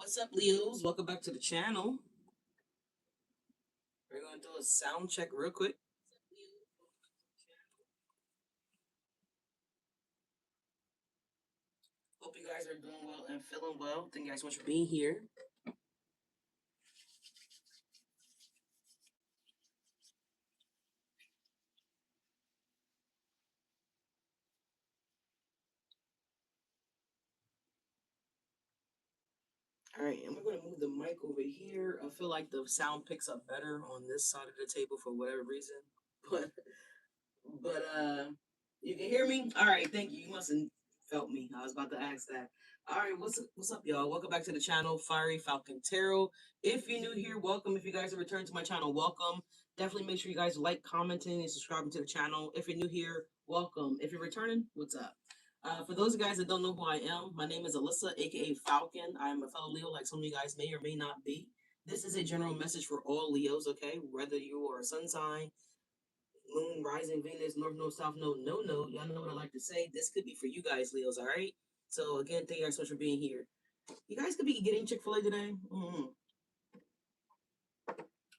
What's up, Leos? Welcome back to the channel. We're going to do a sound check real quick. Hope you guys are doing well and feeling well. Thank you guys so much for being here. All right, and we're going to move the mic over here. I feel like the sound picks up better on this side of the table for whatever reason. But you can hear me? All right, thank you. You must have felt me. I was about to ask that. All right, what's up, y'all? Welcome back to the channel, Fiery Falcon Tarot. If you're new here, welcome. If you guys are returning to my channel, welcome. Definitely make sure you guys like, commenting, and subscribing to the channel. If you're new here, welcome. If you're returning, what's up? For those of you guys that don't know who I am, my name is Alyssa, aka Falcon. I am a fellow Leo, like some of you guys may or may not be. This is a general message for all Leos, okay? Whether you are a sun sign, moon, rising, Venus, north node, south node, no node. Y'all know what I like to say. This could be for you guys, Leos, all right? So, again, thank you guys so much for being here. You guys could be getting Chick-fil-A today.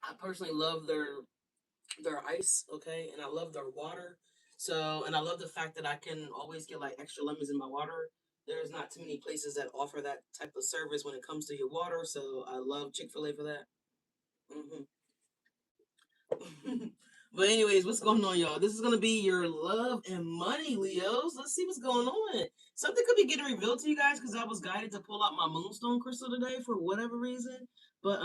I personally love their ice, okay? And I love their water. So, and I love the fact that I can always get like extra lemons in my water. There's not too many places that offer that type of service when it comes to your water. So, I love Chick-fil-A for that. But anyways, what's going on, y'all? This is gonna be your love and money, Leos. Let's see what's going on. Something could be getting revealed to you guys because I was guided to pull out my moonstone crystal today for whatever reason. But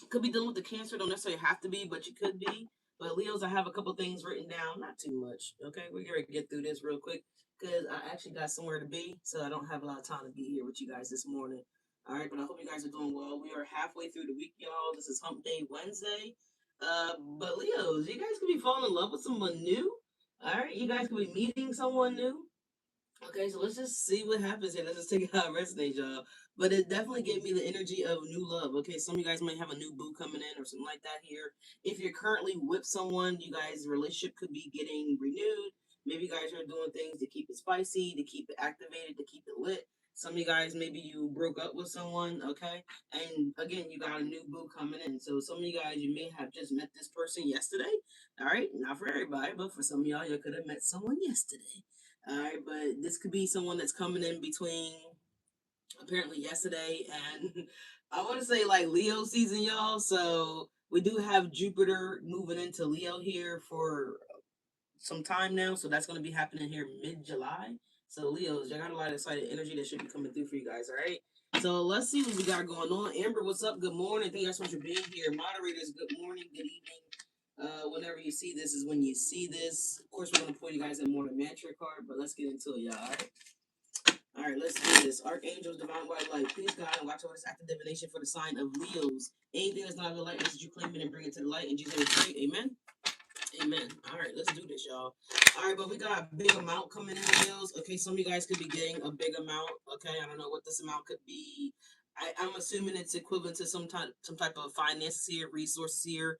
could be dealing with the Cancer. Don't necessarily have to be, but you could be. But Leos, I have a couple things written down. Not too much. Okay, we're gonna get through this real quick because I actually got somewhere to be, so I don't have a lot of time to be here with you guys this morning. All right, but I hope you guys are doing well. We are halfway through the week, y'all. This is Hump Day Wednesday. But Leos, you guys could be falling in love with someone new. All right, you guys could be meeting someone new. Okay, so let's just see what happens here. Let's just take it how it resonates, y'all. But it definitely gave me the energy of new love. Okay, some of you guys might have a new boo coming in or something like that here. If you're currently with someone, you guys' relationship could be getting renewed. Maybe you guys are doing things to keep it spicy, to keep it activated, to keep it lit. Some of you guys, maybe you broke up with someone, okay? And again, you got a new boo coming in. So some of you guys, you may have just met this person yesterday. All right, not for everybody, but for some of y'all, you could have met someone yesterday. All right, but this could be someone that's coming in between apparently yesterday and I want to say like Leo season, y'all. So we do have Jupiter moving into Leo here for some time now. So that's going to be happening here mid-July. So Leos, you got a lot of excited energy that should be coming through for you guys. All right. So let's see what we got going on. Amber, what's up? Good morning. Thank you guys so much for being here. Moderators, good morning, good evening. Whenever you see this is when you see this. Of course, we're gonna pull you guys a more mantra card, but let's get into it, y'all. All right, let's do this. Archangels, divine white light, please guide and watch over this active divination for the sign of Leos. Anything that's not of the light, you claim it and bring it to the light. In Jesus' name, amen. Amen. All right, let's do this, y'all. All right, but we got a big amount coming in, Leos. Okay, some of you guys could be getting a big amount. Okay, I don't know what this amount could be. I'm assuming it's equivalent to some type of finances here, resources here.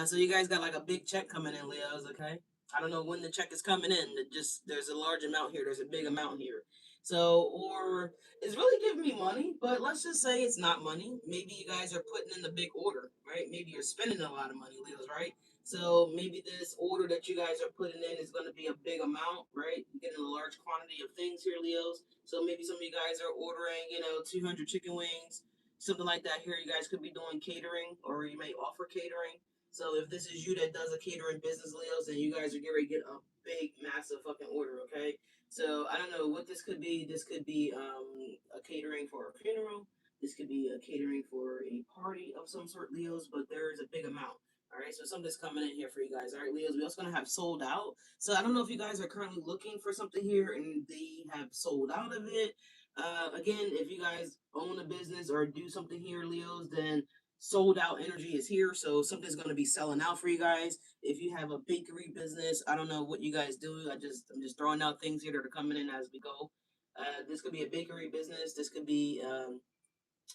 So you guys got like a big check coming in, Leos. Okay, I don't know when the check is coming in. Just there's a large amount here. There's a big amount here. So, or it's really giving me money, but let's just say it's not money. Maybe you guys are putting in the big order, right? Maybe you're spending a lot of money, Leos, right? So maybe this order that you guys are putting in is going to be a big amount, right? You're getting a large quantity of things here, Leos. So maybe some of you guys are ordering, 200 chicken wings, something like that here. You guys could be doing catering or you may offer catering. So if this is you that does a catering business, Leos, then you guys are getting ready to get a big, massive fucking order, okay? So I don't know what this could be. This could be a catering for a funeral. This could be a catering for a party of some sort, Leos, but there is a big amount. All right, so something's coming in here for you guys. All right, Leos, we're also going to have sold out. So I don't know if you guys are currently looking for something here and they have sold out of it. Again, if you guys own a business or do something here, Leos, then sold out energy is here. So something's going to be selling out for you guys. If you have a bakery business, I don't know what you guys do. I'm just throwing out things here that are coming in as we go. This could be a bakery business. This could be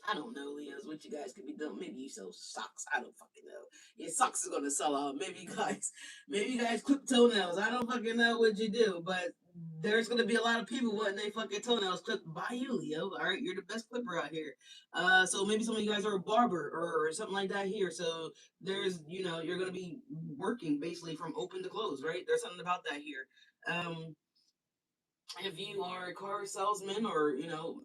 I don't know, Leos, what you guys could be doing. Maybe you sell socks. I don't fucking know. Your socks is gonna sell out. Maybe you guys clip toenails. I don't fucking know what you do, but there's gonna be a lot of people wanting their fucking toenails clipped by you, Leo. All right, you're the best clipper out here. So maybe some of you guys are a barber or something like that here. So there's, you're gonna be working basically from open to close, right? There's something about that here. Um, if you are a car salesman or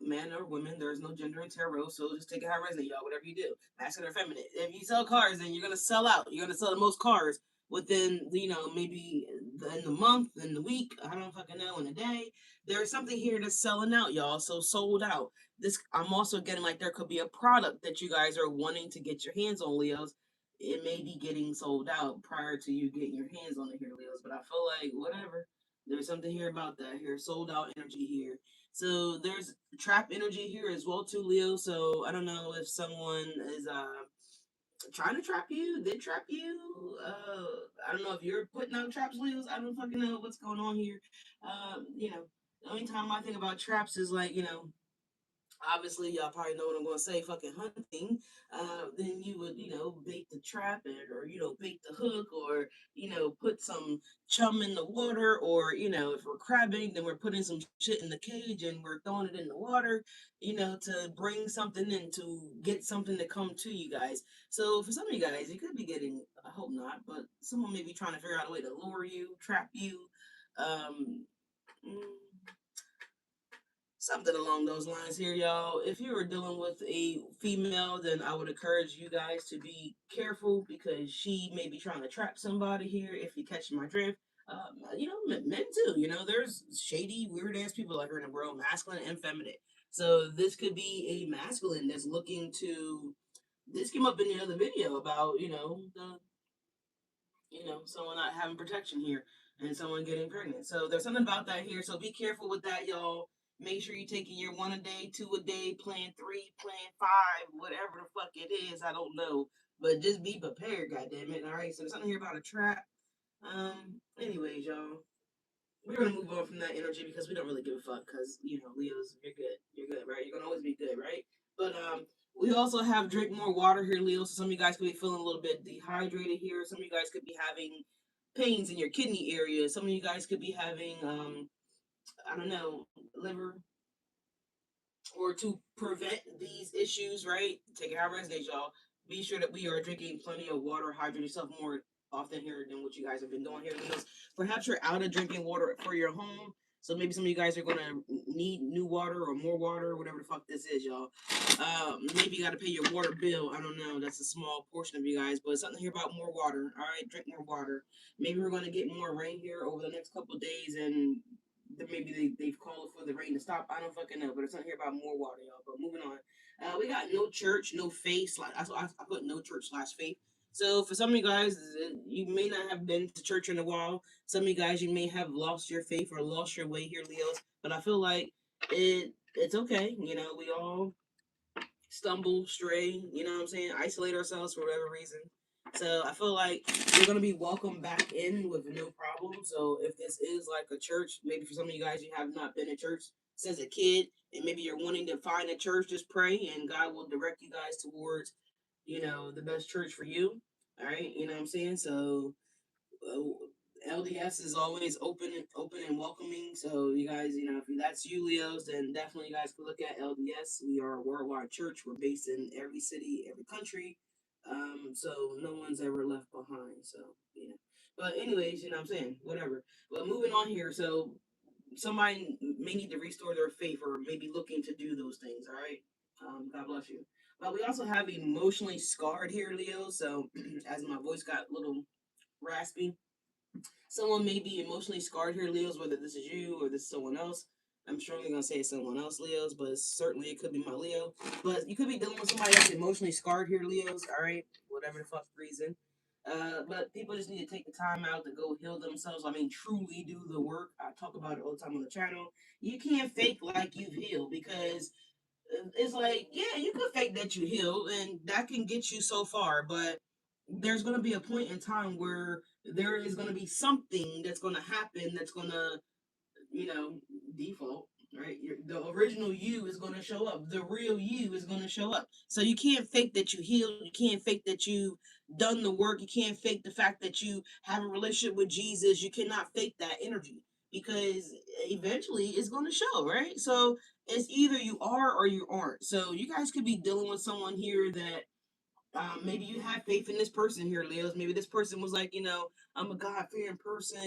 man or woman, there's no gender in tarot, so just take it how it resonates, y'all. Whatever you do, masculine or feminine. If you sell cars, then you're gonna sell out. You're gonna sell the most cars within maybe in the month, in the week. I don't fucking know, in a day. There's something here that's selling out, y'all. So sold out. This I'm also getting like there could be a product that you guys are wanting to get your hands on, Leos. It may be getting sold out prior to you getting your hands on it here, Leos. But I feel like whatever. There's something here about that here, sold out energy here. So there's trap energy here as well too, Leo. So I don't know if someone is trying to trap you, did trap you. I don't know if you're putting out traps, Leos. I don't fucking know what's going on here. The only time I think about traps is like, obviously y'all probably know what I'm going to say, fucking hunting. Then you would bait the trap it, or bait the hook, or put some chum in the water, or if we're crabbing, then we're putting some shit in the cage and we're throwing it in the water, to bring something in, to get something to come to you guys. So for some of you guys, you could be getting, I hope not, but someone may be trying to figure out a way to lure you, trap you. um mm, Something along those lines here, y'all. If you are dealing with a female, then I would encourage you guys to be careful, because she may be trying to trap somebody here, if you catch my drift. Men too. There's shady, weird ass people like her in the world, masculine and feminine. So this could be a masculine that's looking to. This came up in the other video about someone not having protection here and someone getting pregnant. So there's something about that here. So be careful with that, y'all. Make sure you're taking your 1 a day, 2 a day, plan 3, plan 5, whatever the fuck it is. I don't know. But just be prepared, goddammit. All right. So there's something here about a trap. Anyways, y'all, we're gonna move on from that energy because we don't really give a fuck. Because Leo's, you're good. You're good, right? You're gonna always be good, right? But we also have drink more water here, Leo. So some of you guys could be feeling a little bit dehydrated here. Some of you guys could be having pains in your kidney area. Some of you guys could be having I don't know, liver, or to prevent these issues, right? Take it how it resonates, y'all. Be sure that we are drinking plenty of water, hydrate yourself more often here than what you guys have been doing here. Because perhaps you're out of drinking water for your home. So maybe some of you guys are gonna need new water or more water, whatever the fuck this is, y'all. Maybe you gotta pay your water bill. I don't know. That's a small portion of you guys, but something here about more water. All right, drink more water. Maybe we're gonna get more rain here over the next couple of days, and maybe they've called for the rain to stop. I don't fucking know, but it's not here about more water, y'all. But moving on, we got no church, no faith. I put no church slash faith. So for some of you guys, you may not have been to church in a while. Some of you guys, you may have lost your faith or lost your way here, Leos. But I feel like it's okay. We all stumble, stray, what I'm saying, isolate ourselves for whatever reason. So I feel like you're gonna be welcomed back in with no problem. So if this is like a church, maybe for some of you guys you have not been to church since a kid, and maybe you're wanting to find a church, just pray and God will direct you guys towards, the best church for you. All right, you know what I'm saying? So LDS is always open and welcoming. So you guys, if that's you, Leos, then definitely you guys can look at LDS. We are a worldwide church. We're based in every city, every country. So no one's ever left behind. So But anyways, what I'm saying, whatever. But moving on here. So somebody may need to restore their faith, or maybe looking to do those things. All right. God bless you. But we also have emotionally scarred here, Leo. So as my voice got a little raspy, someone may be emotionally scarred here, Leos, whether this is you or this is someone else. I'm strongly gonna say it's someone else, Leos, but certainly it could be my Leo. But you could be dealing with somebody that's emotionally scarred here, Leos. All right, whatever the fuck reason. But people just need to take the time out to go heal themselves. I mean, truly do the work. I talk about it all the time on the channel. You can't fake like you've healed, because it's like, yeah, you could fake that you healed, and that can get you so far, but there's going to be a point in time where there is going to be something that's going to happen that's going to, you know, default, right? The original you is going to show up. The real you is going to show up. So you can't fake that you healed. You can't fake that you've done the work. You can't fake the fact that you have a relationship with Jesus. You cannot fake that energy. because eventually it's going to show, right? So it's either you are or you aren't. So you guys could be dealing with someone here that maybe you have faith in this person here, Leos. Maybe this person was like, I'm a God fearing person.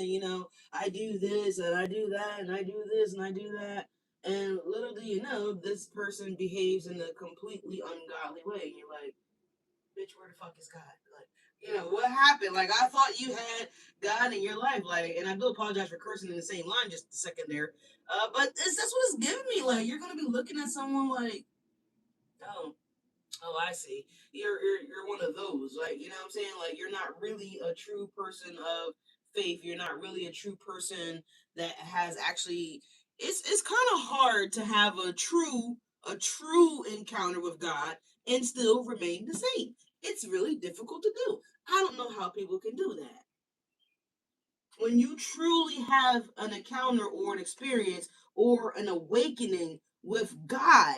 I do this and I do that and I do this and I do that. And little do you know, this person behaves in a completely ungodly way. And you're like, bitch, where the fuck is God? Like, what happened? Like, I thought you had God in your life. Like, and I do apologize for cursing in the same line just a second there. But that's what it's giving me. Like, you're going to be looking at someone like, oh, oh, I see. You're one of those. Like, you know what I'm saying? Like, you're not really a true person of faith. You're not really a true person that has actually. It's kind of hard to have a true encounter with God and still remain the same. It's really difficult to do. I don't know how people can do that. When you truly have an encounter or an experience or an awakening with God,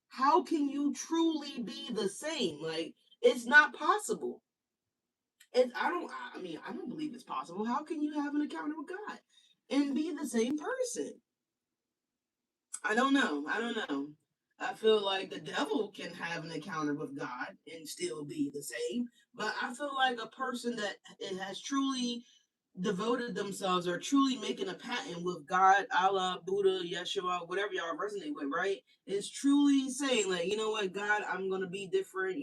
how can you truly be the same? Like, it's not possible. I don't believe it's possible. How can you have an encounter with God and be the same person? I don't know. I don't know. I feel like the devil can have an encounter with God and still be the same. But I feel like a person that it has truly devoted themselves or truly making a patent with God, Allah, Buddha, Yeshua, whatever y'all resonate with, right? Is truly saying, like, you know what, God, I'm going to be different,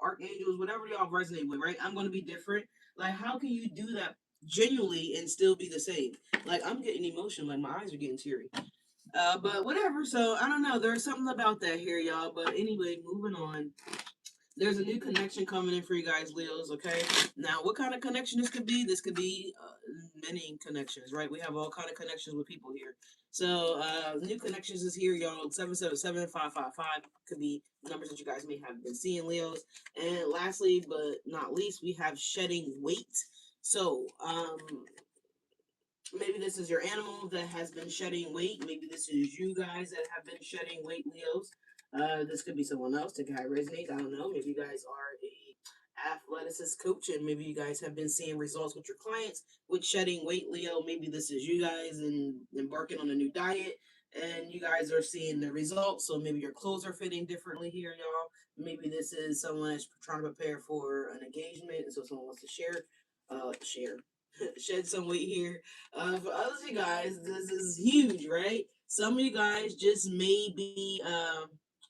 archangels, whatever y'all resonate with, right? I'm going to be different. Like, how can you do that genuinely and still be the same? Like, I'm getting emotional, like, my eyes are getting teary. But whatever. So I don't know. There's something about that here, y'all. But anyway, moving on. There's a new connection coming in for you guys, Leos. Okay. Now, what kind of connection this could be? This could be many connections, right? We have all kind of connections with people here. So new connections is here, y'all. 777-555 could be numbers that you guys may have been seeing, Leos. And lastly, but not least, we have shedding weight. So maybe this is your animal that has been shedding weight. Maybe this is you guys that have been shedding weight, Leos. This could be someone else to guy resonates. I don't know. Maybe you guys are a athleticist coach and maybe you guys have been seeing results with your clients with shedding weight, Leo. Maybe this is you guys and embarking on a new diet and you guys are seeing the results. So maybe your clothes are fitting differently here, y'all. Maybe this is someone that's trying to prepare for an engagement and so someone wants to share shed some weight here. For others of you guys, this is huge, right? Some of you guys just may be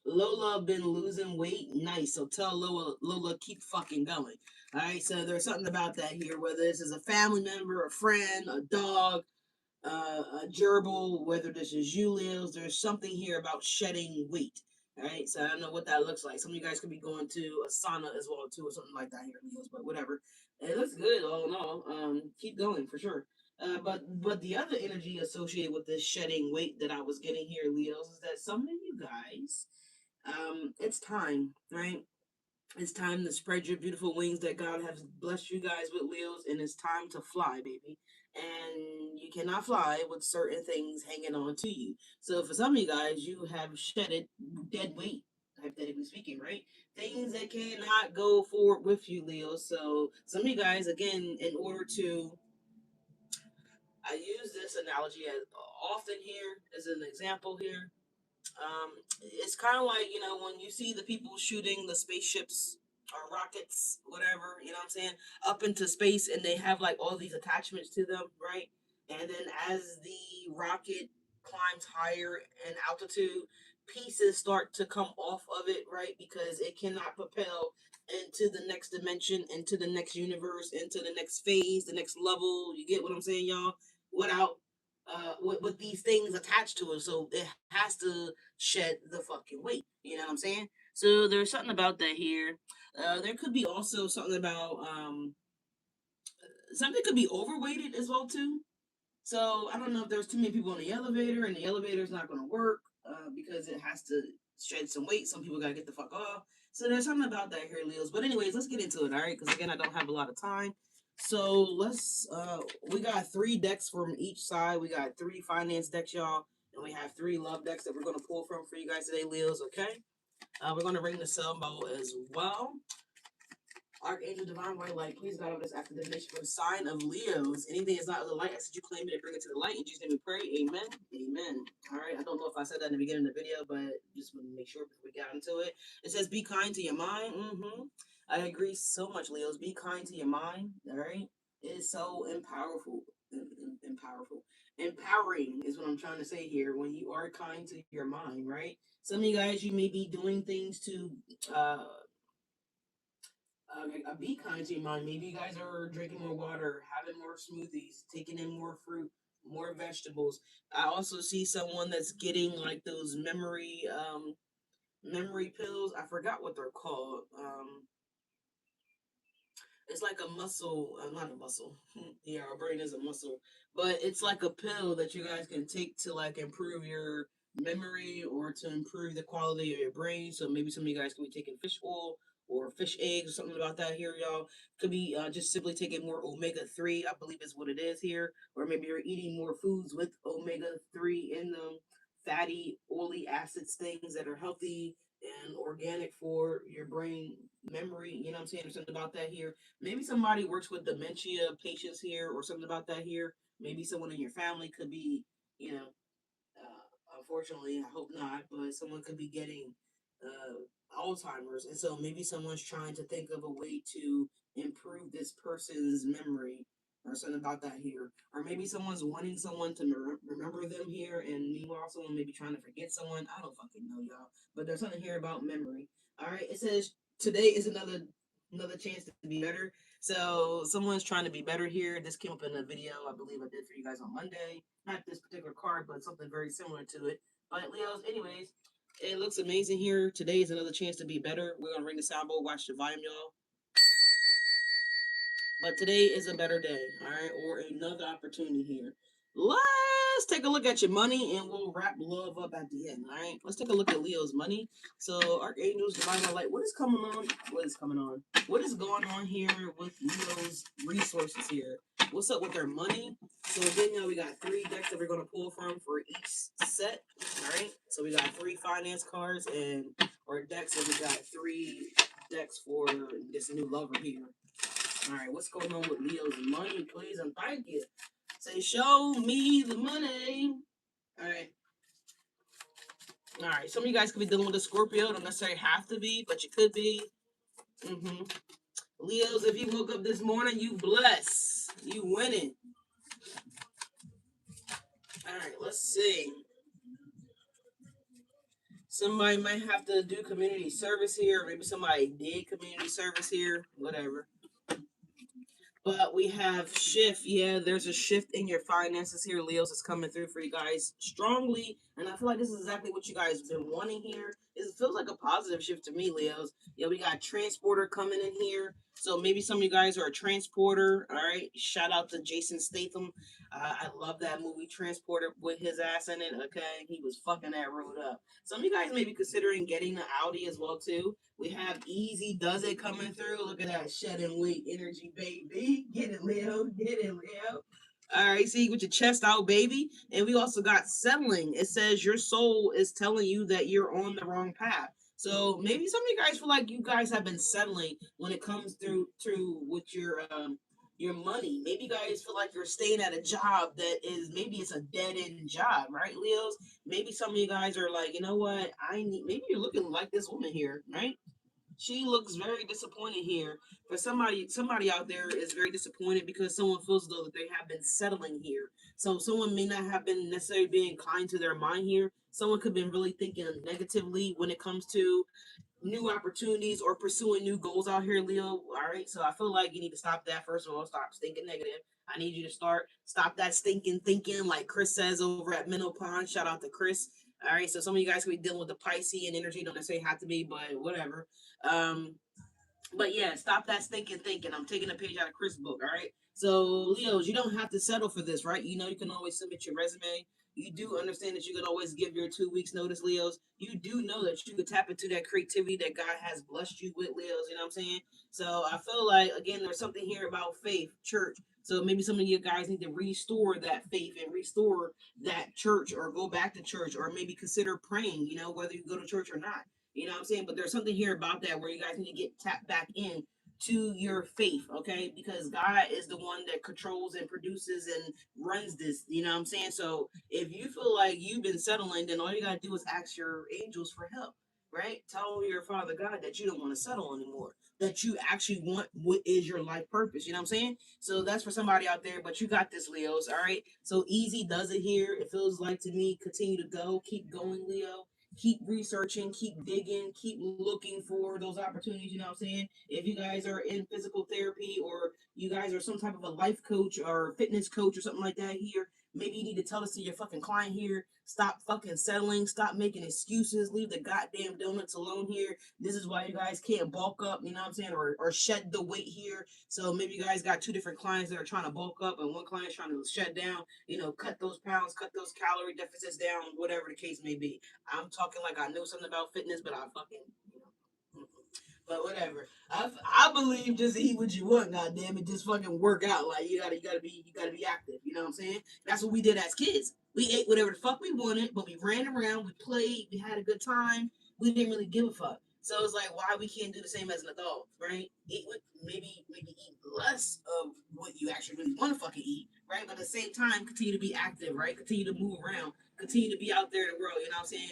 Lola been losing weight. Nice. So tell Lola keep fucking going. All right. So there's something about that here, whether this is a family member, a friend, a dog, a gerbil, whether this is you, Leos, there's something here about shedding weight. All right, so I don't know what that looks like. Some of you guys could be going to a sauna as well too, or something like that here, Leos. But whatever, it looks good all in all. Keep going for sure. But the other energy associated with this shedding weight that I was getting here, Leos, is that some of you guys, it's time, right? It's time to spread your beautiful wings that God has blessed you guys with, Leos, and it's time to fly, baby. And you cannot fly with certain things hanging on to you. So for some of you guys, you have shedded dead weight, hypothetically speaking, right? Things that cannot go forward with you, Leo. So some of you guys, again, in order to, I use this analogy as often here as an example here. It's kind of like, when you see the people shooting the spaceships or rockets, whatever, you know what I'm saying, up into space and they have like all these attachments to them, right? And then as the rocket climbs higher in altitude, pieces start to come off of it, right? Because it cannot propel into the next dimension, into the next universe, into the next phase, the next level. You get what I'm saying, y'all? Without with these things attached to it. So it has to shed the fucking weight. You know what I'm saying? So there's something about that here. There could be also something about something could be overweighted as well too. So I don't know if there's too many people in the elevator and the elevator's not going to work because it has to shed some weight. Some people got to get the fuck off. So there's something about that here, Leos. But anyways, let's get into it, all right? Because again, I don't have a lot of time. So we got 3 decks from each side. We got 3 finance decks, y'all. And we have 3 love decks that we're going to pull from for you guys today, Leos, okay? We're going to ring the cell bowl as well. Archangel Divine White Light, please God over this after divination for the sign of Leos. Anything that's not of the light, I said you claim it and bring it to the light. In Jesus' name we pray. Amen. Amen. All right. I don't know if I said that in the beginning of the video, but just want to make sure before we get into it. It says, be kind to your mind. I agree so much, Leos. Be kind to your mind. All right. It is so empowering is what I'm trying to say here. When you are kind to your mind, right? Some of you guys, you may be doing things to uh, be kind to your mind. Maybe you guys are drinking more water, having more smoothies, taking in more fruit, more vegetables. I also see someone that's getting like those memory pills. I forgot what they're called. It's like a muscle, not a muscle. Yeah, our brain is a muscle, but it's like a pill that you guys can take to like improve your memory or to improve the quality of your brain. So maybe some of you guys could be taking fish oil or fish eggs or something about that here, y'all. Could be just simply taking more omega 3, I believe is what it is here, or maybe you're eating more foods with omega 3 in them, fatty, oily acids, things that are healthy and organic for your brain memory. You know what I'm saying? There's something about that here. Maybe somebody works with dementia patients here or something about that here. Maybe someone in your family could be, you know, unfortunately, I hope not, but someone could be getting Alzheimer's. And so maybe someone's trying to think of a way to improve this person's memory or something about that here. Or maybe someone's wanting someone to remember them here, and meanwhile, someone may be trying to forget someone. I don't fucking know, y'all. But there's something here about memory. All right, it says today is another chance to be better. So someone's trying to be better here. This came up in a video I believe I did for you guys on Monday. Not this particular card, but something very similar to it. But Leos, anyways, it looks amazing here. Today is another chance to be better. We're gonna ring the sound bowl, watch the volume, y'all. But today is a better day, all right, or another opportunity here. Let's take a look at your money and we'll wrap love up at the end, all right? Let's take a look at Leo's money. So, Archangels, Divine Light, what is coming on? What is coming on? What is going on here with Leo's resources here? What's up with their money? So, again, now we got 3 decks that we're going to pull from for each set, all right? So, we got 3 finance cards and, or decks, and we got 3 decks for this new lover here. All right, what's going on with Leo's money, please, and thank you. Say, show me the money. All right. All right. Some of you guys could be dealing with a Scorpio. Don't necessarily have to be, but you could be. Leos, if you woke up this morning, you bless. You winning. All right, let's see. Somebody might have to do community service here. Maybe somebody did community service here. Whatever. But we have shift. Yeah, there's a shift in your finances here, Leos. Is coming through for you guys strongly, and I feel like this is exactly what you guys have been wanting here. It feels like a positive shift to me, Leos. Yeah, we got transporter coming in here, so maybe some of you guys are a transporter. All right, shout out to Jason Statham. I love that movie Transporter with his ass in it. Okay, he was fucking that road up. Some of you guys may be considering getting the Audi as well too. We have Easy Does It coming through. Look at that shedding weight energy, baby. Get it, Leo. Get it, Leo. All right, see, with your chest out, baby. And we also got settling. It says your soul is telling you that you're on the wrong path. So maybe some of you guys feel like you guys have been settling when it comes through to with your money. Maybe you guys feel like you're staying at a job that is maybe it's a dead end job, right, Leos? Maybe some of you guys are like, you know what? I need. Maybe you're looking like this woman here, right? She looks very disappointed here. For somebody out there is very disappointed because someone feels as though that they have been settling here. So someone may not have been necessarily being kind to their mind here. Someone could have been really thinking negatively when it comes to new opportunities or pursuing new goals out here, Leo. All right. So I feel like you need to stop that. First of all, stop thinking negative. I need you to stop that stinking thinking, like Chris says over at Minnow Pond. Shout out to Chris. All right. So some of you guys could be dealing with the Pisces and energy. Don't necessarily have to be, but whatever. Um, but yeah, stop that stinking thinking. I'm taking a page out of Chris' book, all right? So, Leos, you don't have to settle for this, right? You know you can always submit your resume. You do understand that you can always give your 2 weeks notice, Leos. You do know that you could tap into that creativity that God has blessed you with, Leos. You know what I'm saying? So I feel like, again, there's something here about faith, church. So maybe some of you guys need to restore that faith and restore that church or go back to church or maybe consider praying, whether you go to church or not. You know what I'm saying? But there's something here about that where you guys need to get tapped back in to your faith, okay? Because God is the one that controls and produces and runs this, you know what I'm saying? So if you feel like you've been settling, then all you gotta do is ask your angels for help, right? Tell your Father God that you don't want to settle anymore, that you actually want what is your life purpose, you know what I'm saying? So that's for somebody out there, but you got this, Leos, all right? So easy does it here. It feels like to me, continue to go, keep going, Leo. Keep researching, keep digging, keep looking for those opportunities. You know what I'm saying? If you guys are in physical therapy or you guys are some type of a life coach or fitness coach or something like that here, maybe you need to tell us to your fucking client here, stop fucking settling, stop making excuses, leave the goddamn donuts alone here. This is why you guys can't bulk up, you know what I'm saying, or shed the weight here. So maybe you guys got two different clients that are trying to bulk up and one client's trying to shed down, cut those pounds, cut those calorie deficits down, whatever the case may be. I'm talking like I know something about fitness, but I fucking, but whatever. I believe just eat what you want. God damn it, just fucking work out. Like you gotta be active. You know what I'm saying? That's what we did as kids. We ate whatever the fuck we wanted, but we ran around, we played, we had a good time. We didn't really give a fuck. So it's like why we can't do the same as an adult, right? Eat what maybe eat less of what you actually really want to fucking eat, right? But at the same time, continue to be active, right? Continue to move around, continue to be out there in the world. You know what I'm saying?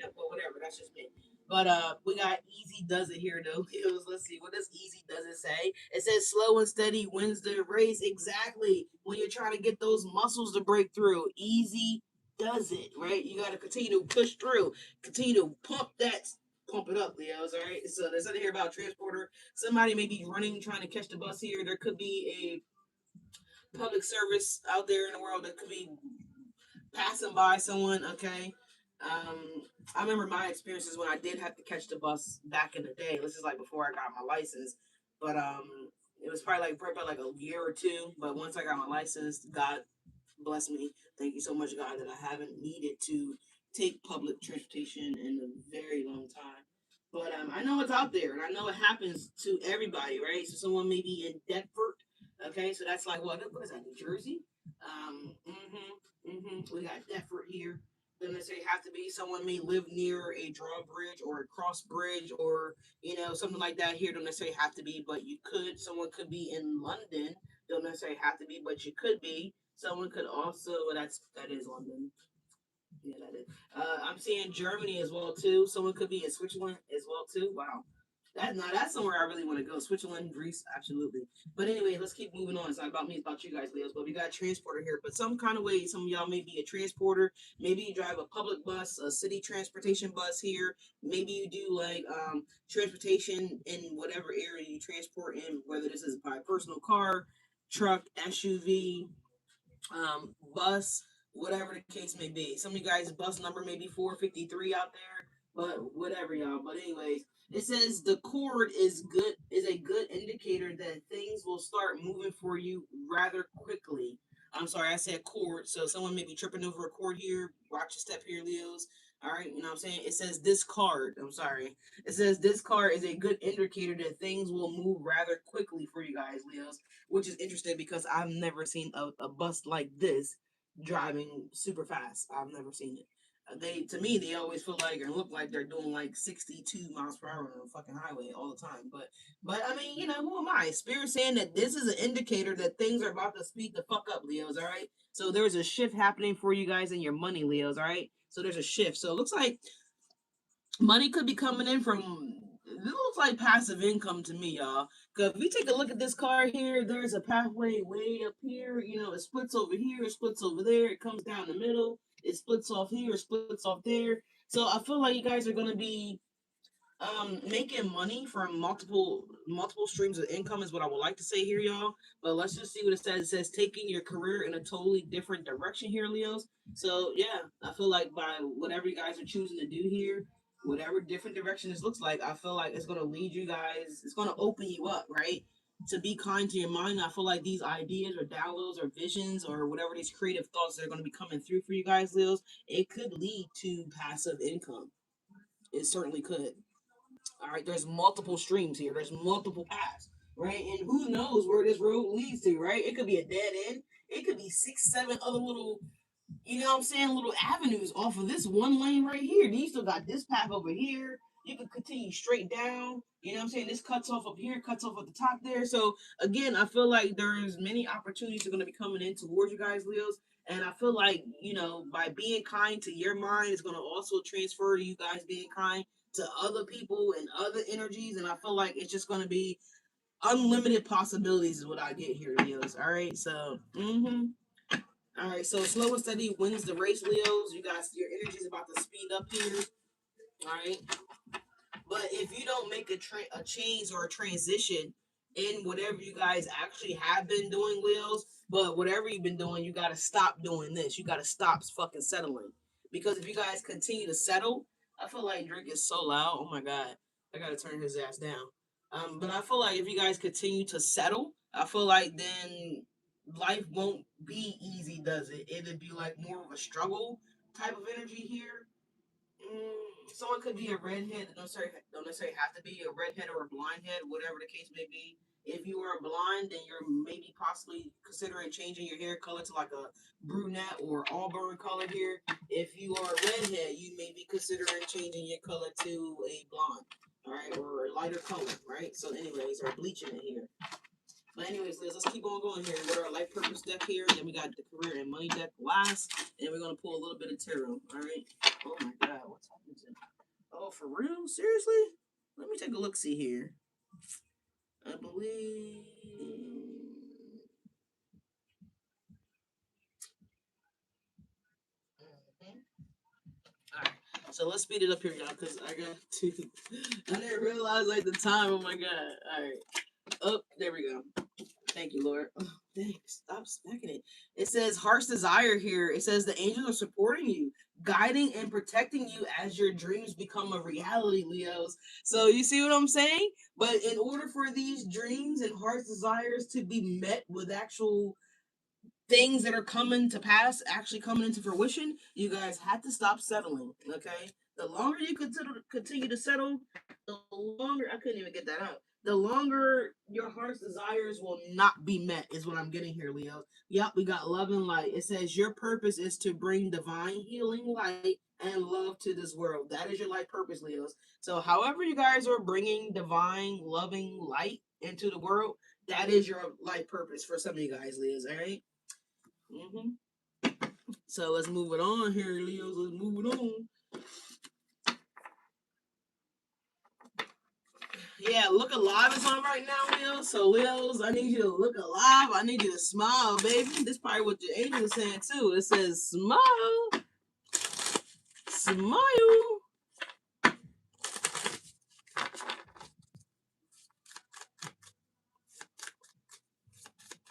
But whatever. That's just me. But we got easy does it here though. Let's see, what does easy does it say? It says slow and steady wins the race. Exactly. When you're trying to get those muscles to break through, easy does it, right? You got to continue to push through, continue to pump it up, Leos. All right. So there's something here about transporter. Somebody may be running, trying to catch the bus here. There could be a public service out there in the world that could be passing by someone. Okay. Um, I remember my experiences when I did have to catch the bus back in the day. This is like before I got my license, but it was probably like a year or two. But once I got my license, God bless me. Thank you so much, God, that I haven't needed to take public transportation in a very long time. But I know it's out there, and I know it happens to everybody, right? So someone may be in Deptford, okay? So that's like what is that, New Jersey? We got Deptford here. Doesn't necessarily have to be. Someone may live near a drawbridge or a cross bridge or something like that. Here don't necessarily have to be, but you could. Someone could be in London. Don't necessarily have to be, but you could be. Someone could also. Well, that is London. Yeah, that is. I'm seeing Germany as well too. Someone could be in Switzerland as well too. Wow. That's somewhere I really want to go. Switzerland, Greece, absolutely. But anyway, let's keep moving on. It's not about me, it's about you guys, Leos. But we got a transporter here. But some kind of way, some of y'all may be a transporter. Maybe you drive a public bus, a city transportation bus here. Maybe you do like transportation in whatever area you transport in, whether this is by personal car, truck, SUV, bus, whatever the case may be. Some of you guys' bus number may be 453 out there, but whatever, y'all. But anyways, it says the cord is a good indicator that things will start moving for you rather quickly. I'm sorry, I said cord, so someone may be tripping over a cord here. Watch your step here, Leos. All right, you know what I'm saying? It says this card. I'm sorry. It says this card is a good indicator that things will move rather quickly for you guys, Leos, which is interesting because I've never seen a bus like this driving super fast. I've never seen it. They to me they always feel like and look like they're doing like 62 miles per hour on a fucking highway all the time. But I mean, who am I? Spirit saying that this is an indicator that things are about to speed the fuck up, Leos. All right. So there's a shift happening for you guys in your money, Leos. All right. So there's a shift. So it looks like money could be coming in from. It looks like passive income to me, y'all. Because if we take a look at this card here, there's a pathway way up here. It splits over here, it splits over there, it comes down the middle, it splits off here, it splits off there. So I feel like you guys are gonna be making money from multiple streams of income is what I would like to say here, y'all. But let's just see what it says. It says taking your career in a totally different direction here, Leos. So yeah, I feel like by whatever you guys are choosing to do here, whatever different direction this looks like, I feel like it's gonna lead you guys, it's gonna open you up, right? To be kind to your mind. I feel like these ideas or downloads or visions or whatever these creative thoughts that are gonna be coming through for you guys, Leos, it could lead to passive income. It certainly could. All right, there's multiple streams here. There's multiple paths, right? And who knows where this road leads to, right? It could be a dead end. It could be 6, 7 other little you know what I'm saying, little avenues off of this one lane right here. Then you still got this path over here. You can continue straight down. You know what I'm saying? This cuts off up here, cuts off at the top there. So again, I feel like there's many opportunities that are going to be coming in towards you guys, Leos. And I feel like, you know, by being kind to your mind is going to also transfer to you guys being kind to other people and other energies. And I feel like it's just going to be unlimited possibilities is what I get here, Leos. All right. So, all right, so slow and steady wins the race, Leos. You guys, your energy is about to speed up here. All right, but if you don't make a change or a transition in whatever you guys actually have been doing, Leos, but whatever you've been doing, you got to stop doing this. You got to stop fucking settling. Because if you guys continue to settle, I feel like Drake is so loud. Oh my God. I got to turn his ass down. But I feel like if you guys continue to settle, I feel like then life won't be easy, does it? It'd be like more of a struggle type of energy here. Someone could be a redhead. Don't necessarily have to be a redhead or a blind head, whatever the case may be. If you are blind, then you're maybe possibly considering changing your hair color to like a brunette or auburn color here. If you are a redhead, you may be considering changing your color to a blonde, all right, or a lighter color, right? So, anyways, or bleaching it here. But anyways, let's keep on going here. We got our life purpose deck here, and then we got the career and money deck last, and we're gonna pull a little bit of tarot. All right. Oh my God, what's happening to? Oh, for real? Seriously? Let me take a look. See here. I believe. Mhm. All right. So let's speed it up here, y'all, because I got to. I didn't realize like the time. Oh my God. All right. Oh, there we go. Thank you, Lord. Oh, thanks. Stop smacking it. It says heart's desire here. It says the angels are supporting you, guiding and protecting you as your dreams become a reality, Leos. So you see what I'm saying? But in order for these dreams and heart's desires to be met with actual things that are coming to pass, actually coming into fruition, you guys had to stop settling. Okay, the longer you continue to settle, the longer I couldn't even get that out. The longer your heart's desires will not be met, is what I'm getting here, Leo. Yep, we got love and light. It says your purpose is to bring divine healing light and love to this world. That is your life purpose, Leos. So, however, you guys are bringing divine, loving light into the world, that is your life purpose for some of you guys, Leos. All right. So let's move it on here, Leos. Let's move it on. Yeah, look alive is on right now, Leos. So Leos, I need you to look alive. I need you to smile, baby. This is probably what your angel is saying too. It says smile, smile.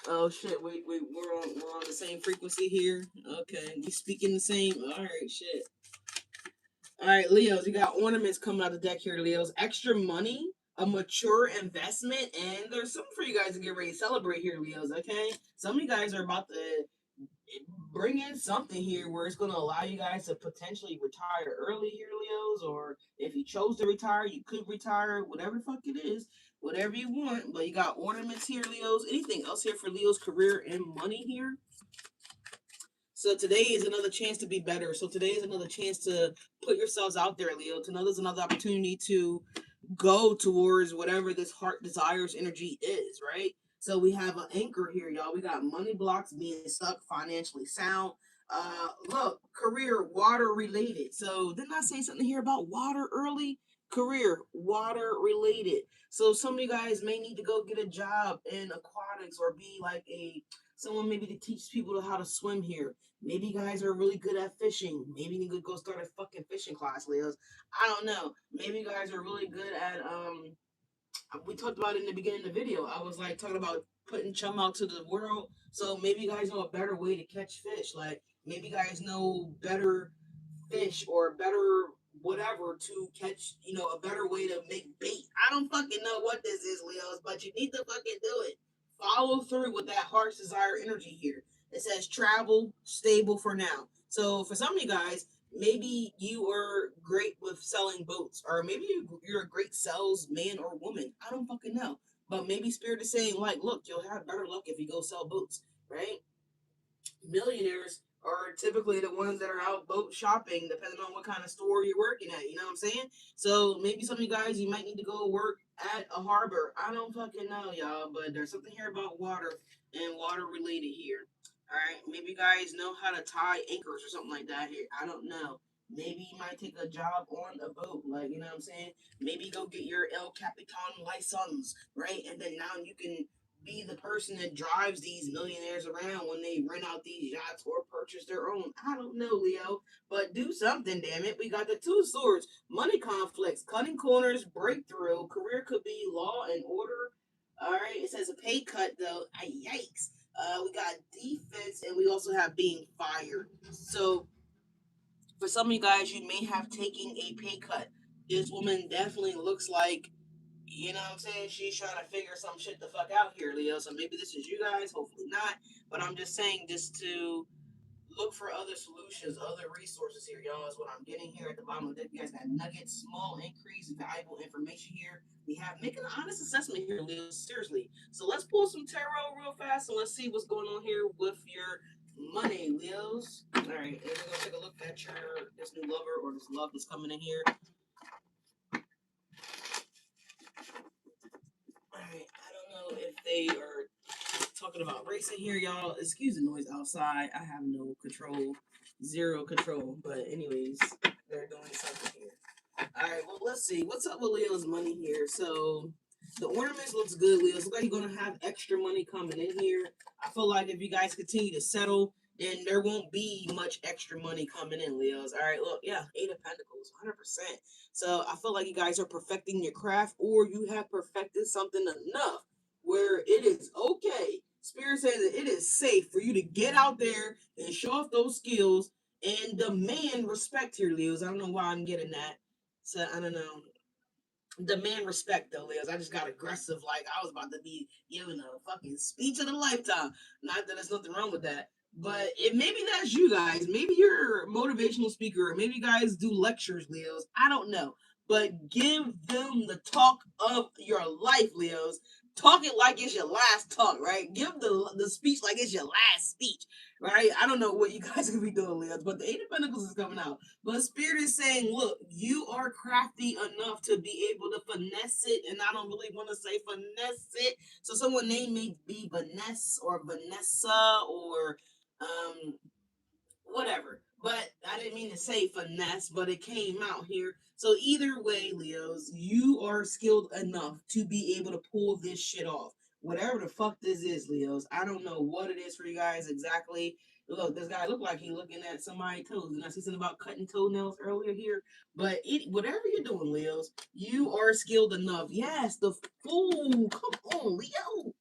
Oh shit! Wait, we're on the same frequency here. Okay, we speaking the same. All right, shit. All right, Leos, you got ornaments coming out the deck here, Leos. Extra money, a mature investment, and there's something for you guys to get ready to celebrate here, Leos, okay? Some of you guys are about to bring in something here where it's going to allow you guys to potentially retire early here, Leos, or if you chose to retire, you could retire, whatever the fuck it is, whatever you want. But you got ornaments here, Leos. Anything else here for Leo's career and money here? So today is another chance to be better. So today is another chance to put yourselves out there, Leo. Tonight is another opportunity to go towards whatever this heart desires energy is, right? So we have an anchor here, y'all. We got money blocks being stuck, financially sound. Look, career water related. So didn't I say something here about water early? Career water related. So some of you guys may need to go get a job in aquatics or be like a someone maybe to teach people how to swim here. Maybe you guys are really good at fishing. Maybe you could go start a fucking fishing class, Leos. I don't know. Maybe you guys are really good at we talked about it in the beginning of the video. I was like talking about putting chum out to the world. So maybe you guys know a better way to catch fish. Like maybe you guys know better fish or better whatever to catch, a better way to make bait. I don't fucking know what this is, Leos, but you need to fucking do it. Follow through with that heart's desire energy here. It says travel stable for now. So for some of you guys, maybe you are great with selling boats, or maybe you're a great salesman or woman. I don't fucking know. But maybe Spirit is saying, like, look, you'll have better luck if you go sell boats, right? Millionaires are typically the ones that are out boat shopping, depending on what kind of store you're working at. You know what I'm saying? So maybe some of you guys, you might need to go work at a harbor. I don't fucking know, y'all, but there's something here about water and water related here. All right, maybe you guys know how to tie anchors or something like that here. I don't know. Maybe you might take a job on a boat, like, you know what I'm saying? Maybe go get your El Capitan license, right? And then now you can be the person that drives these millionaires around when they rent out these yachts or purchase their own. I don't know, Leo, but do something, damn it. We got the two swords, money conflicts, cutting corners, breakthrough. Career could be law and order. All right, it says a pay cut though. Yikes. We got defense, and we also have being fired. So for some of you guys, you may have taken a pay cut. This woman definitely looks like, you know what I'm saying? She's trying to figure some shit the fuck out here, Leo. So maybe this is you guys, hopefully not. But I'm just saying just to look for other solutions, other resources here, y'all. Is what I'm getting here at the bottom of the deck. You guys got nuggets, small increase, valuable information here. We have making an honest assessment here, Leo. Seriously. So let's pull some tarot real fast and let's see what's going on here with your money, Leos. All right, and we're gonna take a look at your this new lover or this love that's coming in here. All right, I don't know if they are talking about racing here, y'all. Excuse the noise outside. I have no control, zero control. But anyways, they're doing something here. All right, well, let's see. What's up with Leo's money here? So the ornaments looks good, Leo. Looks like you're gonna have extra money coming in here. I feel like if you guys continue to settle, then there won't be much extra money coming in, Leos. All right, look, yeah, Eight of Pentacles, 100%. So I feel like you guys are perfecting your craft, or you have perfected something enough where it is okay. Spirit says that it is safe for you to get out there and show off those skills and demand respect here, Leos. I don't know why I'm getting that. So I don't know. Demand respect though, Leos. I just got aggressive, like I was about to be giving a fucking speech of the lifetime. Not that there's nothing wrong with that. But it maybe that's you guys. Maybe you're a motivational speaker, or maybe you guys do lectures, Leos. I don't know. But give them the talk of your life, Leos. Talk it like it's your last talk, right? Give the speech like it's your last speech, right? I don't know what you guys could be doing, Leos, but the Eight of Pentacles is coming out. But Spirit is saying, look, you are crafty enough to be able to finesse it. And I don't really want to say finesse it. So someone name may be Vanessa or Vanessa or um whatever. But I didn't mean to say finesse, but it came out here. So either way, Leos, you are skilled enough to be able to pull this shit off. Whatever the fuck this is, Leos. I don't know what it is for you guys exactly. Look, this guy looked like he looking at somebody's toes. And I see something about cutting toenails earlier here. But whatever you're doing, Leos, you are skilled enough. Yes, the fool. Come on, Leo.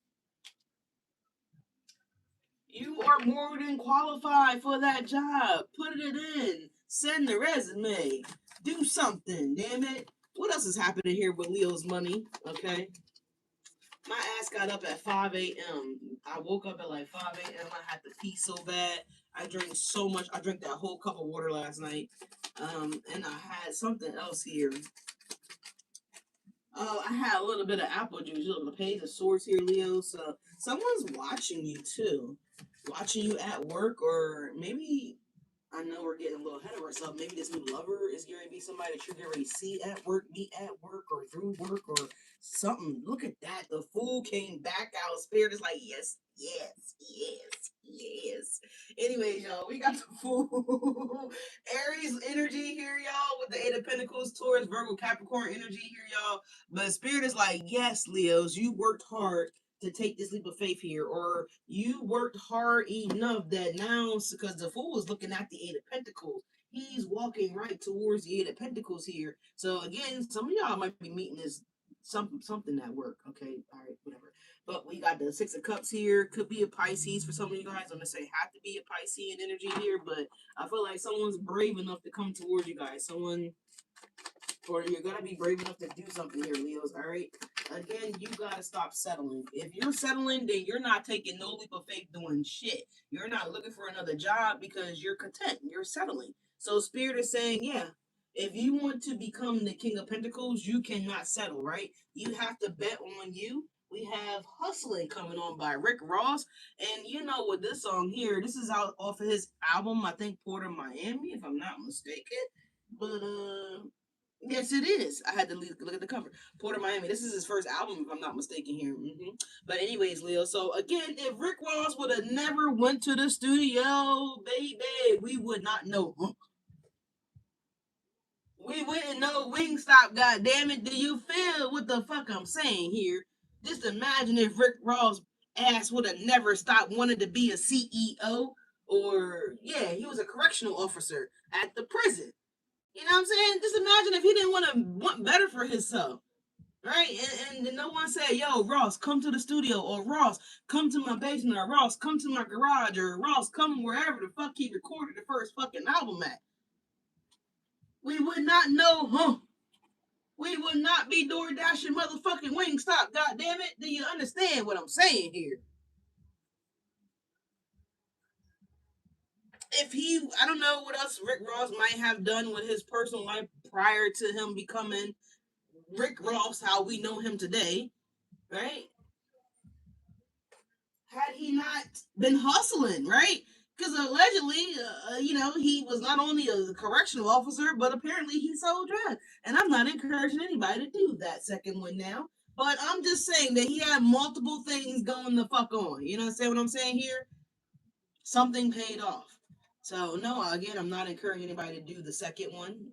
You are more than qualified for that job. Put it in. Send the resume. Do something, damn it. What else is happening here with Leo's money? Okay. My ass got up at 5 a.m. I woke up at like 5 a.m. I had to pee so bad. I drank so much. I drank that whole cup of water last night. And I had something else here. Oh, I had a little bit of apple juice. You look, the page of swords here, Leo. So someone's watching you too, watching you at work, or maybe I know we're getting a little ahead of ourselves. Maybe this new lover is going to be somebody that you're going to see at work, meet at work, or through work, or something. Look at that. The fool came back out. Spirit is like, yes, yes, yes, yes. Anyways, y'all, we got the fool. Aries energy here, y'all, with the Eight of Pentacles, Taurus, Virgo, Capricorn energy here, y'all. But Spirit is like, yes, Leos, you worked hard to take this leap of faith here, or you worked hard enough that now, because the fool is looking at the Eight of Pentacles, he's walking right towards the Eight of Pentacles here. So again, some of y'all might be meeting this something at work. Okay, all right, whatever. But we got the Six of Cups here. Could be a Pisces for some of you guys. I'm gonna say have to be a Piscean energy here, but I feel like someone's brave enough to come towards you guys. Someone, or you're gonna be brave enough to do something here, Leos. All right. Again, you gotta stop settling. If you're settling, then you're not taking no leap of faith doing shit. You're not looking for another job because you're content. You're settling. So Spirit is saying, yeah, if you want to become the King of Pentacles, you cannot settle, right? You have to bet on you. we have Hustling coming on by Rick Ross. And you know what this song here, this is out off of his album, I think Port of Miami, if I'm not mistaken. But yes, it is. I had to look at the cover. Port of Miami. This is his first album, if I'm not mistaken here. But anyways, Leo. So again, if Rick Ross would have never went to the studio, baby, we would not know. We wouldn't know Wingstop. God damn it! Do you feel what the fuck I'm saying here? Just imagine if Rick Ross' ass would have never stopped wanting to be a CEO, or yeah, he was a correctional officer at the prison. You know what I'm saying? Just imagine if he didn't want better for himself, right? And no one said, "Yo, Ross, come to the studio," or "Ross, come to my basement," or "Ross, come to my garage," or "Ross, come wherever the fuck he recorded the first fucking album at." We would not know, huh? We would not be door dashing motherfucking Wingstop. God damn it! Do you understand what I'm saying here? If he, I don't know what else Rick Ross might have done with his personal life prior to him becoming Rick Ross, how we know him today, right? Had he not been hustling, right? Because allegedly, he was not only a correctional officer, but apparently he sold drugs. And I'm not encouraging anybody to do that second one now. But I'm just saying that he had multiple things going the fuck on. You understand what I'm saying here? Something paid off. So no, again, I'm not encouraging anybody to do the second one.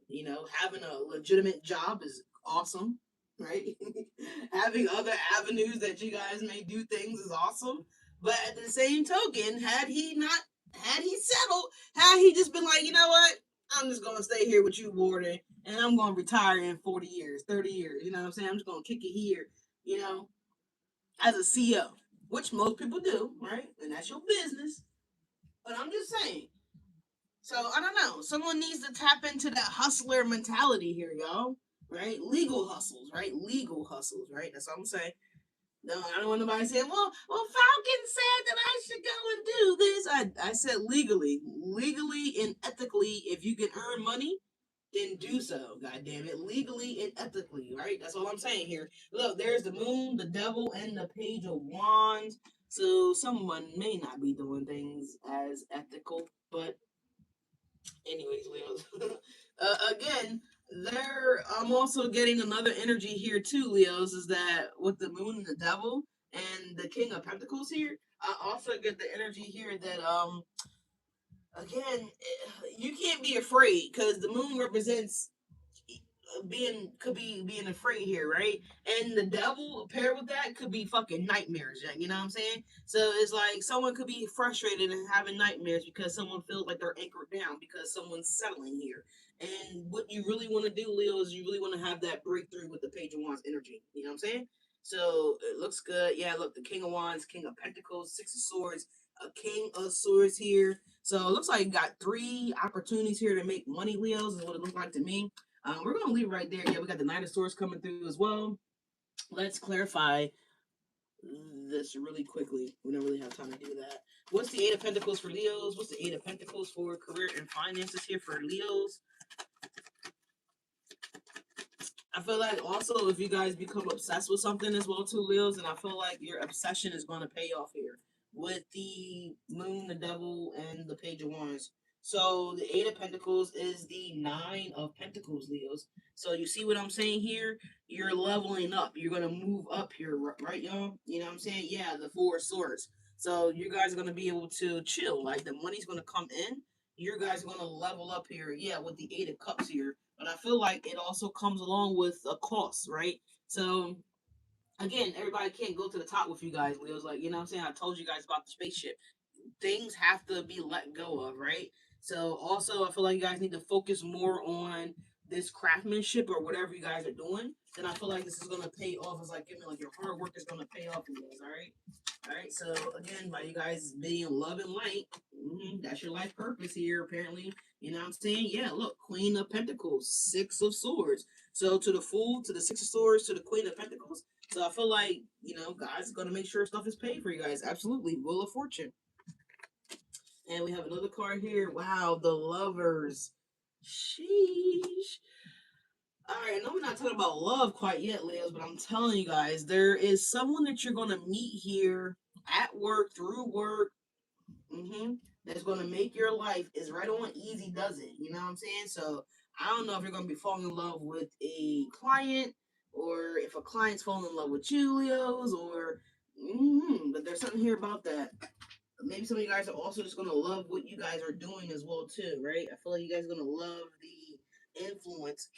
Having a legitimate job is awesome, right? Having other avenues that you guys may do things is awesome. But at the same token, had he settled, had he just been like, you know what, I'm just gonna stay here with you, Warden, and I'm gonna retire in 40 years, 30 years. You know what I'm saying? I'm just gonna kick it here, you know, as a CEO, which most people do, right? And that's your business. But I'm just saying. So I don't know. Someone needs to tap into that hustler mentality here, y'all. Right? Legal hustles, right? Legal hustles, right? That's all I'm saying. No, I don't want nobody saying, well, Falcon said that I should go and do this. I said legally and ethically. If you can earn money, then do so. God damn it, legally and ethically, right? That's all I'm saying here. Look, there's the moon, the devil, and the page of wands. So someone may not be doing things as ethical, but anyways, Leos. Again, I'm also getting another energy here too, Leos. Is that with the moon and the devil and the King of Pentacles here? I also get the energy here that again, you can't be afraid because the moon represents being afraid here, right? And the devil paired with that could be fucking nightmares, you know what I'm saying? So it's like someone could be frustrated and having nightmares because someone feels like they're anchored down because someone's settling here. And what you really want to do, Leo, is you really want to have that breakthrough with the Page of Wands energy. You know what I'm saying? So it looks good. Yeah, look, the King of Wands, King of Pentacles, Six of Swords, a King of Swords here. So it looks like you got 3 opportunities here to make money, Leos, is what it looks like to me. We're going to leave right there. Yeah, we got the Knight of Swords coming through as well. Let's clarify this really quickly. We don't really have time to do that. What's the Eight of Pentacles for Leos? What's the Eight of Pentacles for career and finances here for Leos? I feel like also if you guys become obsessed with something as well too, Leos, and I feel like your obsession is going to pay off here with the Moon, the Devil, and the Page of Wands. So the Eight of Pentacles is the Nine of Pentacles, Leos. So you see what I'm saying here? You're leveling up. You're going to move up here, right, y'all? You know what I'm saying? Yeah, the Four of Swords. So you guys are going to be able to chill. Like the money's going to come in. You guys are going to level up here. Yeah, with the Eight of Cups here. But I feel like it also comes along with a cost, right? So again, everybody can't go to the top with you guys. Leo's like, you know what I'm saying? I told you guys about the spaceship. Things have to be let go of, right? So also I feel like you guys need to focus more on this craftsmanship or whatever you guys are doing. Then I feel like this is gonna pay off. It's like, like your hard work is gonna pay off for you guys, all right? All right, so again, by you guys being love and light, that's your life purpose here, apparently. You know what I'm saying? Yeah, look, Queen of Pentacles, Six of Swords. So to the Fool, to the Six of Swords, to the Queen of Pentacles. So I feel like, God's going to make sure stuff is paid for you guys. Absolutely. Wheel of Fortune. And we have another card here. Wow, the Lovers. Sheesh. All right, know we're not talking about love quite yet, Leos, but I'm telling you guys, there is someone that you're going to meet here at work, through work, that's going to make your life is right on easy does it. You know what I'm saying? So I don't know if you're going to be falling in love with a client or if a client's falling in love with you, Leos, or, but there's something here about that. Maybe some of you guys are also just going to love what you guys are doing as well, too, right? I feel like you guys are going to love the influence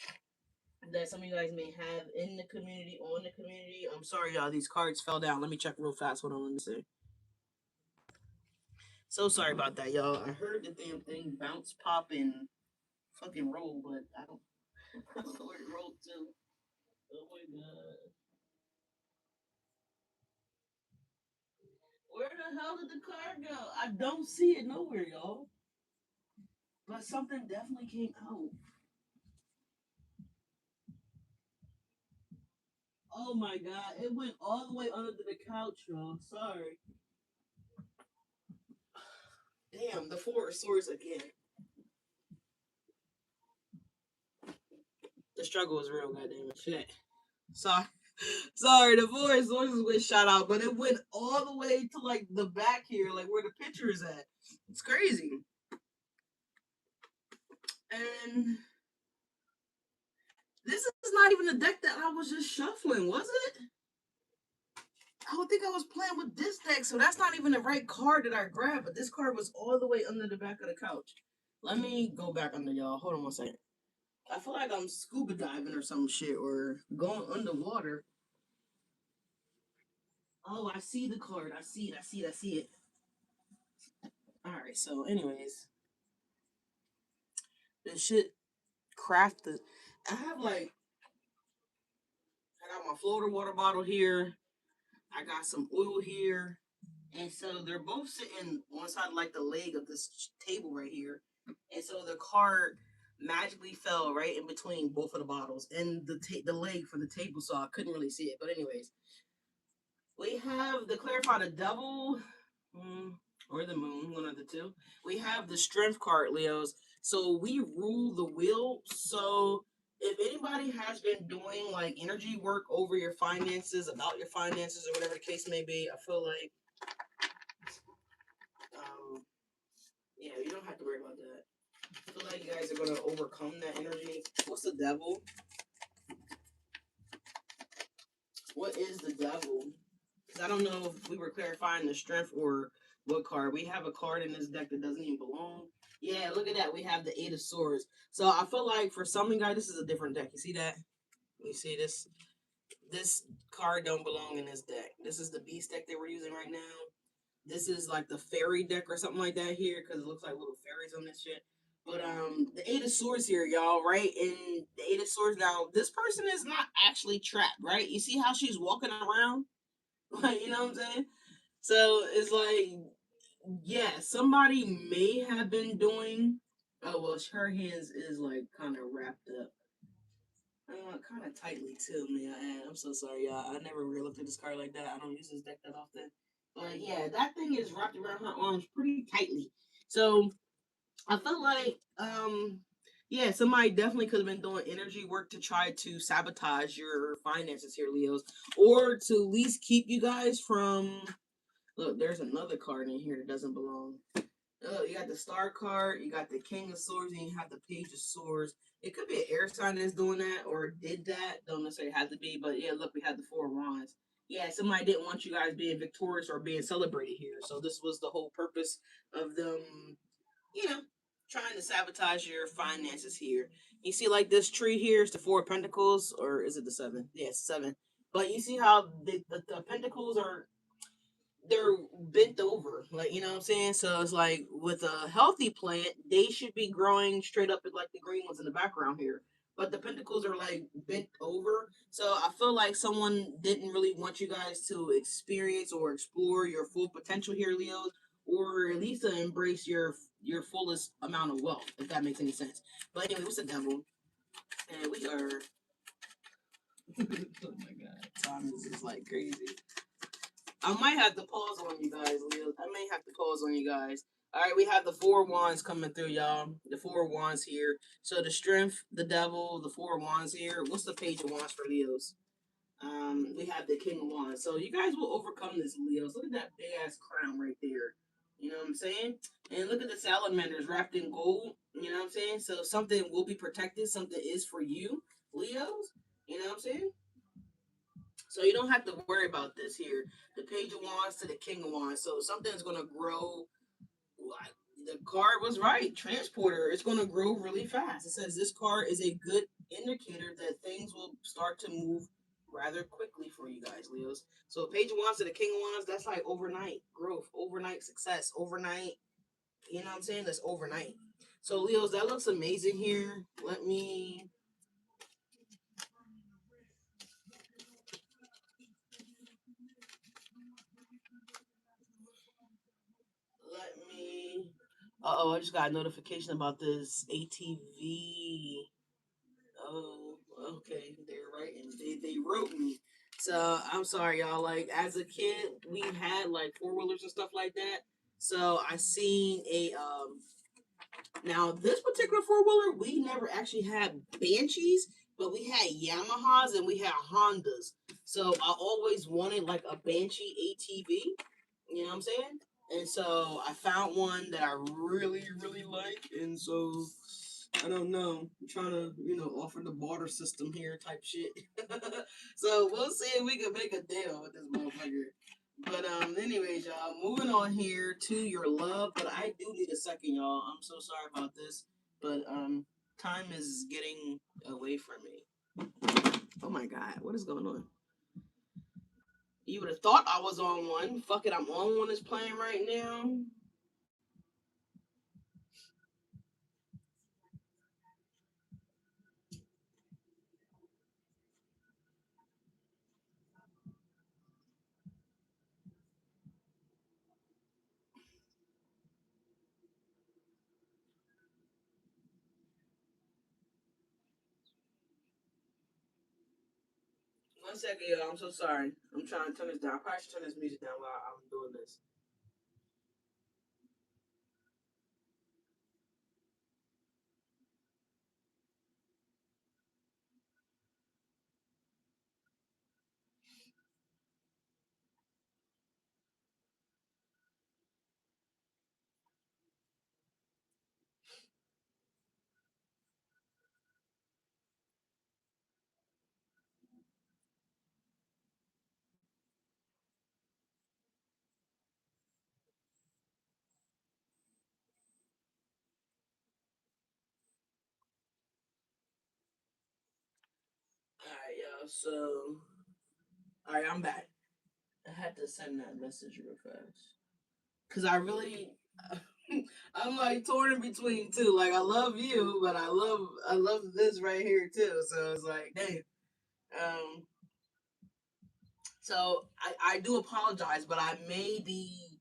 that some of you guys may have in the community, on the community. I'm sorry, y'all. These cards fell down. Let me check real fast. Hold on. Let me see. So sorry about that, y'all. I heard the damn thing bounce, pop, and fucking roll, but I don't, I don't know where it rolled to. Oh my god. Where the hell did the card go? I don't see it nowhere, y'all. But something definitely came out. Oh my god. It went all the way under the couch, y'all. Sorry. Damn, the Four of Swords again. The struggle is real, goddammit. Shit. Sorry. Sorry, the Four of Swords was shot out, but it went all the way to like the back here, like where the picture is at. It's crazy. And this is not even the deck that I was just shuffling, was it? I would think I was playing with this deck, so that's not even the right card that I grabbed, but this card was all the way under the back of the couch. Let me go back under y'all. Hold on one second. I feel like I'm scuba diving or some shit or going underwater. Oh, I see the card. I see it. I see it. I see it. Alright, so anyways. This shit crafted. I have like I got my Florida water bottle here. I got some oil here. And so they're both sitting on side like the leg of this table right here. And so the card magically fell right in between both of the bottles and the leg for the table, so I couldn't really see it. But anyways, we have the clarify the devil or the moon, one of the two. We have the strength card, Leos. So we rule the wheel. So if anybody has been doing like energy work over your finances, about your finances, or whatever the case may be, I feel like yeah, you don't have to worry about that. I feel like you guys are going to overcome that energy. What's the devil? What is the devil? Because I don't know if we were clarifying the strength or what card. We have a card in this deck that doesn't even belong. Yeah, look at that. We have the Eight of Swords. So I feel like for some guy, this is a different deck. You see that? You see this? This card don't belong in this deck. This is the beast deck that we're using right now. This is like the fairy deck or something like that here because it looks like little fairies on this shit. But the Eight of Swords here, y'all, right? And the Eight of Swords now, this person is not actually trapped, right? You see how she's walking around? Like, you know what I'm saying? So it's like, yeah, somebody may have been doing oh well her hands is like kind of wrapped up. Kind of tightly too, man. I'm so sorry, y'all. I never really looked at this card like that. I don't use this deck that often. But yeah, that thing is wrapped around her arms pretty tightly. So I felt like, yeah, somebody definitely could have been doing energy work to try to sabotage your finances here, Leos, or to at least keep you guys from. Look, there's another card in here that doesn't belong. You got the Star card, you got the King of Swords, and you have the Page of Swords. It could be an air sign that's doing that or did that. Don't necessarily have to be, but yeah, look, we had the Four of Wands. Yeah, somebody didn't want you guys being victorious or being celebrated here. So this was the whole purpose of them, you know, trying to sabotage your finances here. You see, like this tree here is the Four of Pentacles, or is it the Seven? Yeah, it's seven. But you see how the Pentacles are they're bent over, like you know what I'm saying. So it's like with a healthy plant, they should be growing straight up, like the green ones in the background here. But the pentacles are like bent over, so I feel like someone didn't really want you guys to experience or explore your full potential here, Leos, or at least to embrace your fullest amount of wealth, if that makes any sense. But anyway, what's the devil? And we are. Oh my god, time is just like crazy. I might have to pause on you guys, Leo. I may have to pause on you guys. All right, we have the Four Wands coming through, y'all. The Four Wands here. So the Strength, the Devil, the Four Wands here. What's the Page of Wands for Leos? We have the King of Wands. So you guys will overcome this, Leos. Look at that big ass crown right there. You know what I'm saying? And look at the salamanders wrapped in gold. You know what I'm saying? So something will be protected. Something is for you, Leos. You know what I'm saying? So you don't have to worry about this here. The Page of Wands to the King of Wands. So something's gonna grow. Like, the card was right. Transporter. It's gonna grow really fast. It says this card is a good indicator that things will start to move rather quickly for you guys, Leos. So Page of Wands to the King of Wands, that's like overnight growth, overnight success, overnight. You know what I'm saying? That's overnight. So Leos, that looks amazing here. Let me. Oh, I just got a notification about this ATV. Oh, okay. They're writing. They wrote me. So I'm sorry, y'all. Like as a kid, we had like four wheelers and stuff like that. So I seen a now this particular four wheeler, we never actually had Banshees, but we had Yamahas and we had Hondas. So I always wanted like a Banshee ATV. You know what I'm saying? And so I found one that I really, really like. And so I don't know. I'm trying to, offer the barter system here type shit. So we'll see if we can make a deal with this motherfucker. But anyways, y'all, moving on here to your love. But I do need a second, y'all. I'm so sorry about this. But time is getting away from me. Oh my god, what is going on? You would have thought I was on one. Fuck it, I'm on one that's playing right now. One second, y'all. I'm so sorry. I'm trying to turn this down. I probably should turn this music down while I'm doing this. Alright, y'all. So, alright, I'm back. I had to send that message real fast. Because I really. I'm like torn in between two. Like I love you, but I love this right here too. So it's like, dang. Um. So I do apologize, but I may be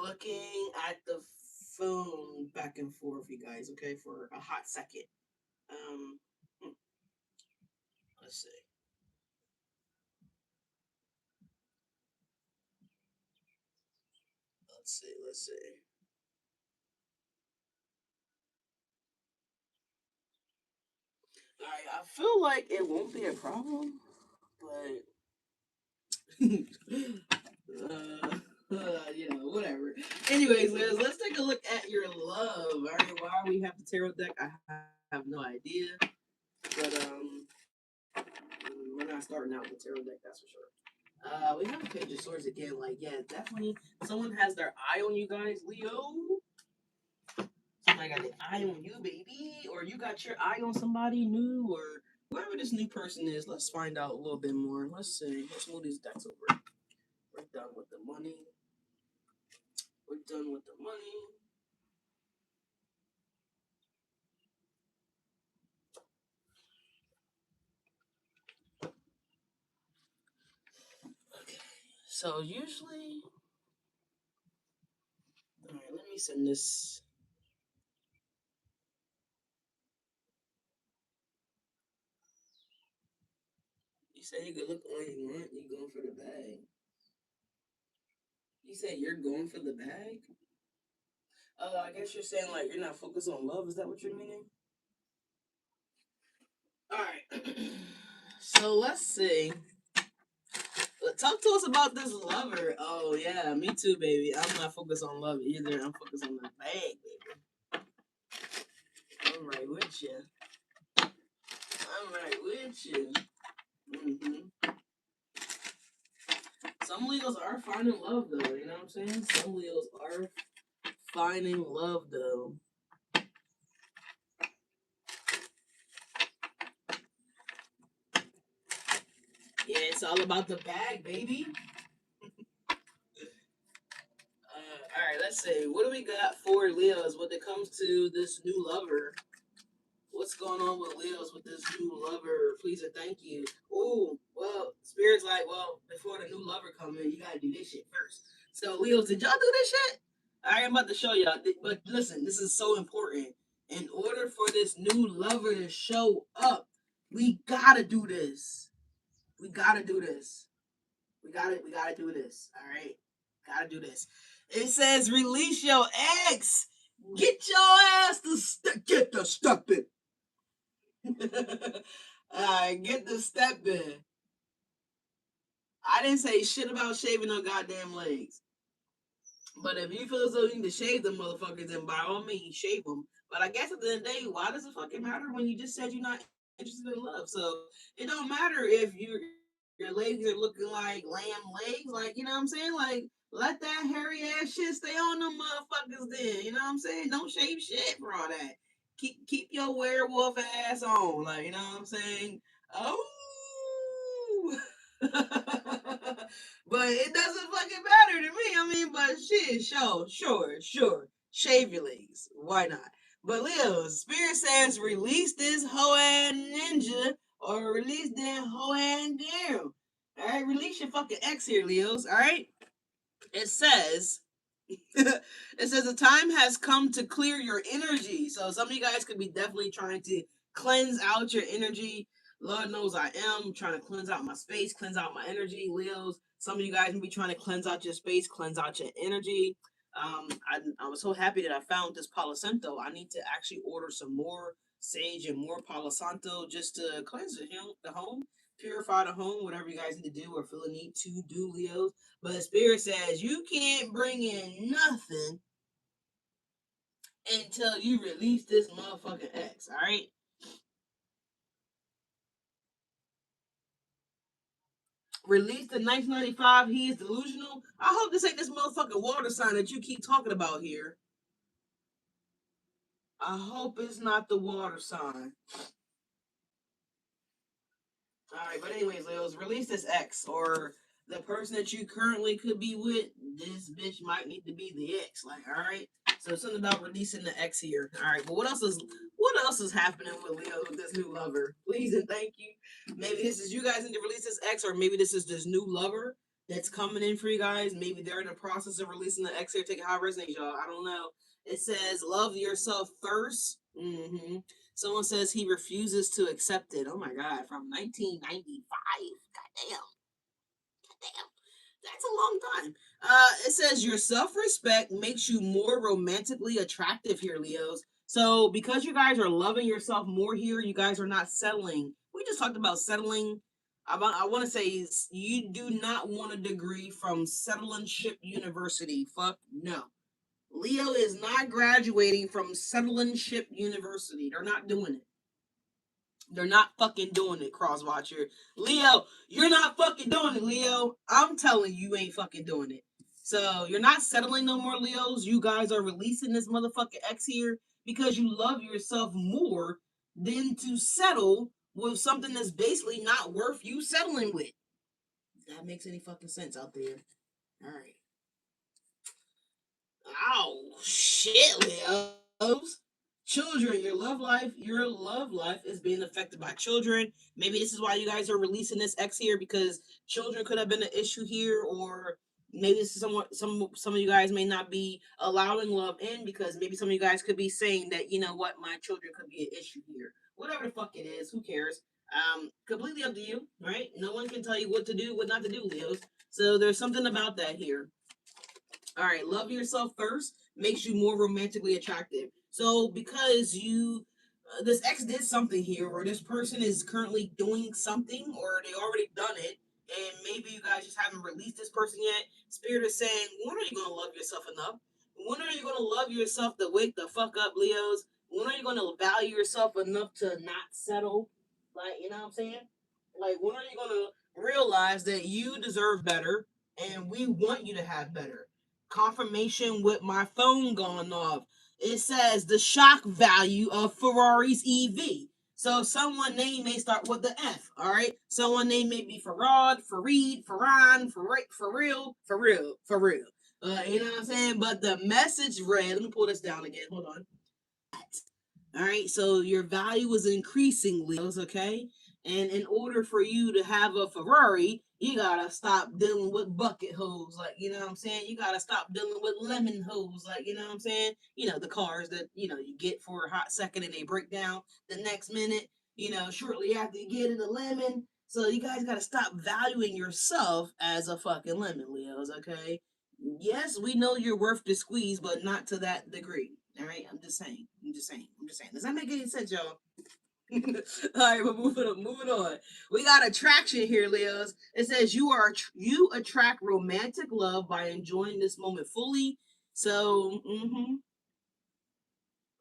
looking at the phone back and forth, you guys. Okay, for a hot second. Um. hmm, Let's see. Let's see. Let's see. All right. I feel like it won't be a problem, but whatever. Anyways, let's take a look at your love. All right, why we have the tarot deck, I have no idea. But we're not starting out with the tarot deck, that's for sure. We have a Page of Swords again. Like, yeah, definitely someone has their eye on you guys, Leo. Somebody got the eye on you, baby, or you got your eye on somebody new, or whoever this new person is. Let's find out a little bit more. Let's see. Let's move these decks over. We're done with the money. We're done with the money. Okay. So usually, all right. Let me send this. You say you could look all you want. You going for the bag. You say you're going for the bag. I guess you're saying like you're not focused on love. Is that what you're meaning? All right. So let's see. Talk to us about this lover. Oh yeah, me too, baby. I'm not focused on love either. I'm focused on the bag, baby. I'm right with you. I'm right with you. hmm Some Leos are finding love though. You know what I'm saying? Some Leos are finding love though. Yeah, it's all about the bag, baby. All right, let's see. What do we got for Leos when it comes to this new lover? What's going on with Leos with this new lover? Please and thank you. Oh, well, Spirit's like, well, before the new lover come in, you gotta do this shit first. So, Leos, did y'all do this shit? All right, I'm about to show y'all. But listen, this is so important. In order for this new lover to show up, we gotta do this. We gotta do this. We gotta do this. All right. Gotta do this. It says release your ex. Get your ass to get the step in. Alright, get the step in. I didn't say shit about shaving no goddamn legs. But if you feel as though you need to shave them motherfuckers, then by all means shave them. But I guess at the end of the day, why does it fucking matter when you just said you're not interested in love? So it don't matter if your legs are looking like lamb legs, like you know what I'm saying? Like let that hairy ass shit stay on them motherfuckers then. You know what I'm saying? Don't shave shit for all that. Keep your werewolf ass on, like you know what I'm saying? Oh But it doesn't fucking matter to me. I mean, but shit, sure. Shave your legs. Why not? But Leo, Spirit says release this hoe ass ninja or release that hoe ass girl. Alright, release your fucking ex here, Leos. Alright? It says it says the time has come to clear your energy. So some of you guys could be definitely trying to cleanse out your energy. Lord knows I am trying to cleanse out my space, cleanse out my energy. Leos, some of you guys can be trying to cleanse out your space, cleanse out your energy. I was so happy that I found this Palo Santo. I need to actually order some more sage and more Palo Santo just to cleanse the home, purify the home, whatever you guys need to do or feel the need to do, Leos. But Spirit says you can't bring in nothing until you release this motherfucking ex, alright? Release the 1995, he is delusional. I hope this ain't this motherfucking water sign that you keep talking about here. I hope it's not the water sign. Alright, but anyways, Leos, release this ex or the person that you currently could be with. This bitch might need to be the ex. Like, alright. So something about releasing the ex here. Alright, but what else is happening with Leo with this new lover? Please and thank you. Maybe this is you guys need to release this ex, or maybe this is this new lover that's coming in for you guys. Maybe they're in the process of releasing the ex here. Take it how it resonates, y'all. I don't know. It says love yourself first. Someone says he refuses to accept it. Oh my God, from 1995. Goddamn. Goddamn. That's a long time. It says your self-respect makes you more romantically attractive here, Leos. So because you guys are loving yourself more here, you guys are not settling. We just talked about settling. I want to say you do not want a degree from Settling University. Fuck no. Leo is not graduating from Settling University. They're not doing it. They're not fucking doing it, Crosswatcher. Leo, you're not fucking doing it, Leo. I'm telling you, you ain't fucking doing it. So you're not settling no more, Leos. You guys are releasing this motherfucking X here because you love yourself more than to settle with something that's basically not worth you settling with. If that makes any fucking sense out there. All right. Oh shit, Leos. Children, your love life is being affected by children. Maybe this is why you guys are releasing this X here because children could have been an issue here, or maybe this is some of you guys may not be allowing love in because maybe some of you guys could be saying that you know what, my children could be an issue here. Whatever the fuck it is, who cares? Completely up to you, right? No one can tell you what to do, what not to do, Leos. So there's something about that here. All right, love yourself first. makes you more romantically attractive. So because you this ex did something here, or this person is currently doing something, or they already done it, and maybe you guys just haven't released this person yet. Spirit is saying, when are you gonna love yourself enough? When are you gonna love yourself to wake the fuck up, Leos? When are you gonna value yourself enough to not settle? Like, you know what I'm saying? Like, when are you gonna realize that you deserve better, and we want you to have better? Confirmation with my phone going off. It says the shock value of Ferrari's EV. So someone name may start with the F. All right. Someone name may be Farad, Fareed, Farhan, for real, for real, for real. You know what I'm saying? But the message read. Let me pull this down again. Hold on. All right, so your value is increasing, Leos, okay? And in order for you to have a Ferrari, you gotta stop dealing with bucket holes, like, you know what I'm saying? You gotta stop dealing with lemon holes, like, you know what I'm saying? You know, the cars that, you get for a hot second and they break down the next minute, shortly after you get in the lemon. So you guys gotta stop valuing yourself as a fucking lemon, Leos, okay? Yes, we know you're worth the squeeze, but not to that degree. All right, I'm just saying. I'm just saying. I'm just saying. Does that make any sense, y'all? All right, but moving on. Moving on. We got attraction here, Leos. It says you attract romantic love by enjoying this moment fully. So,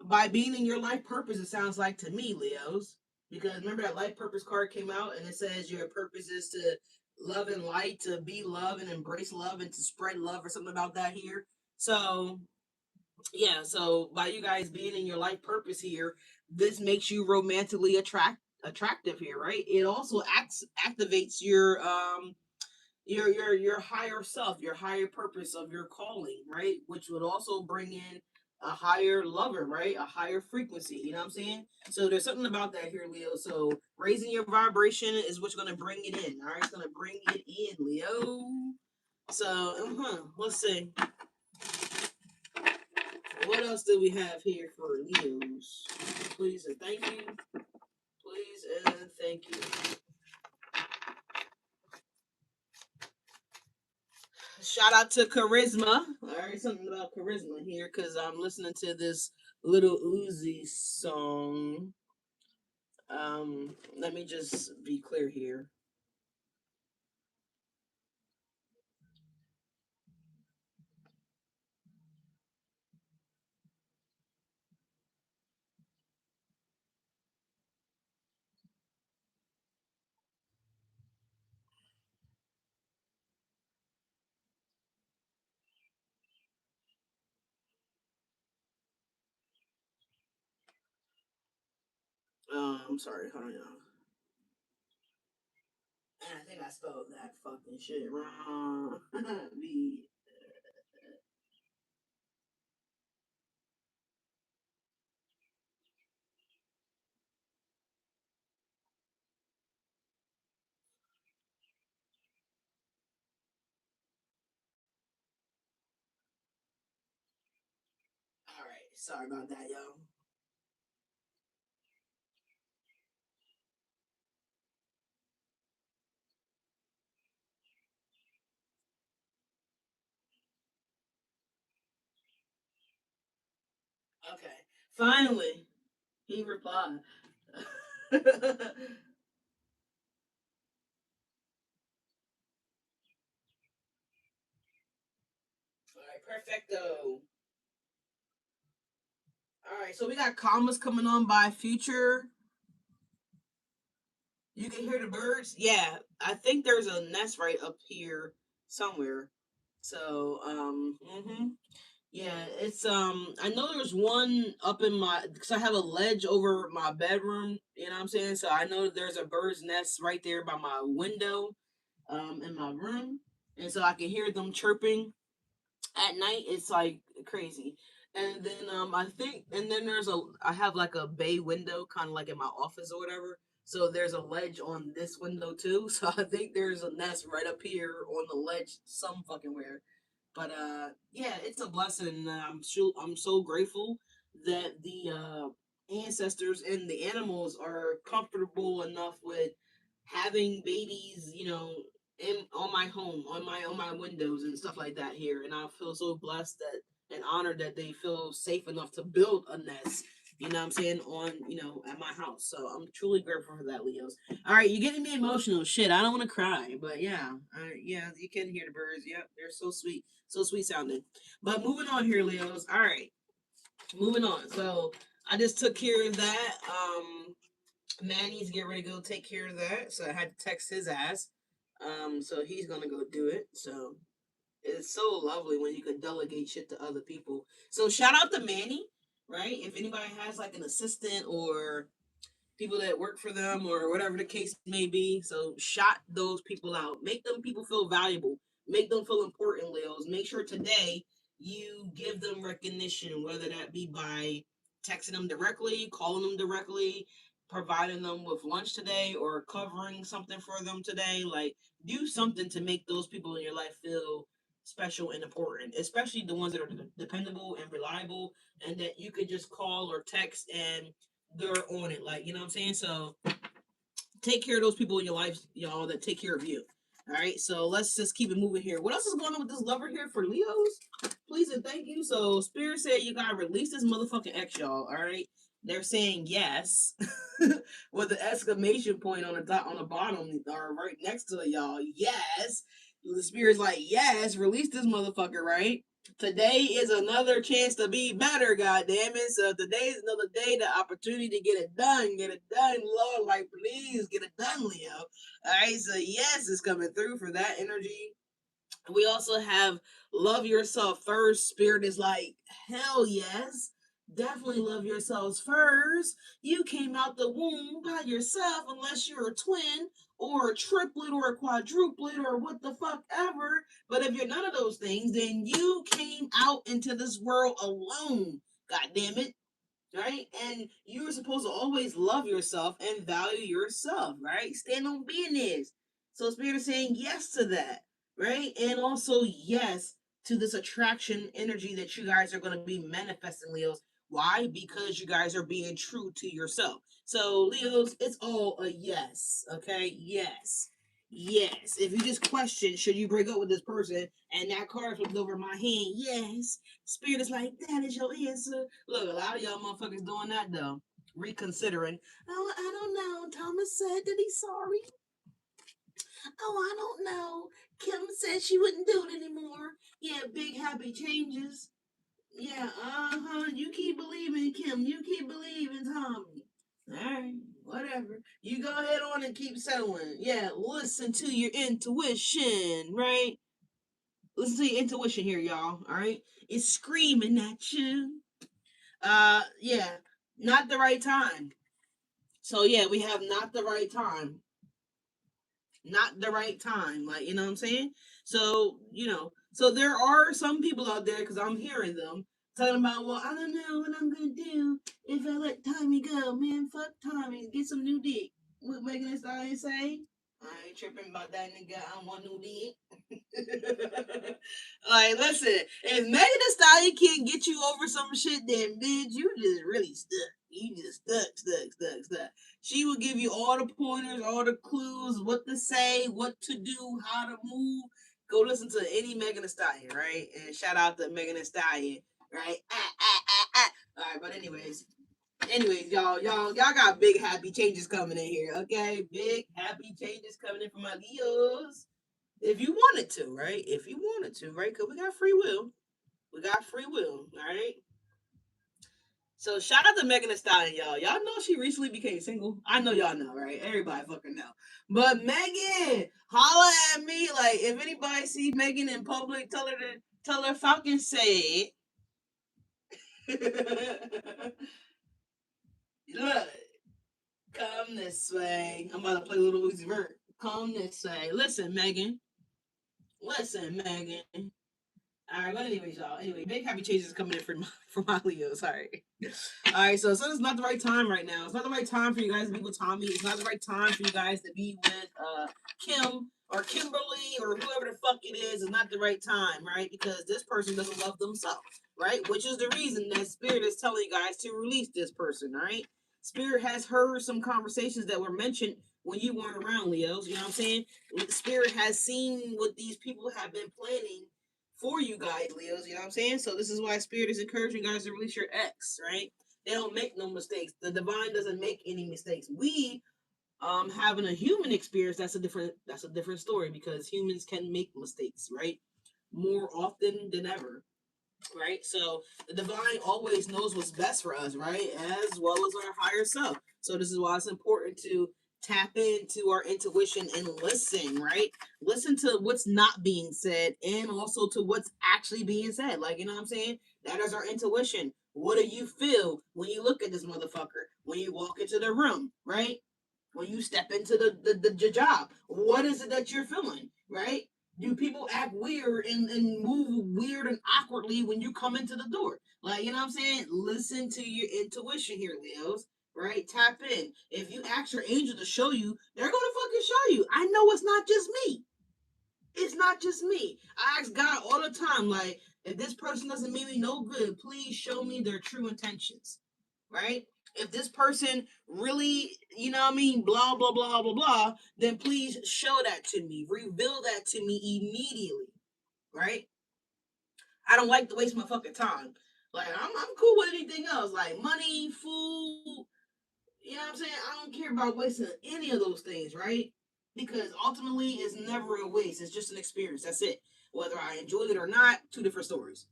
by being in your life purpose, it sounds like to me, Leos. Because remember that life purpose card came out, and it says your purpose is to love and light, to be love and embrace love, and to spread love, or something about that here. So yeah, so by you guys being in your life purpose here, this makes you romantically attractive here, right? It also activates your higher self, your higher purpose of your calling, right? Which would also bring in a higher lover, right? A higher frequency, you know what I'm saying? So there's something about that here, Leo. So raising your vibration is what's gonna bring it in. All right, it's gonna bring it in, Leo. So let's see. What else do we have here for Leos? Please and thank you. Please and thank you. Shout out to Charisma. All right, something about Charisma here because I'm listening to this Little Uzi song. Let me just be clear here. I'm sorry. Hold on. I think I spelled that fucking shit wrong. the All right. Sorry about that, y'all. Okay. Finally, he replied. All right, perfecto. All right, so we got commas coming on by Future. You can hear the birds. Yeah, I think there's a nest right up here somewhere. So, yeah, it's I know there's one up in my because I have a ledge over my bedroom. You know what I'm saying? So I know that there's a bird's nest right there by my window, in my room, and so I can hear them chirping at night. It's like crazy. And then I think and then I have like a bay window kind of like in my office or whatever. So there's a ledge on this window too. So I think there's a nest right up here on the ledge some fucking where. But yeah, it's a blessing. I'm so grateful that the ancestors and the animals are comfortable enough with having babies, in on my home, on my windows and stuff like that here. And I feel so blessed that and honored that they feel safe enough to build a nest. You know what I'm saying? On, at my house. So I'm truly grateful for that, Leos. All right, you're getting me emotional. Shit, I don't want to cry, but yeah, yeah, you can hear the birds. Yep, they're so sweet sounding. But moving on here, Leos. All right, moving on. So I just took care of that. Manny's getting ready to go take care of that, so I had to text his ass. So he's gonna go do it. So it's so lovely when you can delegate shit to other people. So shout out to Manny, right? If anybody has like an assistant or people that work for them or whatever the case may be. So shout those people out. Make them people feel valuable. Make them feel important, Leos. Make sure today you give them recognition, whether that be by texting them directly, calling them directly, providing them with lunch today, or covering something for them today. Like, do something to make those people in your life feel special and important, especially the ones that are dependable and reliable, and that you could just call or text and they're on it. Like, you know what I'm saying? So take care of those people in your life, y'all, that take care of you. All right, so let's just keep it moving here. What else is going on with this lover here for Leos? Please and thank you. So Spirit said you gotta release this motherfucking ex, y'all. All right, they're saying yes with the exclamation point on the dot on the bottom or right next to it, y'all. Yes, the Spirit's like yes, release this motherfucker, right? Today is another chance to be better, god damn it. So today is another day, the opportunity to get it done. Get it done, Lord. Like, please get it done, Leo. Alright, so yes, it's coming through for that energy. We also have love yourself first. Spirit is like, hell yes. Definitely love yourselves first. You came out the womb by yourself, unless you're a twin or a triplet or a quadruplet or what the fuck ever. But if you're none of those things, then you came out into this world alone. God damn it. Right? And you're supposed to always love yourself and value yourself, right? Stand on business. So Spirit is saying yes to that, right? And also yes to this attraction energy that you guys are going to be manifesting, Leos. Why? Because you guys are being true to yourself. So Leos, it's all a yes. Okay? Yes. Yes. If you just question, should you break up with this person, and that card flipped over my hand, yes. Spirit is like, that is your answer. Look, a lot of y'all motherfuckers doing that though. Reconsidering. Oh, I don't know. Thomas said that he's sorry. Oh, I don't know. Kim said she wouldn't do it anymore. Yeah, big happy changes. Yeah, You keep believing, Kim. You keep believing, Tommy. Alright, whatever. You go ahead on and keep settling. Yeah, listen to your intuition, right? Listen to your intuition here, y'all. Alright? It's screaming at you. Yeah, not the right time. So yeah, we have not the right time. Not the right time. Like, you know what I'm saying? So, so there are some people out there, because I'm hearing them talking about, well, I don't know what I'm gonna do if I let Tommy go. Man, fuck Tommy. Get some new dick. What Megan Thee Stallion say? I ain't tripping about that nigga. I don't want new dick. Like, listen, if Megan Thee Stallion can't get you over some shit, then bitch, you just really stuck. You just stuck. She will give you all the pointers, all the clues, what to say, what to do, how to move. Go listen to any Megan Thee Stallion, right? And shout out to Megan Thee Stallion, right? All right, but anyways, y'all got big happy changes coming in here, okay? Big happy changes coming in for my Leos. If you wanted to, right? If you wanted to, right? Because we got free will. We got free will, all right? So shout out to Megan Thee Stallion, y'all. Y'all know she recently became single. I know y'all know, right? Everybody fucking know. But Megan, holla at me. Like, if anybody sees Megan in public, tell her Falcon said. Look, come this way. I'm about to play Little Uzi Vert. Come this way. Listen, Megan. Listen, Megan. All right, but anyways, y'all. Anyway, big happy changes coming in for my Leos. Sorry. All right, so it's not the right time right now. It's not the right time for you guys to be with Tommy. It's not the right time for you guys to be with Kim or Kimberly or whoever the fuck it is. It's not the right time, right? Because this person doesn't love themselves, right? Which is the reason that Spirit is telling you guys to release this person, all right? Spirit has heard some conversations that were mentioned when you weren't around, Leos. You know what I'm saying? Spirit has seen what these people have been planning for you guys, Leos. You know what I'm saying? So this is why Spirit is encouraging you guys to release your ex, right? They don't make no mistakes. The divine doesn't make any mistakes. We having a human experience, that's a different story, because humans can make mistakes, right? More often than ever. Right? So the divine always knows what's best for us, right? As well as our higher self. So this is why it's important to tap into our intuition and listen, right? Listen to what's not being said and also to what's actually being said. Like, you know what I'm saying? That is our intuition. What do you feel when you look at this motherfucker? When you walk into the room, right? When you step into the job, what is it that you're feeling, right? Do people act weird and move weird and awkwardly when you come into the door? Like, you know what I'm saying? Listen to your intuition here, Leos, right? Tap in. If you ask your angel to show you, they're gonna fucking show you. I know it's not just me. It's not just me. I ask God all the time, like, if this person doesn't mean me no good, please show me their true intentions, right? If this person really, you know what I mean, blah, blah, blah, blah, blah, then please show that to me. Reveal that to me immediately, right? I don't like to waste my fucking time. Like, I'm cool with anything else, like money, food, you know what I'm saying? I don't care about wasting any of those things, right? Because ultimately, it's never a waste. It's just an experience. That's it. Whether I enjoy it or not, two different stories.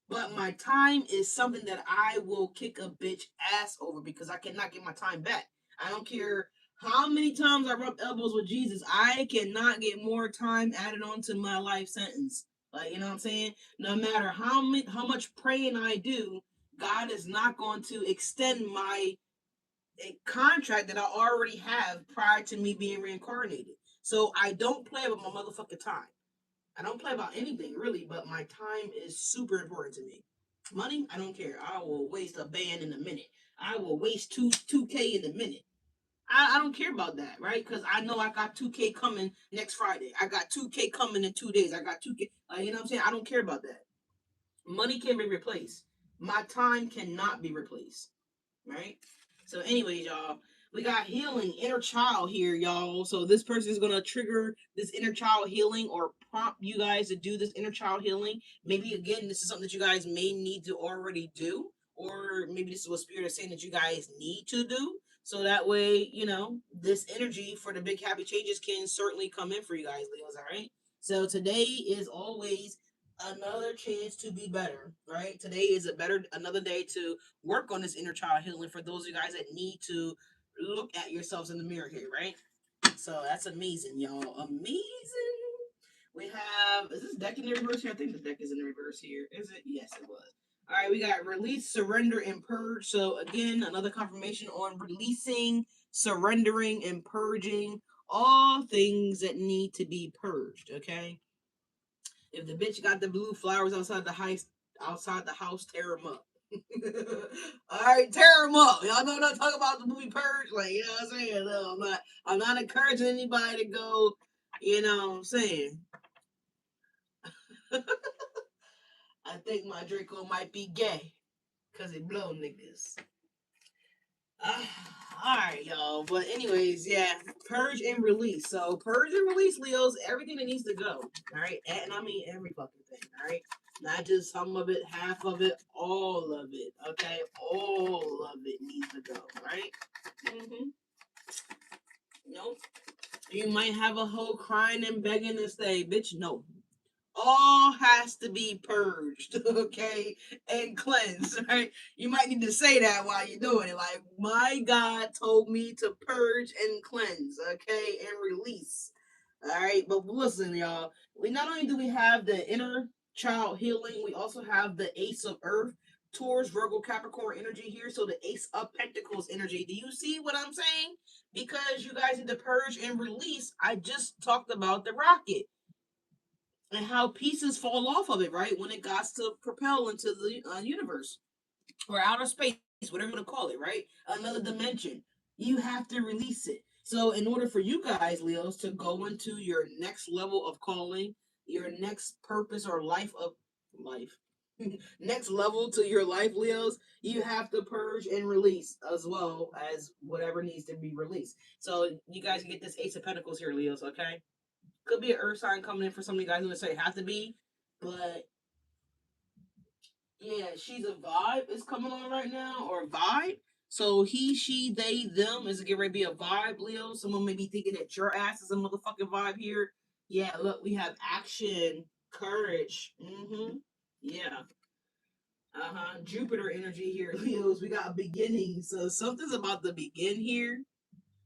But my time is something that I will kick a bitch ass over because I cannot get my time back. I don't care how many times I rubbed elbows with Jesus. I cannot get more time added on to my life sentence. Like, you know what I'm saying? No matter how much praying I do, God is not going to extend my a contract that I already have prior to me being reincarnated. So I don't play about my motherfucking time. I don't play about anything really, but my time is super important to me. Money, I don't care. I will waste a band in a minute. I will waste two K in a minute. I don't care about that, right? Because I know I got 2K coming next Friday. I got 2K coming in 2 days. I got 2K. You know what I'm saying? I don't care about that. Money can be replaced. My time cannot be replaced, right? So, anyways, y'all, we got healing inner child here, y'all. So this person is gonna trigger this inner child healing or prompt you guys to do this inner child healing. Maybe again, this is something that you guys may need to already do, or maybe this is what spirit is saying that you guys need to do. So that way, this energy for the big happy changes can certainly come in for you guys, Leos. All right. So today is always another chance to be better, right? Today is another day to work on this inner child healing for those of you guys that need to look at yourselves in the mirror here, right? So that's amazing, y'all. Amazing. We have, is this deck in the reverse here? I think the deck is in the reverse here. Is it? Yes, it was. All right, we got release, surrender, and purge. So again, another confirmation on releasing, surrendering, and purging all things that need to be purged. Okay. If the bitch got the blue flowers outside the house, tear them up. All right, tear them up. Y'all know what I'm talking about, the movie Purge. Like, you know what I'm saying? No, I'm not encouraging anybody to go. You know what I'm saying? I think my Draco might be gay because it blow niggas. Uh, all right, y'all. But anyways, yeah, purge and release. So purge and release, Leos, everything that needs to go. All right, and I mean every fucking thing. All right, not just some of it, half of it, all of it. Okay, all of it needs to go. Right? Mm-hmm. Nope. You might have a hoe crying and begging to stay, bitch. No, all has to be purged, okay, and cleansed, right? You might need to say that while you're doing it. Like, my God told me to purge and cleanse, okay, and release. All right, but listen, y'all. We not only do we have the inner child healing, we also have the Ace of Earth, Taurus, Virgo, Capricorn energy here. So the Ace of Pentacles energy. Do you see what I'm saying? Because you guys need to purge and release. I just talked about the rocket and how pieces fall off of it, right? When it got to propel into the universe or outer space, whatever you want to call it, right? Another dimension. You have to release it. So, in order for you guys, Leos, to go into your next level of calling, your next purpose or life, next level to your life, Leos, you have to purge and release as well as whatever needs to be released. So, you guys get this Ace of Pentacles here, Leos, okay? Could be an earth sign coming in for some of you guys who would say have to be. But yeah, she's a vibe is coming on right now, or vibe. So he, she, they, them is getting ready to be a vibe, Leo. Someone may be thinking that your ass is a motherfucking vibe here. Yeah, look, we have action, courage. Yeah. Jupiter energy here, Leos. We got a beginning. So something's about to begin here.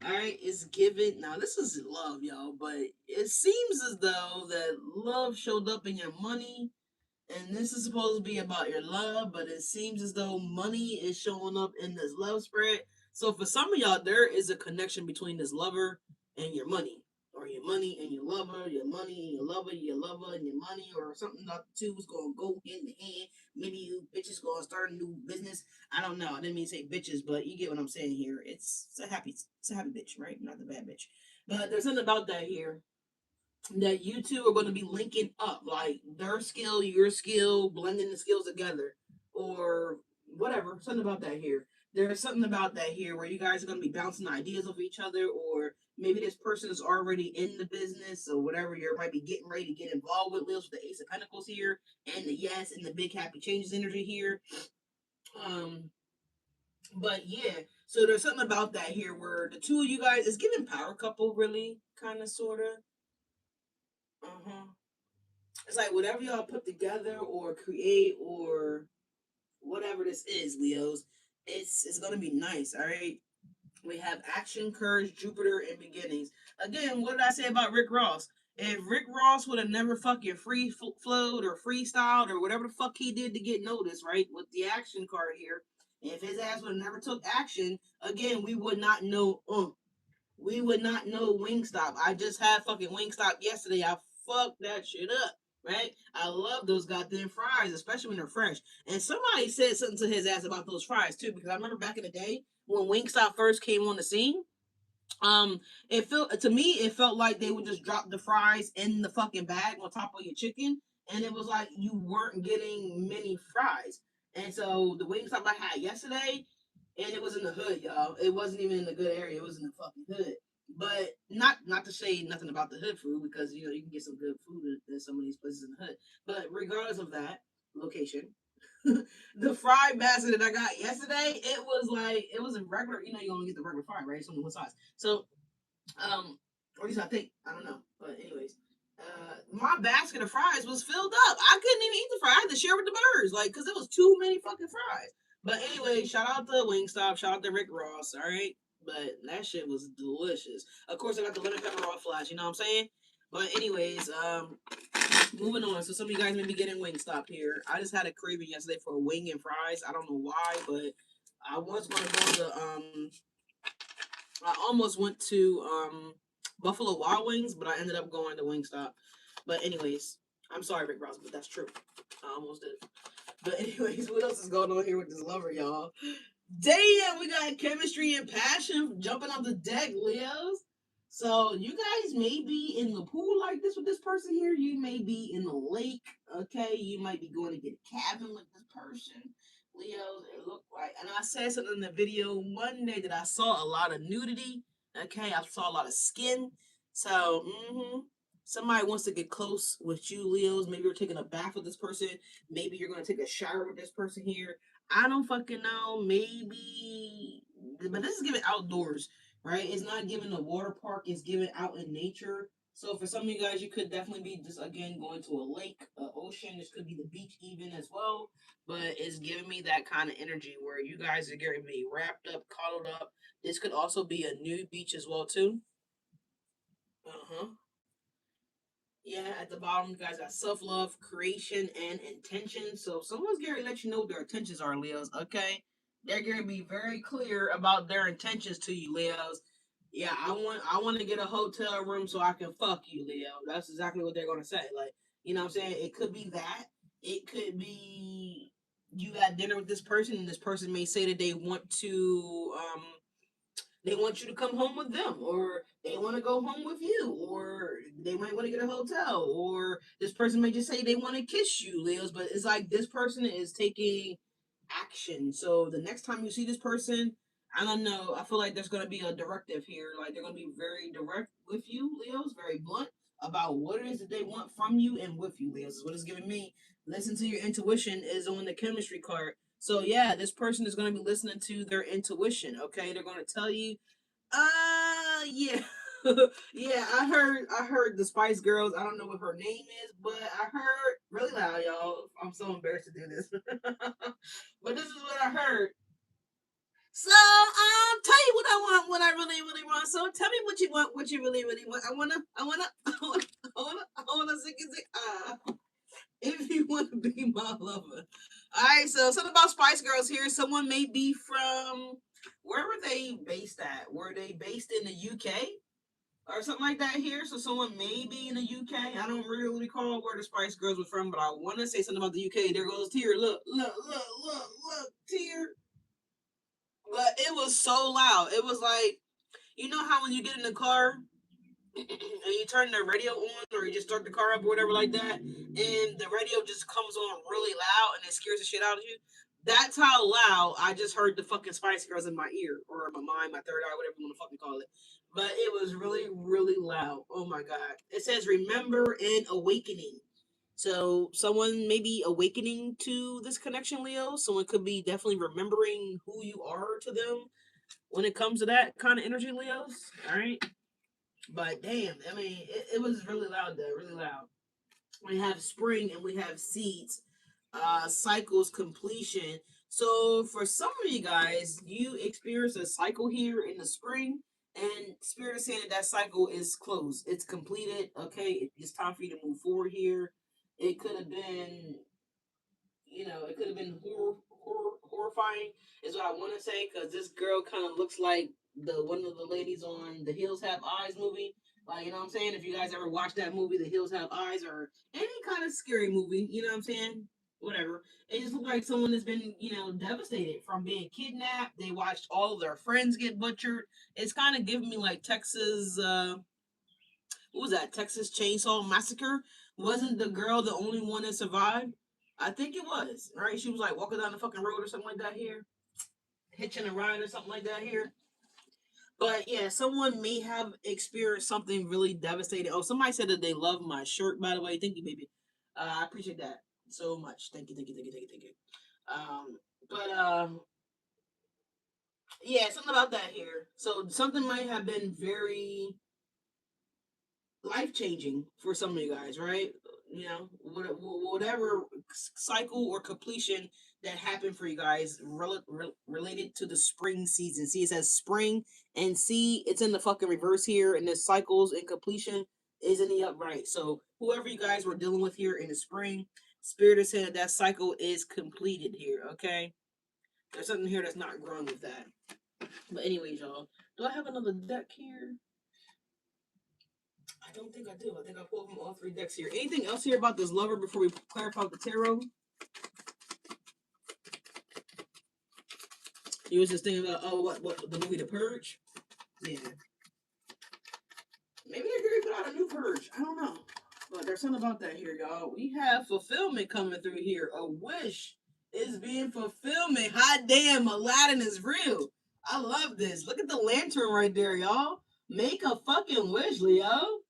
All right, it's given. Now this is love, y'all, but it seems as though that love showed up in your money, and this is supposed to be about your love, but it seems as though money is showing up in this love spread. So for some of y'all, there is a connection between this lover and your money, or your money and your lover, your money and your lover and your money, or something like the two is gonna go hand in hand. Maybe you bitches gonna start a new business. I don't know. I didn't mean to say bitches, but you get what I'm saying here. It's a happy bitch, right? Not the bad bitch. But there's something about that here that you two are going to be linking up, like their skill, your skill, blending the skills together, or whatever. Something about that here. There's something about that here where you guys are going to be bouncing ideas off each other, or maybe this person is already in the business, or whatever. You might be getting ready to get involved with. Lives with the Ace of Pentacles here, and the yes, and the big happy changes energy here. Um, but yeah, so there's something about that here where the two of you guys is giving power couple, really, kind of, sort of. Uh-huh. It's like whatever y'all put together or create or whatever this is, Leos, it's gonna be nice, all right? We have action, courage, Jupiter, and beginnings. Again, what did I say about Rick Ross? If Rick Ross would have never fucking flowed or freestyled or whatever the fuck he did to get noticed, right? With the action card here, if his ass would have never took action, again, we would not know. We would not know Wingstop. I just had fucking Wingstop yesterday. I fucked that shit up, right? I love those goddamn fries, especially when they're fresh. And somebody said something to his ass about those fries too, because I remember back in the day when Wingstop first came on the scene. It felt to me, it felt like they would just drop the fries in the fucking bag on top of your chicken, and it was like you weren't getting many fries. And so the Wingstop I had yesterday, and it was in the hood, y'all. It wasn't even in the good area. It was in the fucking hood. But not to say nothing about the hood food, because you know you can get some good food in some of these places in the hood. But regardless of that location, the fry basket that I got yesterday, it was a regular. You know, you only get the regular fry, right? It's only one size. So or at least I think, I don't know. But anyways, my basket of fries was filled up. I couldn't even eat the fries. I had to share with the birds, like, cause it was too many fucking fries. But anyway, shout out to Wingstop, shout out to Rick Ross. All right, but that shit was delicious. Of course, I got the lemon pepper raw flash. You know what I'm saying? But anyways, moving on. So some of you guys may be getting Wingstop here. I just had a craving yesterday for a wing and fries. I don't know why, but I was gonna go to I almost went to Buffalo Wild Wings, but I ended up going to Wingstop. But anyways, I'm sorry, Rick Ross, but that's true. I almost did. But anyways, what else is going on here with this lover, y'all? Damn, we got chemistry and passion jumping off the deck, Leos. So you guys may be in the pool like this with this person here. You may be in the lake. Okay, you might be going to get a cabin with this person. Leos, it looked like, and I said something in the video Monday that I saw a lot of nudity. Okay, I saw a lot of skin. So, somebody wants to get close with you, Leos. Maybe you're taking a bath with this person. Maybe you're going to take a shower with this person here. I don't fucking know. Maybe, but this is given outdoors, right? It's not given a water park. It's given out in nature. So for some of you guys, you could definitely be just again going to a lake, an ocean. This could be the beach even as well. But it's giving me that kind of energy where you guys are getting me wrapped up, coddled up. This could also be a new beach as well too. Uh huh. Yeah, at the bottom, you guys got self love, creation, and intention. So someone's going to let you know what their intentions are, Leos. Okay, they're going to be very clear about their intentions to you, Leos. Yeah, I want to get a hotel room so I can fuck you, Leo. That's exactly what they're going to say. Like, you know what I'm saying? It could be that. It could be you got dinner with this person, and this person may say that they want you to come home with them, or they want to go home with you, or they might want to get a hotel, or this person may just say they want to kiss you, Leos. But it's like this person is taking action. So the next time you see this person, I don't know. I feel like there's going to be a directive here. Like they're going to be very direct with you, Leos, very blunt. about what it is that they want from you and with you, Leos. Is what it's giving me. Listen to your intuition is on the chemistry card. So yeah, this person is going to be listening to their intuition. Okay, they're going to tell you, yeah. Yeah, I heard the Spice Girls. I don't know what her name is, but I heard really loud, y'all. I'm so embarrassed to do this. But this is what I heard. So, tell you what I want, what I really, really want. So, tell me what you want, what you really, really want. I wanna, zig, if you want to be my lover. All right, so something about Spice Girls here. Someone may be from, where were they based at? Were they based in the UK or something like that here? So someone may be in the UK. I don't really recall where the Spice Girls were from, but I want to say something about the UK. There goes Tear. Look, Tear. But it was so loud. It was like, you know how when you get in the car and you turn the radio on or you just start the car up or whatever like that, and the radio just comes on really loud and it scares the shit out of you. That's how loud I just heard the fucking Spice Girls in my ear or my mind, my third eye, whatever you want to fucking call it. But it was really, really loud. Oh my god! It says remember and awakening. So someone may be awakening to this connection, Leo. Someone could be definitely remembering who you are to them when it comes to that kind of energy, Leos. All right. But damn, I mean, it was really loud there, really loud. We have spring and we have seeds, cycles completion. So for some of you guys, you experience a cycle here in the spring, and Spirit is saying that that cycle is closed. It's completed. Okay, it's time for you to move forward here. It could have been, it could have been horrifying, is what I want to say, because this girl kind of looks like the one of the ladies on the Hills Have Eyes movie. Like, you know what I'm saying? If you guys ever watched that movie, The Hills Have Eyes, or any kind of scary movie, you know what I'm saying? Whatever. It just looked like someone has been, devastated from being kidnapped. They watched all of their friends get butchered. It's kind of giving me like Texas, what was that? Texas Chainsaw Massacre? Wasn't the girl the only one that survived? I think it was, right? She was like walking down the fucking road or something like that here, hitching a ride or something like that here. But yeah, someone may have experienced something really devastating. Oh, somebody said that they love my shirt, by the way. Thank you, baby. I appreciate that so much. Thank you, thank you, thank you, thank you, thank you. But yeah, something about that here. So something might have been very life changing for some of you guys, right? Whatever cycle or completion that happened for you guys related to the spring season. See, it says spring, and see, it's in the fucking reverse here, and the cycles and completion is in the upright. So, whoever you guys were dealing with here in the spring, Spirit is saying that cycle is completed here, okay? There's something here that's not growing with that. But, anyways, y'all, do I have another deck here? I don't think I do. I think I pulled from all three decks here. Anything else here about this lover before we clarify the tarot? You was just thinking about, oh, what the movie The Purge? Yeah. Maybe they're going to put out a new Purge. I don't know. But there's something about that here, y'all. We have fulfillment coming through here. A wish is being fulfillment. Hot damn, Aladdin is real. I love this. Look at the lantern right there, y'all. Make a fucking wish, Leo.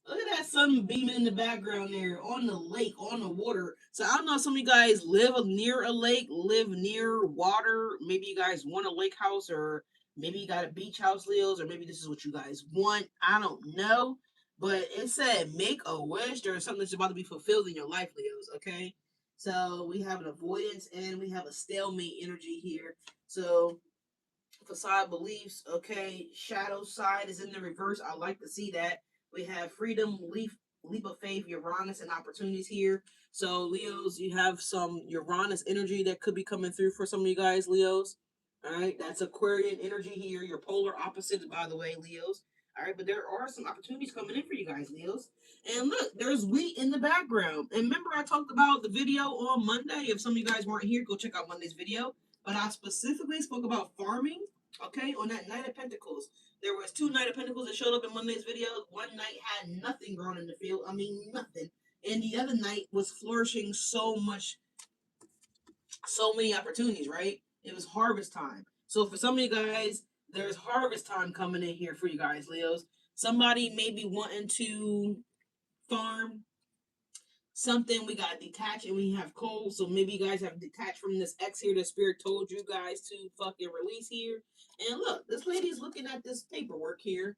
Look at that sun beaming in the background there on the lake, on the water. So I don't know if some of you guys live near a lake, live near water. Maybe you guys want a lake house, or maybe you got a beach house, Leos, or maybe this is what you guys want. I don't know. But it said make a wish. There's something that's about to be fulfilled in your life, Leos, okay? So we have an avoidance and we have a stalemate energy here. So facade beliefs, okay. Shadow side is in the reverse. I like to see that. We have freedom, leap of faith, Uranus, and opportunities here. So Leos, you have some Uranus energy that could be coming through for some of you guys, Leos. All right, that's Aquarian energy here. Your polar opposites, by the way, Leos. All right, but there are some opportunities coming in for you guys, Leos. And look, there's wheat in the background. And remember, I talked about the video on Monday. If some of you guys weren't here, go check out Monday's video. But I specifically spoke about farming. Okay, on that Knight of Pentacles, there was two Knight of Pentacles that showed up in Monday's video. One knight had nothing growing in the field. I mean, nothing. And the other knight was flourishing so much, so many opportunities, right? It was harvest time. So for some of you guys, there's harvest time coming in here for you guys, Leos. Somebody may be wanting to farm something. We got detached and we have cold. So maybe you guys have detached from this ex here that spirit told you guys to fucking release here. And look, this lady's looking at this paperwork here.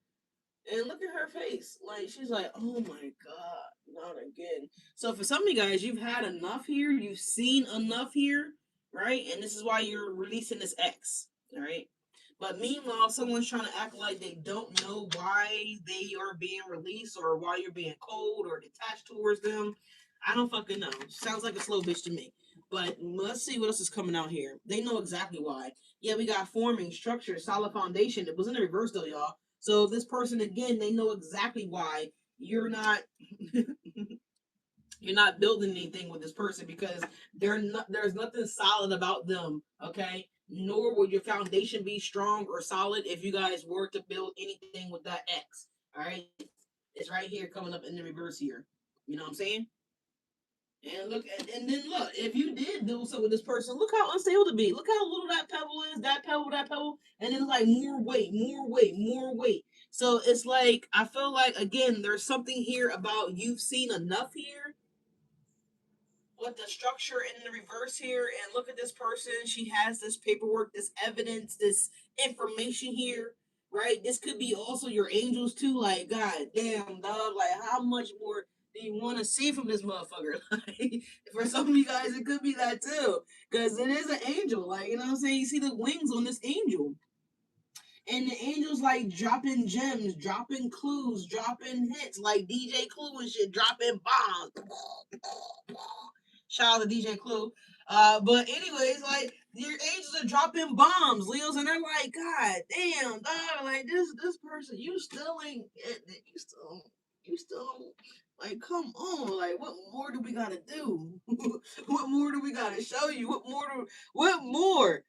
And look at her face. Like, she's like, oh my God, not again. So for some of you guys, you've had enough here. You've seen enough here, right? And this is why you're releasing this X, all right? But meanwhile, someone's trying to act like they don't know why they are being released or why you're being cold or detached towards them. I don't fucking know. Sounds like a slow bitch to me. But let's see what else is coming out here. They know exactly why. Yeah, we got forming, structure, solid foundation. It was in the reverse though, y'all. So this person again, they know exactly why you're not you're not building anything with this person because there's nothing solid about them, okay? Nor would your foundation be strong or solid if you guys were to build anything with that X. All right? It's right here coming up in the reverse here. You know what I'm saying? And look, and then look, if you did do something with this person, look how unstable to be. Look how little that pebble is, that pebble, and then it's like more weight, more weight, more weight. So it's like, I feel like, again, there's something here about you've seen enough here with the structure in the reverse here. And look at this person. She has this paperwork, this evidence, this information here, right? This could be also your angels too. Like, God damn, dog. Like, how much more do you want to see from this motherfucker? Like, for some of you guys, it could be that too. Because it is an angel. Like, you know what I'm saying? You see the wings on this angel. And the angels like dropping gems, dropping clues, dropping hits, like DJ Clue and shit, dropping bombs. Shout out to DJ Clue. But anyways, like your angels are dropping bombs, Leos, and they're like, God damn, dog, like this person, you still ain't, you still, like, come on, like, what more do we gotta do? What more do we gotta show you? What more?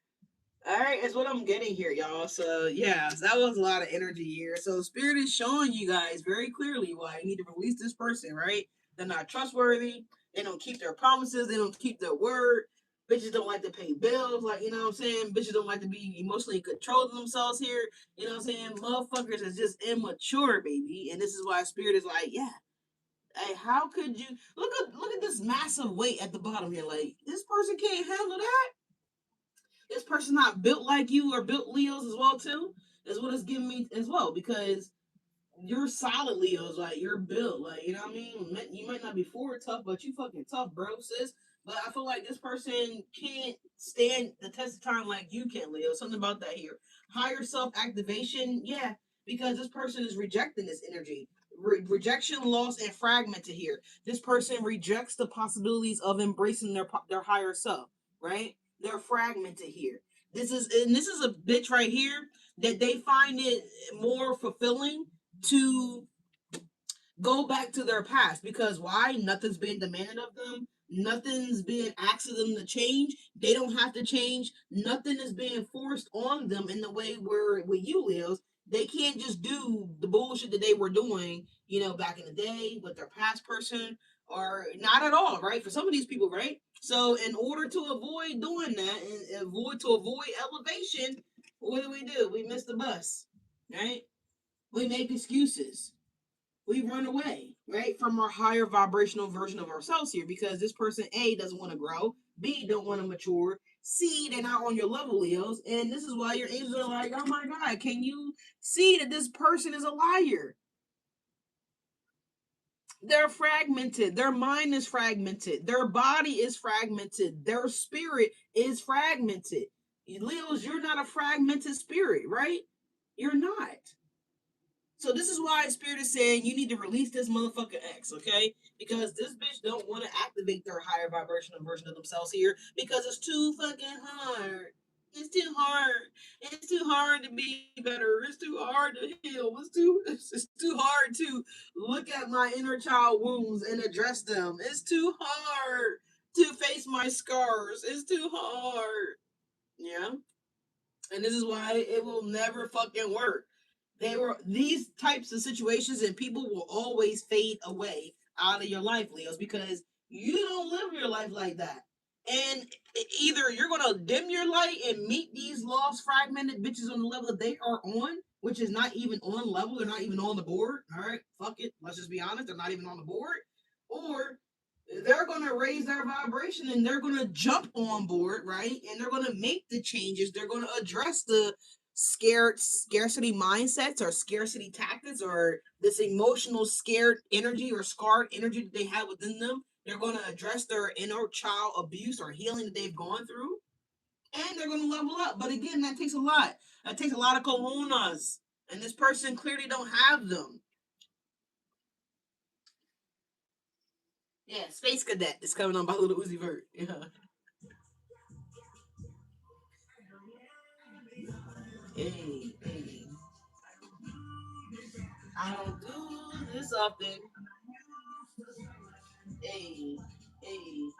All right, is what I'm getting here, y'all. So yeah, so that was a lot of energy here. So Spirit is showing you guys very clearly why you need to release this person, right? They're not trustworthy. They don't keep their promises. They don't keep their word. Bitches don't like to pay bills, like, you know what I'm saying? Bitches don't like to be emotionally controlling themselves here. You know what I'm saying? Motherfuckers is just immature, baby. And this is why Spirit is like, yeah. Hey, how could you look at this massive weight at the bottom here? Like, this person can't handle that. This person not built like you or built Leos as well too, is what it's giving me as well, because you're solid Leos, like you're built, like, you know what I mean? You might not be forward tough, but you fucking tough, bro, sis. But I feel like this person can't stand the test of time like you can, Leo. Something about that here. Higher self activation, yeah, because this person is rejecting this energy. Rejection, loss, and fragmented here. This person rejects the possibilities of embracing their higher self, right? They're fragmented here. This is a bitch right here that they find it more fulfilling to go back to their past, because why? Nothing's being demanded of them. Nothing's being asked of them to change. They don't have to change. Nothing is being forced on them in the way where with you, Leos. They can't just do the bullshit that they were doing, back in the day with their past person, or not at all, right? For some of these people, right? So in order to avoid doing that and avoid elevation, what do? We miss the bus, right? We make excuses. We run away, right, from our higher vibrational version of ourselves here, because this person A doesn't want to grow, B don't want to mature, C they're not on your level, Leos, and this is why your angels are like, oh my God, can you see that this person is a liar? They're fragmented. Their mind is fragmented. Their body is fragmented. Their spirit is fragmented. Leos, you're not a fragmented spirit, right? You're not. So this is why Spirit is saying you need to release this motherfucker X, okay? Because this bitch don't want to activate their higher vibrational version of themselves here, because it's too fucking hard. It's too hard. It's too hard to be better. It's too hard to heal. It's too hard to look at my inner child wounds and address them. It's too hard to face my scars. It's too hard. Yeah. And this is why it will never fucking work. These types of situations and people will always fade away out of your life, Leos, because you don't live your life like that. And either you're gonna dim your light and meet these lost, fragmented bitches on the level that they are on, which is not even on level. They're not even on the board. All right, fuck it. Let's just be honest. They're not even on the board. Or they're going to raise their vibration and they're going to jump on board, right? And they're going to make the changes. They're going to address the scarcity mindsets or scarcity tactics or this emotional scared energy or scarred energy that they have within them. They're going to address their inner child abuse or healing that they've gone through, and they're going to level up. But again, that takes a lot. That takes a lot of cojones, and this person clearly don't have them. Yeah, Space Cadet is coming on by Little Uzi Vert. Yeah. Hey, hey. I don't do this often. Hey, hey.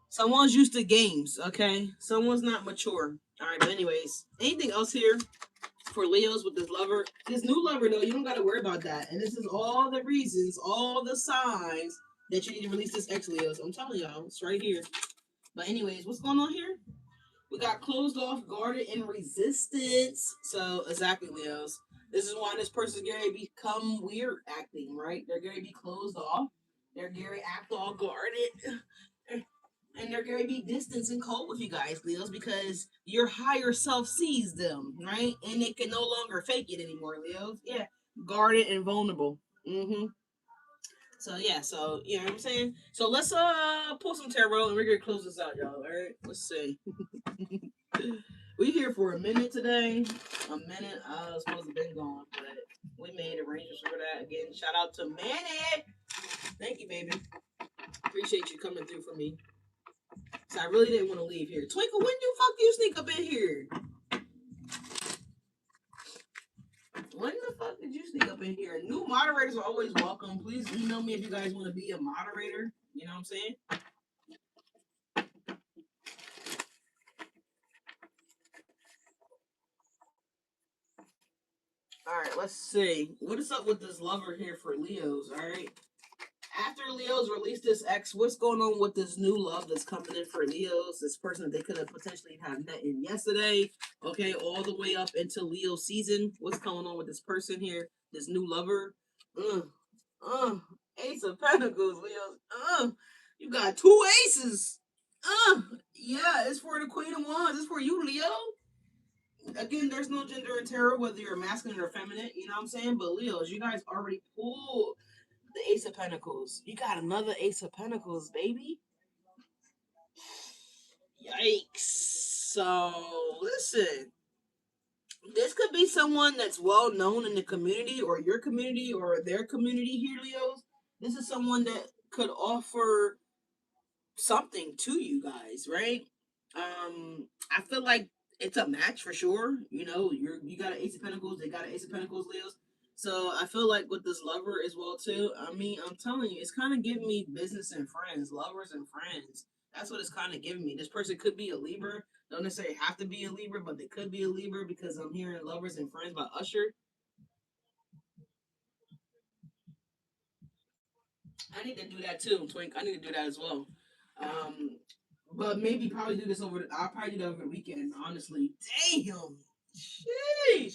Someone's used to games, okay? Someone's not mature. All right, but anyways, anything else here for Leos with this lover? This new lover, though, you don't got to worry about that. And this is all the reasons, all the signs that you need to release this ex Leos. I'm telling y'all, it's right here. But anyways, what's going on here? We got closed off, guarded, and resistance. So exactly, Leos. This is why this person's going to become weird acting, right? They're going to be closed off. They're going to act all guarded. And they're going to be distant and cold with you guys, Leos, because your higher self sees them, right? And they can no longer fake it anymore, Leos. Yeah, guarded and vulnerable. Mm-hmm. So yeah, so you know what I'm saying. So let's pull some tarot and we're gonna close this out, y'all. All right, let's see. We here for a minute today. A minute. I was supposed to be gone, but we made arrangements for that. Again, shout out to Manny. Thank you, baby. Appreciate you coming through for me. So I really didn't want to leave here. Twinkle, when the fuck you sneak up in here? When the fuck did you sneak up in here? New moderators are always welcome. Please email me if you guys want to be a moderator. You know what I'm saying? All right, let's see. What is up with this lover here for Leos? All right. After Leos released this ex, what's going on with this new love that's coming in for Leos? This person that they could have potentially had met in yesterday, okay, all the way up into Leo season. What's going on with this person here? This new lover. Uh, uh, Ace of Pentacles, Leos. You got two aces. Yeah, it's for the Queen of Wands. It's for you, Leo. Again, there's no gender in tarot, whether you're masculine or feminine. You know what I'm saying? But Leos, you guys already pulled the Ace of Pentacles. You got another Ace of Pentacles, baby. Yikes. So, listen. This could be someone that's well known in the community or your community or their community here, Leos. This is someone that could offer something to you guys, right? I feel like it's a match for sure. You know, you got an Ace of Pentacles, they got an Ace of Pentacles, Leos. So I feel like with this lover as well too. I mean, I'm telling you, it's kind of giving me business and friends, lovers and friends. That's what it's kind of giving me. This person could be a Libra. Don't necessarily have to be a Libra, but they could be a Libra because I'm hearing lovers and friends by Usher. I need to do that too, Twink. I need to do that as well. Um, but maybe probably do this over. I'll probably do that over the weekend. Honestly, damn, sheesh.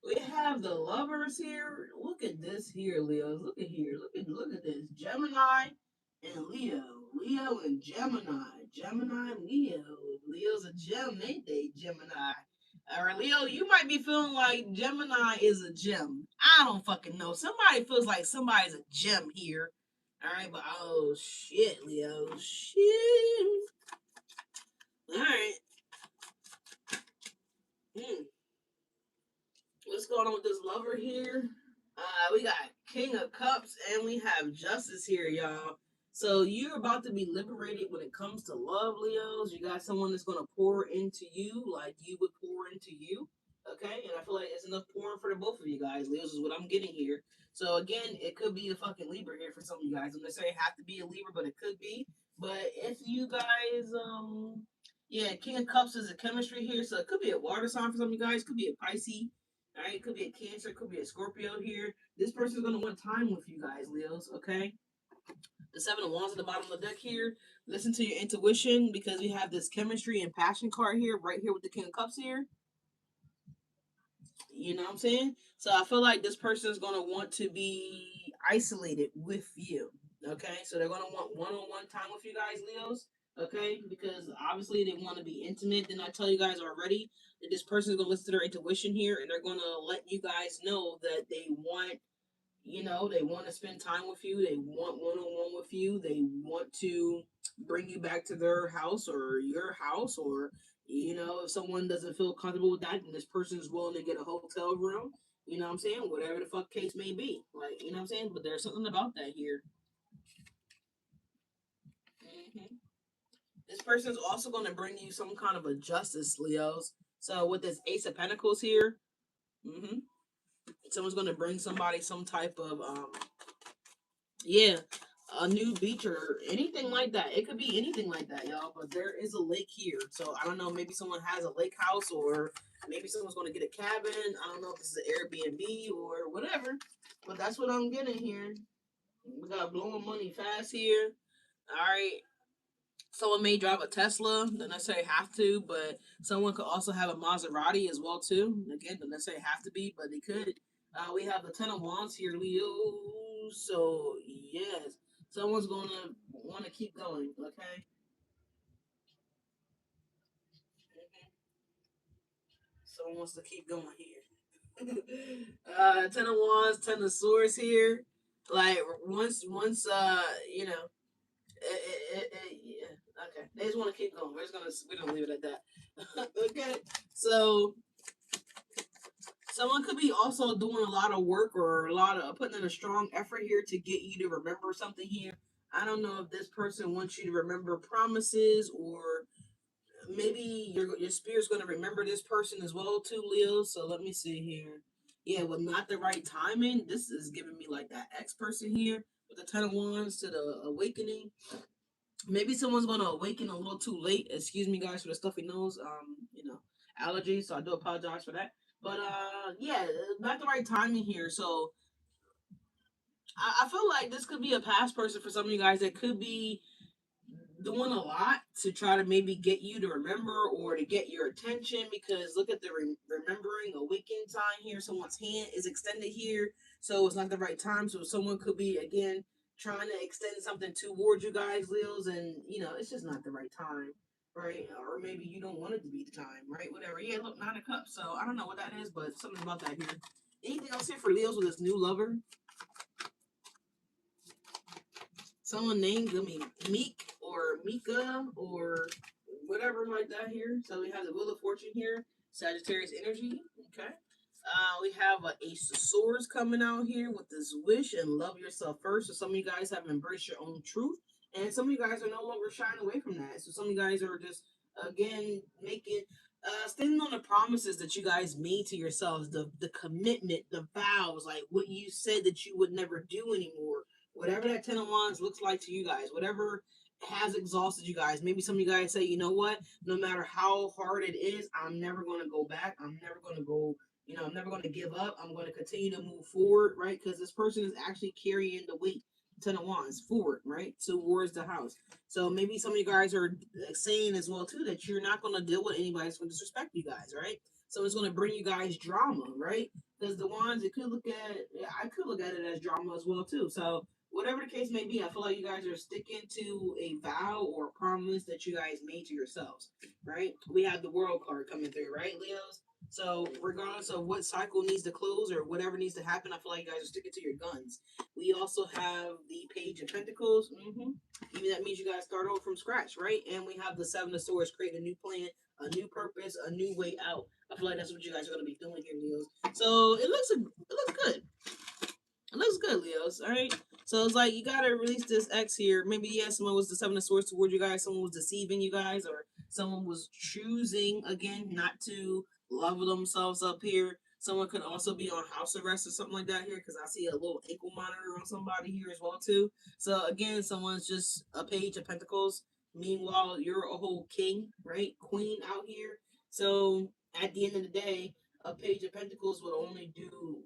We have the lovers here. Look at this here, Leo. Look at here. Look at this. Gemini and Leo. Leo and Gemini. Gemini, Leo. Leo's a gem, ain't they? Gemini. All right, Leo, you might be feeling like Gemini is a gem. I don't fucking know. Somebody feels like somebody's a gem here. All right, but oh shit, Leo, shit. All right. What's going on with this lover here? We got King of Cups and we have Justice here, y'all. So you're about to be liberated when it comes to love, Leos. You got someone that's gonna pour into you like you would pour into you. Okay, and I feel like it's enough pouring for the both of you guys. Leos is what I'm getting here. So again, it could be a fucking Libra here for some of you guys. I'm gonna say it have to be a Libra, but it could be. But if you guys, yeah, King of Cups is a chemistry here, so it could be a water sign for some of you guys. Could be a Pisces. All right, it could be a Cancer, it could be a Scorpio here. This person's gonna want time with you guys, Leos. Okay. The Seven of Wands at the bottom of the deck here. Listen to your intuition because we have this chemistry and passion card here, right here with the King of Cups here. You know what I'm saying? So I feel like this person is going to want to be isolated with you. Okay, so they're going to want one-on-one time with you guys, Leos. Okay, because obviously they want to be intimate. Then I tell you guys already that this person is going to listen to their intuition here, and they're going to let you guys know that they want, they want to spend time with you. They want one-on-one with you. They want to bring you back to their house or your house, or if someone doesn't feel comfortable with that, then this person is willing to get a hotel room. You know what I'm saying? Whatever the fuck case may be. Like, you know what I'm saying? But there's something about that here. hmm This person is also going to bring you some kind of a justice, Leos. So with this Ace of Pentacles here, hmm someone's going to bring somebody some type of yeah, a new beach or anything like that. It could be anything like that, y'all. But there is a lake here, so I don't know. Maybe someone has a lake house, or maybe someone's going to get a cabin. I don't know if this is an Airbnb or whatever. But that's what I'm getting here. We got blowing money fast here. All right. Someone may drive a Tesla, don't necessarily have to, but someone could also have a Maserati as well too. Again, don't necessarily have to be, but they could. We have the Ten of Wands here, Leo. So yes, someone's gonna want to keep going. Okay. Someone wants to keep going here. Ten of Wands, Ten of Swords here. Like once you know yeah. Okay. They just want to keep going. We're gonna leave it at that. Okay. So someone could be also doing a lot of work or a lot of putting in a strong effort here to get you to remember something here. I don't know if this person wants you to remember promises, or maybe your spirit's going to remember this person as well too, Leo. So let me see here. Yeah, with not the right timing, this is giving me like that X person here with the Ten of Wands to the awakening. Maybe someone's gonna awaken a little too late. Excuse me, guys, for the stuffy nose. Allergies. So I do apologize for that. But yeah, not the right timing here. So I feel like this could be a past person for some of you guys that could be doing a lot to try to maybe get you to remember or to get your attention, because look at the remembering awakening sign here. Someone's hand is extended here, so it's not the right time. So someone could be again trying to extend something towards you guys, Leos, and it's just not the right time, right? Or maybe you don't want it to be the time, right? Whatever. Yeah, look, 9 of Cups. So I don't know what that is, but something about that here. Anything else here for Leos with his new lover? Someone named, Meek or Mika or whatever like that here. So we have the Wheel of Fortune here, Sagittarius energy. Okay. We have a Ace of Swords coming out here with this wish and love yourself first. So some of you guys have embraced your own truth, and some of you guys are no longer shying away from that. So some of you guys are just again making standing on the promises that you guys made to yourselves, the commitment, the vows, like what you said that you would never do anymore. Whatever that Ten of Wands looks like to you guys, whatever has exhausted you guys. Maybe some of you guys say, you know what? No matter how hard it is, I'm never going to go back. I'm never going to go. I'm never going to give up. I'm going to continue to move forward, right? Because this person is actually carrying the weight. Ten of Wands forward, right? Towards the house. So maybe some of you guys are saying as well too that you're not going to deal with anybody that's going to disrespect you guys, right? So it's going to bring you guys drama, right? Because the wands, it could look at, I could look at it as drama as well too. So whatever the case may be, I feel like you guys are sticking to a vow or a promise that you guys made to yourselves, right? We have the World card coming through, right, Leos? So regardless of what cycle needs to close or whatever needs to happen, I feel like you guys are sticking to your guns. We also have the Page of Pentacles. Even that means you guys start over from scratch, right? And we have the Seven of Swords, create a new plan, a new purpose, a new way out. I feel like that's what you guys are going to be doing here, Leos. So it looks good. It looks good, Leos. All right. So it's like you gotta release this X here. Maybe someone was the Seven of Swords towards you guys. Someone was deceiving you guys, or someone was choosing again not to level themselves up here. Someone could also be on house arrest or something like that here, because I see a little ankle monitor on somebody here as well too. So again, someone's just a Page of Pentacles. Meanwhile, you're a whole king, right? Queen out here. So at the end of the day, a Page of Pentacles would only do,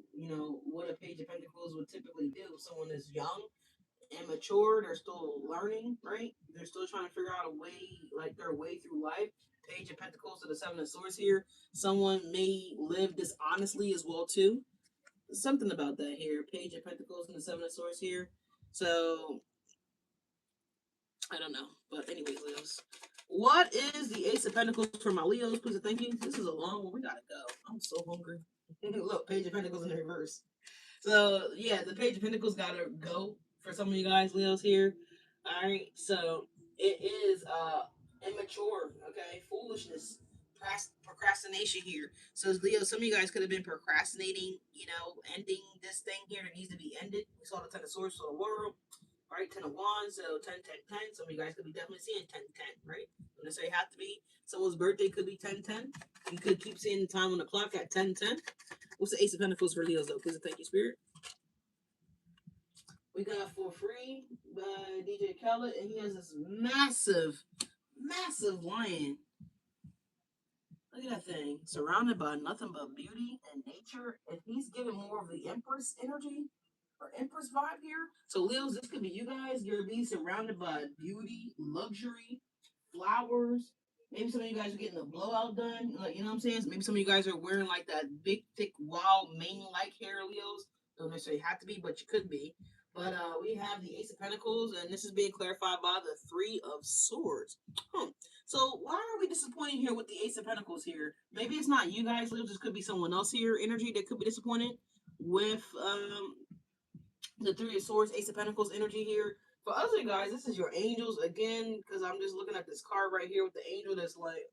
what a Page of Pentacles would typically do. Someone is young, immature, they're still learning, right? They're still trying to figure out a way, like their way through life. Page of Pentacles to the Seven of Swords here. Someone may live dishonestly as well too. Something about that here. Page of Pentacles and the Seven of Swords here. So I don't know. But anyways, Leos. What is the Ace of Pentacles for my Leos? Please and thank you. This is a long one. We gotta go. I'm so hungry. Look, Page of Pentacles in the reverse. So yeah, the Page of Pentacles gotta go for some of you guys, Leos here. Alright, so it is immature, okay? Foolishness, procrastination here. So Leo, some of you guys could have been procrastinating, ending this thing here that needs to be ended. We saw the Ten of Swords, saw the world. Right, 10 of Wands, so 10, 10, 10. Some of you guys could be definitely seeing 10, 10, right? Don't necessarily have to be. Someone's birthday could be 10, 10. You could keep seeing the time on the clock at 10, 10. What's the Ace of Pentacles for Leos, though? Please and thank you, Spirit. We got For Free by DJ Khaled, and he has this massive, massive lion. Look at that thing. Surrounded by nothing but beauty and nature, and he's giving more of the Empress energy. Or Empress vibe here. So Leos, this could be you guys. You're being surrounded by beauty, luxury, flowers. Maybe some of you guys are getting a blowout done. Like, you know what I'm saying? Maybe some of you guys are wearing like that big, thick, wild mane-like hair, Leos. Don't necessarily have to be, but you could be. But we have the Ace of Pentacles, and this is being clarified by the Three of Swords. So why are we disappointed here with the Ace of Pentacles here? Maybe it's not you guys, Leos. This could be someone else here, energy that could be disappointed with the Three of Swords, Ace of Pentacles energy here. For other guys, this is your angels again, because I'm just looking at this card right here with the angel that's like.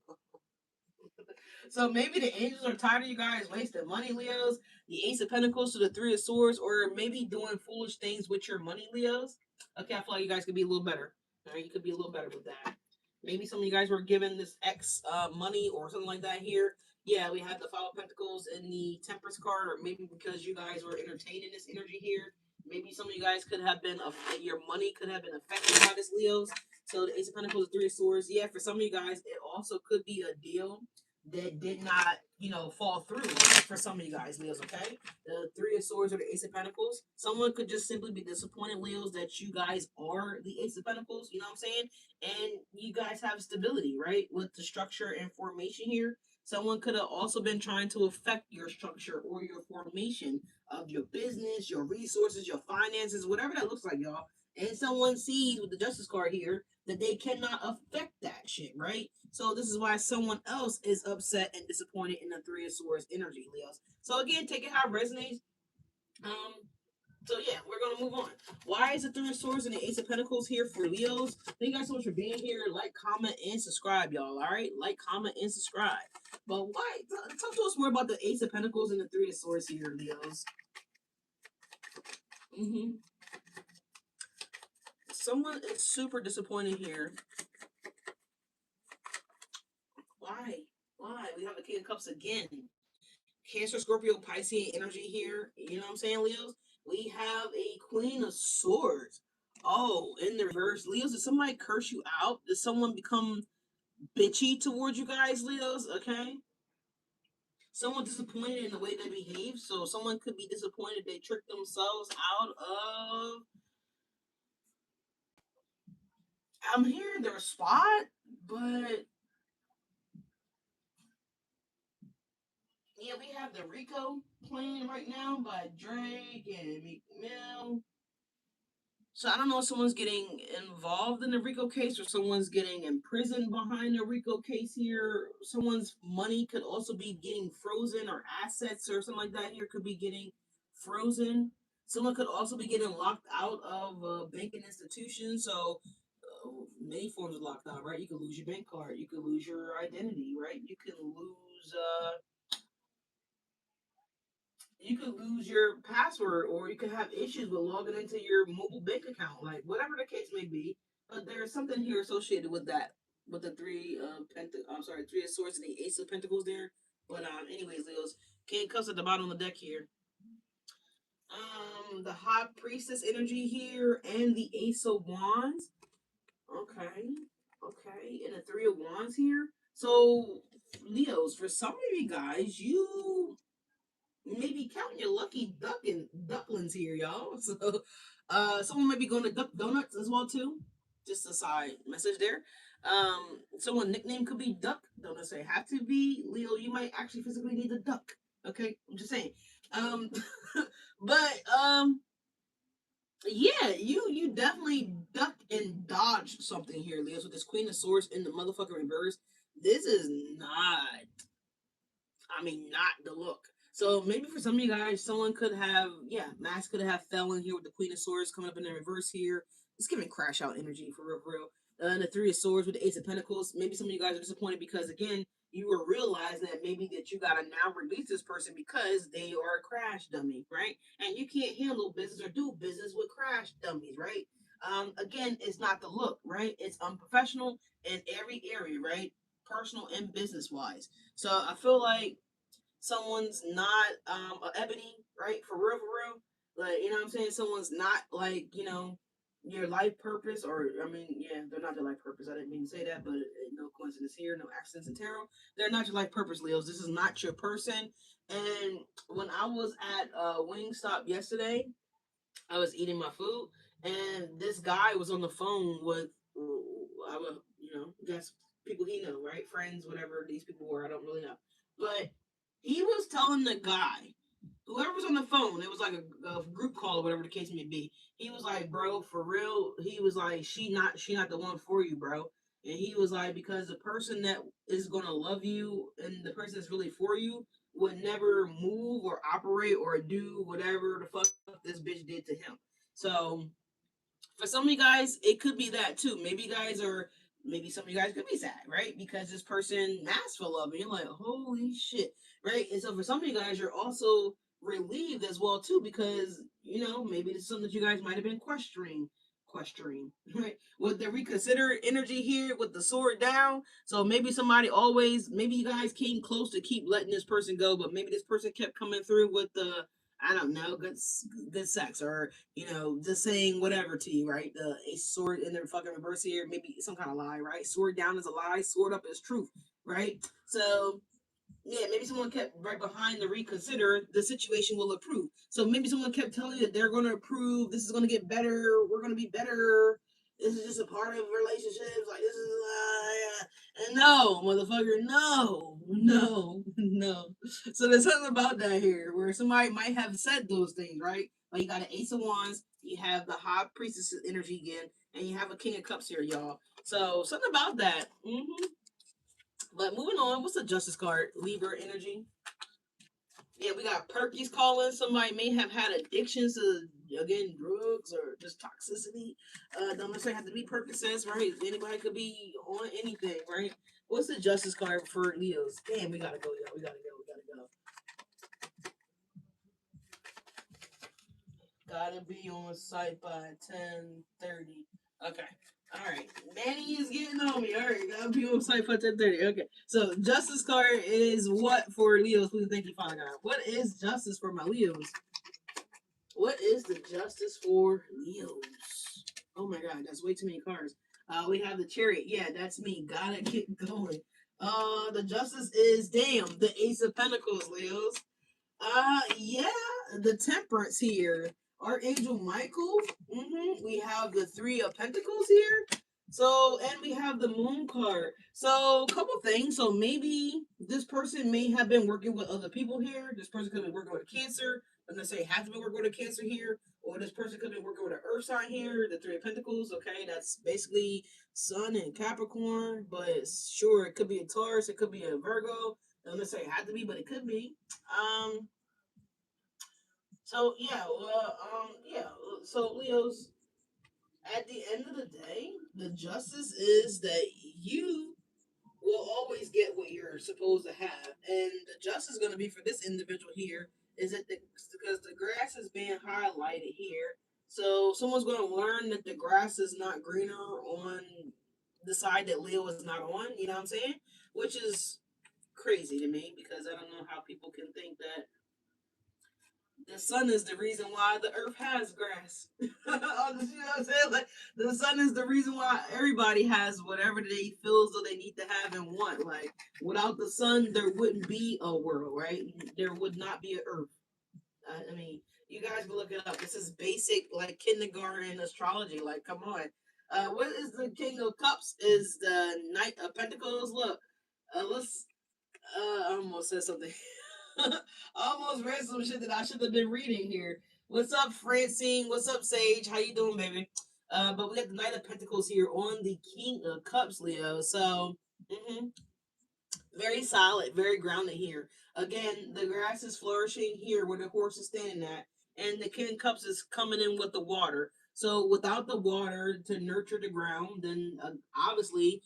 So maybe the angels are tired of you guys wasting money, Leos. The Ace of Pentacles to the Three of Swords, or maybe doing foolish things with your money, Leos. Okay, I feel like you guys could be a little better. All right, you could be a little better with that. Maybe some of you guys were given this X money or something like that here. Yeah, we had the Five of Pentacles in the Temperance card, or maybe because you guys were entertaining this energy here. Maybe some of you guys could have been, your money could have been affected by this, Leos. So the Ace of Pentacles, Three of Swords. Yeah, for some of you guys, it also could be a deal that did not, fall through for some of you guys, Leos, okay? The Three of Swords or the Ace of Pentacles. Someone could just simply be disappointed, Leos, that you guys are the Ace of Pentacles, you know what I'm saying? And you guys have stability, right? With the structure and formation here. Someone could have also been trying to affect your structure or your formation of your business, your resources, your finances, whatever that looks like, y'all. And someone sees with the Justice card here that they cannot affect that shit, right? So this is why someone else is upset and disappointed in the Three of Swords energy, Leos. So again, take it how it resonates. So yeah, we're gonna move on. Why is the Three of Swords and the Ace of Pentacles here for Leos? Thank you guys so much for being here. Like, comment, and subscribe, y'all. All right, like, comment, and subscribe. But why? Talk to us more about the Ace of Pentacles and the Three of Swords here, Leos. Someone is super disappointed here. Why? Why? We have the King of Cups again. Cancer, Scorpio, Pisces energy here. You know what I'm saying, Leos? We have a Queen of Swords. Oh, in the reverse. Leos, did somebody curse you out? Did someone become bitchy towards you guys, Leos? Okay. Someone disappointed in the way they behave. So someone could be disappointed they tricked themselves out of. I'm hearing their spot, but yeah, we have the Rico playing right now by Drake and Meek Mill. So I don't know if someone's getting involved in the Rico case or someone's getting imprisoned behind the Rico case here. Someone's money could also be getting frozen, or assets or something like that here could be getting frozen. Someone could also be getting locked out of a banking institution. So many forms of locked out, right? You could lose your bank card. You could lose your identity, right? You could lose your password, or you could have issues with logging into your mobile bank account, like whatever the case may be. But there's something here associated with that, with the Three of Swords and the Ace of Pentacles there. But anyways, Leos, King Cups at the bottom of the deck here. The High Priestess energy here and the Ace of Wands. Okay, okay, and the Three of Wands here. So Leos, for some of you guys, you maybe counting your lucky ducklings here, y'all. So, someone might be going to Duck Donuts as well too. Just a side message there. Someone nickname could be Duck. Don't necessarily have to be Leo. You might actually physically need a duck. Okay, I'm just saying. Um, but yeah, you definitely duck and dodge something here, Leo. With this Queen of Swords in the motherfucking reverse, this is not. I mean, not the look. So maybe for some of you guys, someone could have, yeah, Max could have fell in here with the Queen of Swords coming up in the reverse here. It's giving crash out energy for real, for real. And the Three of Swords with the Ace of Pentacles. Maybe some of you guys are disappointed because again, you were realizing that maybe that you gotta now release this person because they are a crash dummy, right? And you can't handle business or do business with crash dummies, right? Again, it's not the look, right? It's unprofessional in every area, right? Personal and business wise. So I feel like someone's not a ebony, right? For real. Like, you know what I'm saying? Someone's not like, your life purpose, or I mean, yeah, they're not your life purpose. I didn't mean to say that, but no coincidence here, no accidents in tarot. They're not your life purpose, Leos. This is not your person. And when I was at Wingstop yesterday, I was eating my food, and this guy was on the phone with, I would, guess people he know, right? Friends, whatever these people were, I don't really know. But he was telling the guy, whoever was on the phone, it was like a group call or whatever the case may be. He was like, bro, for real. He was like, she not the one for you, bro. And he was like, because the person that is gonna love you and the person that's really for you would never move or operate or do whatever the fuck this bitch did to him. So for some of you guys, it could be that too. Maybe some of you guys could be sad, right? Because this person asked for love, and you're like, holy shit, right? And so for some of you guys, you're also relieved as well too, because maybe this is something that you guys might have been questioning, right? With the reconsider energy here, with the sword down. So maybe you guys came close to keep letting this person go, but maybe this person kept coming through with the, I don't know, good sex, or just saying whatever to you, right? The ace sword in their fucking reverse here, maybe some kind of lie, right? Sword down is a lie, sword up is truth, right? So yeah, maybe someone kept right behind the reconsider, the situation will improve. So maybe someone kept telling you that they're going to improve, this is going to get better, we're going to be better. This is just a part of relationships. Like, this is, and no, motherfucker, no, no, no. So there's something about that here where somebody might have said those things, right? Like, you got an Ace of Wands, you have the High Priestess energy again, and you have a King of Cups here, y'all. So something about that. But moving on, what's the Justice card? Libra energy. Yeah, we got Perky's calling. Somebody may have had addictions to, again, drugs or just toxicity. Don't necessarily have to be Percocets, right? Anybody could be on anything, right? What's the Justice card for Leos? Damn, we gotta go, y'all. We gotta go. We gotta go. Gotta be on site by 10:30. Okay. All right. Manny is getting on me. All right. Gotta be on site by 10:30. Okay. So justice card is what for Leos? Please thank you, Father God. What is justice for my Leos? What is the justice for Leos? Oh my God, that's way too many cards. We have the chariot. Yeah, that's me. Gotta get going. The justice is damn the Ace of Pentacles, Leos. Yeah, the Temperance here. Archangel Michael. We have the Three of Pentacles here. So, and we have the Moon card. So, a couple things. So, maybe this person may have been working with other people here. This person could have been working with a Cancer. Doesn't necessarily have to be working with a Cancer here. Or this person could have been working with an Earth sign here. The Three of Pentacles. Okay, that's basically Sun and Capricorn. But sure, it could be a Taurus. It could be a Virgo. Doesn't necessarily have to be, but it could be. So yeah, well, yeah. So Leos, at the end of the day, the justice is that you will always get what you're supposed to have, and the justice is going to be for this individual here is that because the grass is being highlighted here, so someone's going to learn that the grass is not greener on the side that Leo is not on. You know what I'm saying? Which is crazy to me because I don't know how people can think that the sun is the reason why the earth has grass. You know what I'm saying? Like the sun is the reason why everybody has whatever they feel as though they need to have and want. Like without the sun, there wouldn't be a world, right? There would not be an earth. I mean, you guys can look it up. This is basic like kindergarten astrology. Like, come on. What is the King of Cups? Is the Knight of Pentacles. Look, let's. I almost said something. I almost read some shit that I should have been reading here. What's up, Francine? What's up, Sage? How you doing, baby? But we got the Knight of Pentacles here on the King of Cups, Leo. So, very solid, very grounded here. Again, the grass is flourishing here where the horse is standing at, and the King of Cups is coming in with the water. So, without the water to nurture the ground, then obviously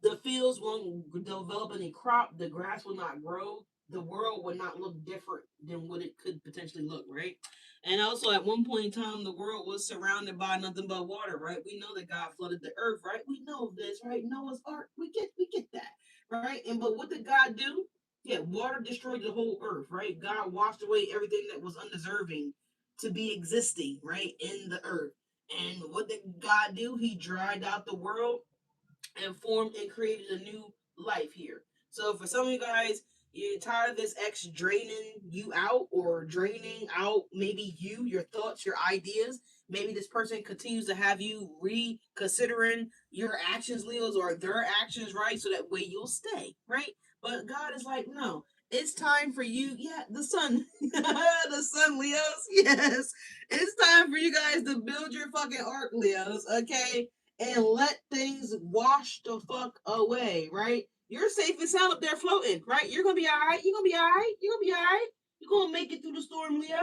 the fields won't develop any crop, the grass will not grow, the world would not look different than what it could potentially look, right? And also, at one point in time, the world was surrounded by nothing but water, right? We know that God flooded the earth, right? We know this, right? Noah's Ark, we get that, right? And but what did God do? Yeah, water destroyed the whole earth, right? God washed away everything that was undeserving to be existing, right, in the earth. And what did God do? He dried out the world and formed and created a new life here. So for some of you guys, you're tired of this ex draining you out or draining out maybe you, your thoughts, your ideas. Maybe this person continues to have you reconsidering your actions, Leos, or their actions, right? So that way you'll stay, right? But God is like, no, it's time for you. Yeah, the sun, the sun, Leos. Yes, it's time for you guys to build your fucking ark, Leos. Okay, and let things wash the fuck away, right? You're safe and sound up there floating, right? You're gonna be all right. You're gonna be all right. You're gonna be all right. You're gonna make it through the storm, Leo.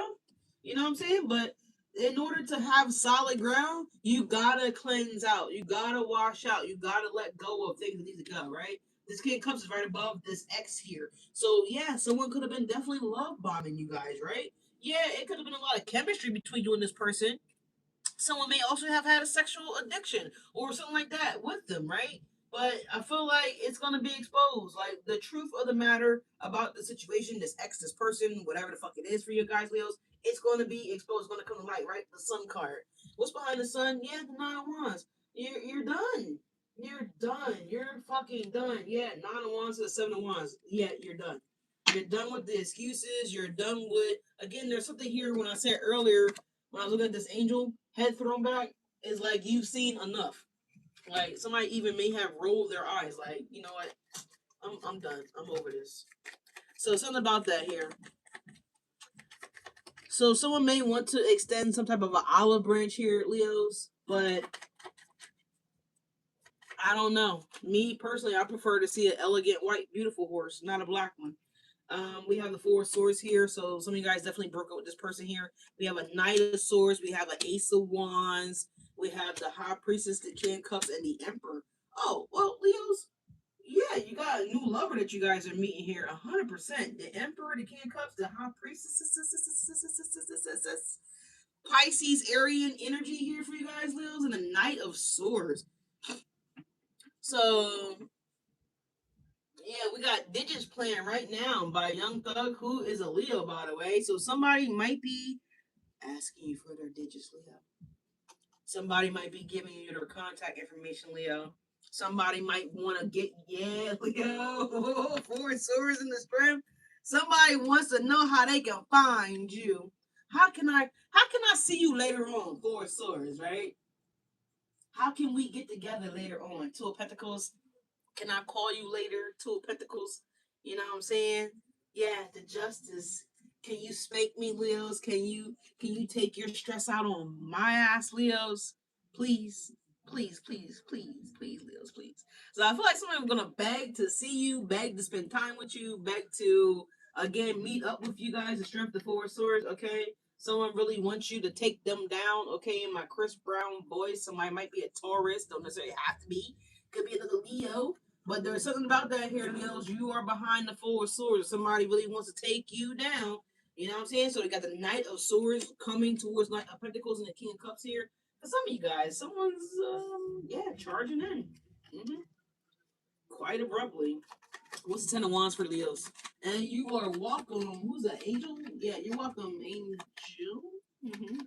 You know what I'm saying? But in order to have solid ground, you gotta cleanse out. You gotta wash out. You gotta let go of things that need to go, right? This King Cups is right above this X here. So yeah, someone could have been definitely love bombing you guys, right? Yeah, it could have been a lot of chemistry between you and this person. Someone may also have had a sexual addiction or something like that with them, right? But I feel like it's gonna be exposed. Like the truth of the matter about the situation, this ex, this person, whatever the fuck it is for you guys, Leos, it's gonna be exposed. It's gonna come to light, right? The Sun card. What's behind the Sun? Yeah, the Nine of Wands. You're done. You're done. You're fucking done. Yeah, Nine of Wands to the Seven of Wands. Yeah, you're done. You're done with the excuses. You're done with again. There's something here when I said earlier when I was looking at this angel head thrown back, is like you've seen enough. Like somebody even may have rolled their eyes. Like you know what? I'm done. I'm over this. So something about that here. So someone may want to extend some type of an olive branch here, Leos, but I don't know. Me personally, I prefer to see an elegant white, beautiful horse, not a black one. We have the Four of Swords here, so some of you guys definitely broke up with this person here. We have a Knight of Swords, we have an Ace of Wands, we have the High Priestess, the King of Cups, and the Emperor. Oh, well, Leos, yeah, you got a new lover that you guys are meeting here, 100%. The Emperor, the King of Cups, the High Priestess, Pisces, Aryan energy here for you guys, Leos, and the Knight of Swords. So yeah, we got digits playing right now by Young Thug, who is a Leo, by the way. So somebody might be asking you for their digits, Leo. Somebody might be giving you their contact information, Leo. Somebody might want to get, yeah, Leo, Four Swords in the strength. Somebody wants to know how they can find you. How can I see you later on, Four Swords, right? How can we get together later on? Two of Pentacles. Can I call you later? Two of Pentacles. You know what I'm saying? Yeah, the Justice. Can you spank me, Leos? Can you take your stress out on my ass, Leos? Please, please, please, please, please, Leos, please. So I feel like somebody's gonna beg to see you, beg to spend time with you, beg to again meet up with you guys to strength the Four Swords. Okay, someone really wants you to take them down. Okay, in my Chris Brown voice, somebody might be a Taurus, don't necessarily have to be. Could be another Leo. But there's something about that here, Leos. You are behind the Four Swords. Somebody really wants to take you down. You know what I'm saying? So they got the Knight of Swords coming towards Knight of Pentacles and the King of Cups here. For some of you guys, someone's charging in. hmm Quite abruptly. What's the Ten of Wands for Leos? And you are welcome. Who's that? Angel? Yeah, you're welcome, Angel. Mm-hmm.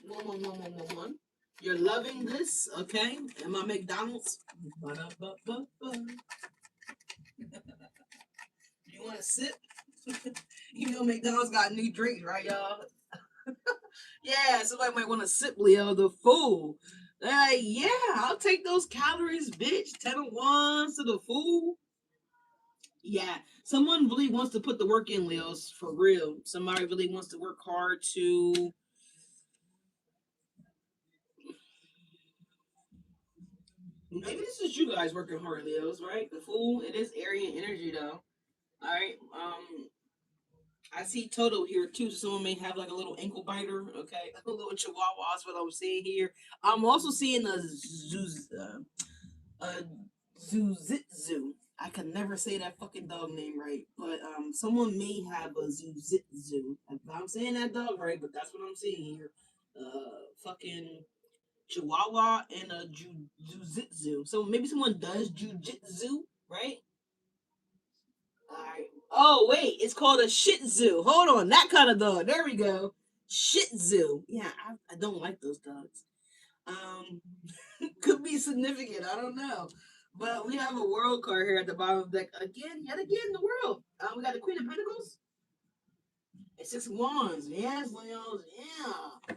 One. You're loving this, okay? And my McDonald's. Ba-da-ba-ba-ba. You want to sip? You know McDonald's got new drinks, right, y'all? Yeah, somebody might want to sip, Leo, the Fool. Yeah, I'll take those calories, bitch. 10 of wands to the fool. Yeah, someone really wants to put the work in, Leos, for real. Somebody really wants to work hard to. Maybe this is you guys working hard, Leos, right? The fool, it is area energy, though. All right. I see Toto here too. So someone may have like a little ankle biter. Okay, a little chihuahua is what I'm seeing here. I'm also seeing a Zuzitzu. I can never say that fucking dog name right, but someone may have a Zuzitzu. If I'm saying that dog right, but that's what I'm seeing here. Fucking Chihuahua and a Jujitsu. So maybe someone does jujitsu, right? All right. Oh wait, it's called a Shih Tzu. Hold on, that kind of dog. There we go. Shih Tzu. Yeah, I don't like those dogs. Um, could be significant. I don't know. But we have a world card here at the bottom of the deck again, yet again, the world. We got the Queen of Pentacles and Six of Wands. Yes, Leos. Yeah.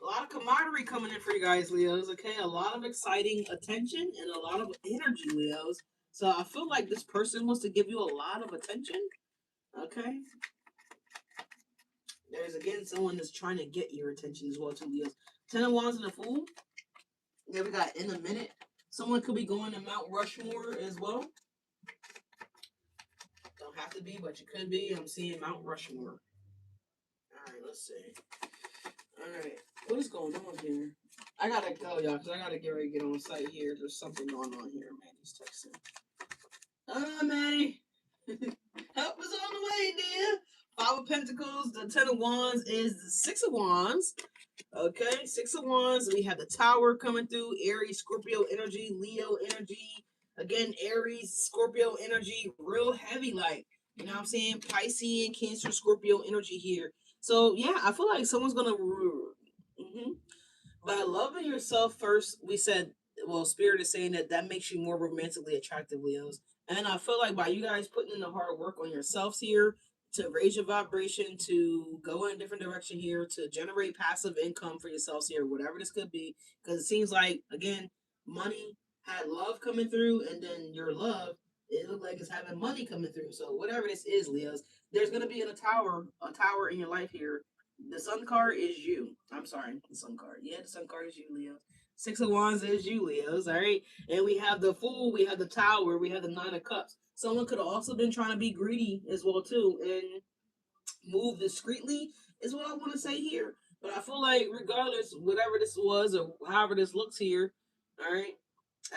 A lot of camaraderie coming in for you guys, Leos. Okay, a lot of exciting attention and a lot of energy, Leos. So I feel like this person wants to give you a lot of attention. Okay, there's again someone that's trying to get your attention as well, too, Leos. 10 of Wands and a Fool. Yeah, we got in a minute. Someone could be going to Mount Rushmore as well. Don't have to be, but you could be. I'm seeing Mount Rushmore. All right, let's see. All right, what is going on here? I gotta go, y'all, because I gotta get ready to get on site here. There's something going on here. Manny's texting. Manny. Help is on the way, dear. Five of Pentacles. The 10 of Wands is the 6 of Wands. Okay, 6 of Wands. We have the Tower coming through. Aries, Scorpio energy, Leo energy. Again, Aries, Scorpio energy, real heavy, like, you know what I'm saying? Pisces and Cancer, Scorpio energy here. So, yeah, I feel like someone's going to. By loving yourself first, we said, well, Spirit is saying that that makes you more romantically attractive, Leos. And I feel like by you guys putting in the hard work on yourselves here to raise your vibration, to go in a different direction here, to generate passive income for yourselves here, whatever this could be, because it seems like, again, money had love coming through, and then your love, it looked like it's having money coming through. So whatever this is, Leos, there's going to be a tower in your life here. The sun card is you. I'm sorry, the sun card. Yeah, the sun card is you, Leo. 6 of Wands is you, Leos. All right. And we have the Fool, we have the Tower, we have the Nine of Cups. Someone could have also been trying to be greedy as well, too, and move discreetly, is what I want to say here. But I feel like, regardless, whatever this was or however this looks here, all right,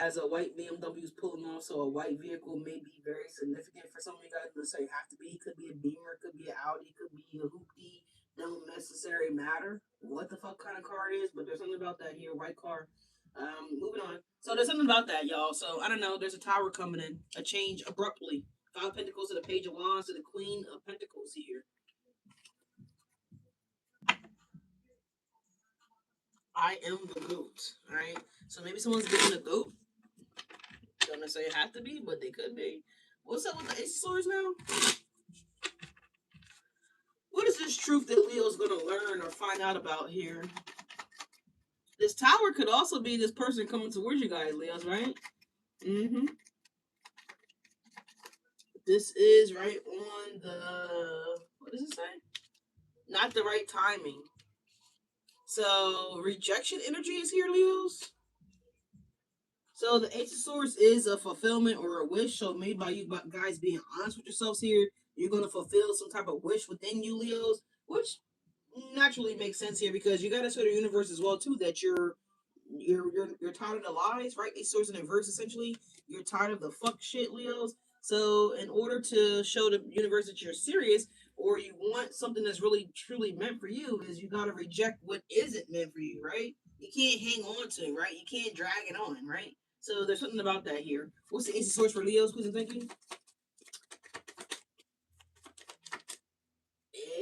as a white BMW is pulling off, so a white vehicle may be very significant for some of you guys. Let's say have to be. It could be a Beamer, could be an Audi, could be a Hoopty. Don't necessarily matter what the fuck kind of car it is, but there's something about that here, white car. Moving on. So there's something about that, y'all. So I don't know. There's a tower coming in, a change abruptly. Five of Pentacles to the Page of Wands to the Queen of Pentacles here. I am the goat. All right. So maybe someone's getting a goat. Don't necessarily have to be, but they could be. What's up with the Ace of Swords now? What is this truth that Leo's going to learn or find out about here? This tower could also be this person coming towards you guys, Leos, right? Mm-hmm. This is right on the... What does it say? Not the right timing. So, rejection energy is here, Leos. So the Ace of Swords is a fulfillment or a wish. So maybe by you guys being honest with yourselves here, you're going to fulfill some type of wish within you, Leos, which naturally makes sense here because you got to show the universe as well too that you're tired of the lies, right? Ace of Swords in inverse, essentially. You're tired of the fuck shit, Leos. So in order to show the universe that you're serious or you want something that's really truly meant for you, is you got to reject what isn't meant for you, right? You can't hang on to it, right? You can't drag it on, right? So there's something about that here. What's the Ace of Swords for Leos? Please and thank you.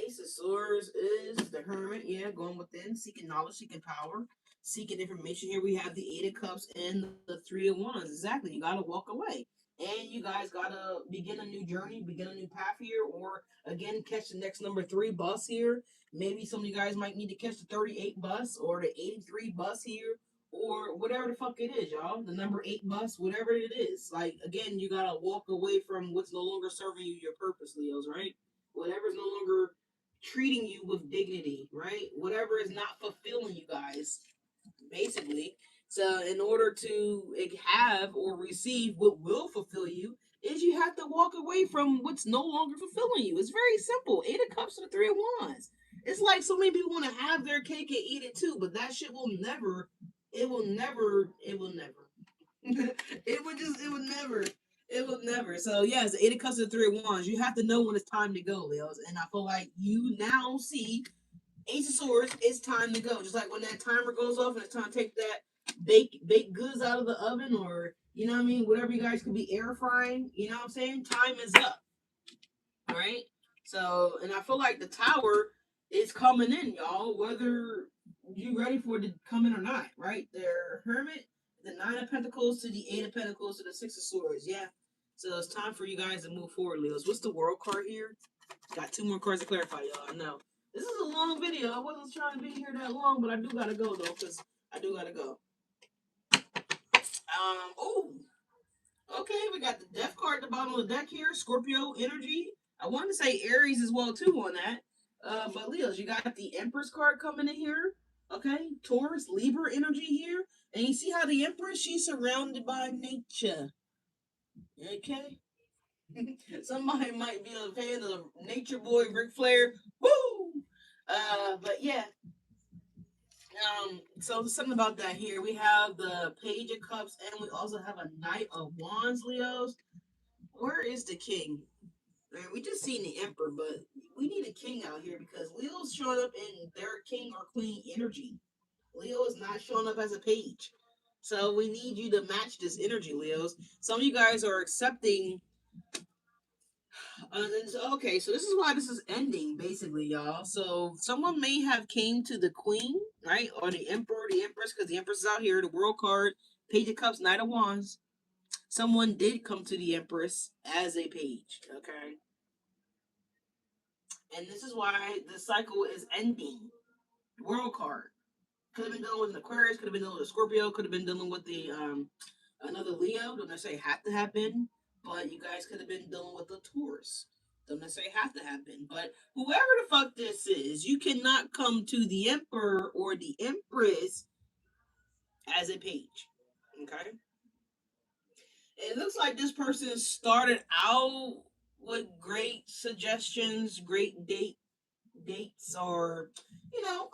Ace of Swords is the Hermit. Yeah, going within, seeking knowledge, seeking power, seeking information. Here we have the Eight of Cups and the Three of Wands. Exactly. You got to walk away. And you guys got to begin a new journey, begin a new path here, or again, catch the next number 3 bus here. Maybe some of you guys might need to catch the 38 bus or the 83 bus here, or whatever the fuck it is, y'all. The number 8 bus, whatever it is. Like, again, you gotta walk away from what's no longer serving you your purpose, Leos, right? Whatever's no longer treating you with dignity, right? Whatever is not fulfilling you guys, basically. So, in order to have or receive what will fulfill you, is you have to walk away from what's no longer fulfilling you. It's very simple. 8 of Cups to the 3 of Wands. It's like so many people want to have their cake and eat it too, but that shit will never. It will never. It will never. it would just. It would never. It will never. So yes, the 8 of Cups to the 3 of Wands. You have to know when it's time to go, Leos. And I feel like you now see Ace of Swords, it's time to go. Just like when that timer goes off and it's time to take that baked goods out of the oven, or you know what I mean, whatever you guys could be air frying, you know what I'm saying? Time is up. All right. So, and I feel like the Tower is coming in, y'all, whether you ready for it to come in or not, right? The Hermit, the 9 of Pentacles to the 8 of Pentacles to the 6 of Swords. Yeah. So it's time for you guys to move forward, Leos. What's the World card here? Got 2 more cards to clarify, y'all. I know. This is a long video. I wasn't trying to be here that long, but I do gotta go though, because I do gotta go. Oh, okay, we got the Death card at the bottom of the deck here. Scorpio energy. I wanted to say Aries as well too on that. But Leos, you got the Empress card coming in here. Okay, Taurus, Libra energy here, and you see how the Empress, she's surrounded by nature. Okay. Somebody might be a fan of Nature Boy Ric Flair. Woo! But yeah, so something about that here. We have the Page of Cups and we also have a Knight of Wands, Leos. Where is the king? Man, we just seen the Emperor, but we need a king out here because Leo's showing up in their king or queen energy. Leo is not showing up as a page. So we need you to match this energy, Leos. Some of you guys are accepting. Okay, so this is why this is ending, basically, y'all. So someone may have came to the queen, right, or the emperor, the empress, because the empress is out here. The world card, Page of Cups, Knight of Wands. Someone did come to the empress as a page, okay, and this is why the cycle is ending. World card could have been dealing with an Aquarius, could have been dealing with a Scorpio, could have been dealing with the another Leo. Don't necessarily have to have been, but you guys could have been dealing with a Taurus. Don't necessarily have to have been, but whoever the fuck this is, you cannot come to the Emperor or the Empress as a page. Okay, it looks like this person started out with great suggestions, great dates, or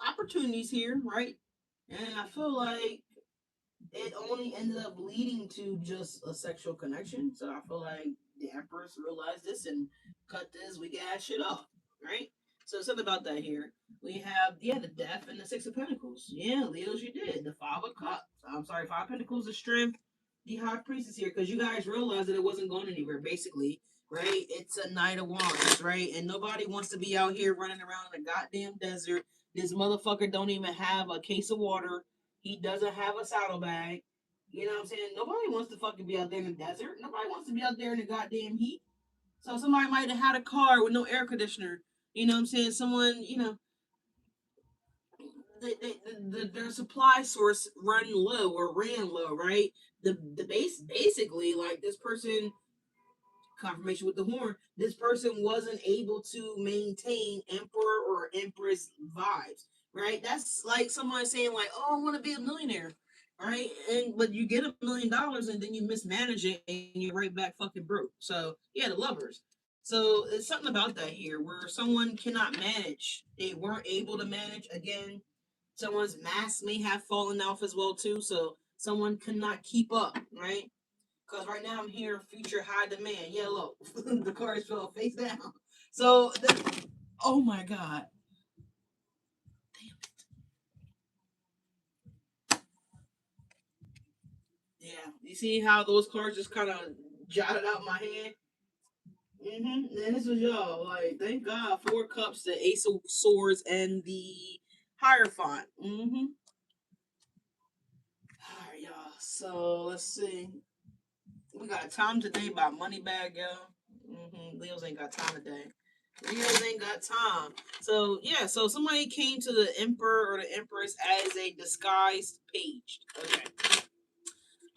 opportunities here, right? And I feel like it only ended up leading to just a sexual connection. So I feel like the Empress realized this and cut this weak ass shit off, right? So something about that here. We have the Death and the 6 of Pentacles. Yeah, Leos, you did the 5 of Cups. I'm sorry, 5 Pentacles of Strength. The High Priestess here because you guys realized that it wasn't going anywhere. Basically, right? It's a Knight of Wands, right? And nobody wants to be out here running around in the goddamn desert. This motherfucker don't even have a case of water. He doesn't have a saddlebag. You know what I'm saying? Nobody wants to fucking be out there in the desert. Nobody wants to be out there in the goddamn heat. So somebody might have had a car with no air conditioner. You know what I'm saying? Someone, their supply source run low or ran low, right? The base basically like this person, confirmation with the horn, this person wasn't able to maintain emperor or empress vibes, right? That's like someone saying like, oh, I want to be a millionaire, right? And but you get $1 million and then you mismanage it and you're right back fucking broke. So yeah, the Lovers. So it's something about that here where someone cannot manage, they weren't able to manage. Again, someone's mask may have fallen off as well too, so someone cannot keep up, right? Because right now I'm here, future high demand, yellow. The cards fell face down. So, oh my God. Yeah. You see how those cards just kind of jotted out my head? And this was y'all. Like, thank God. 4 Cups, the Ace of Swords, and the Hierophant. All right, y'all. So, let's see. We got time today by Moneybag, yo. Leos ain't got time today. Leos ain't got time. So yeah, so somebody came to the emperor or the empress as a disguised page. Okay.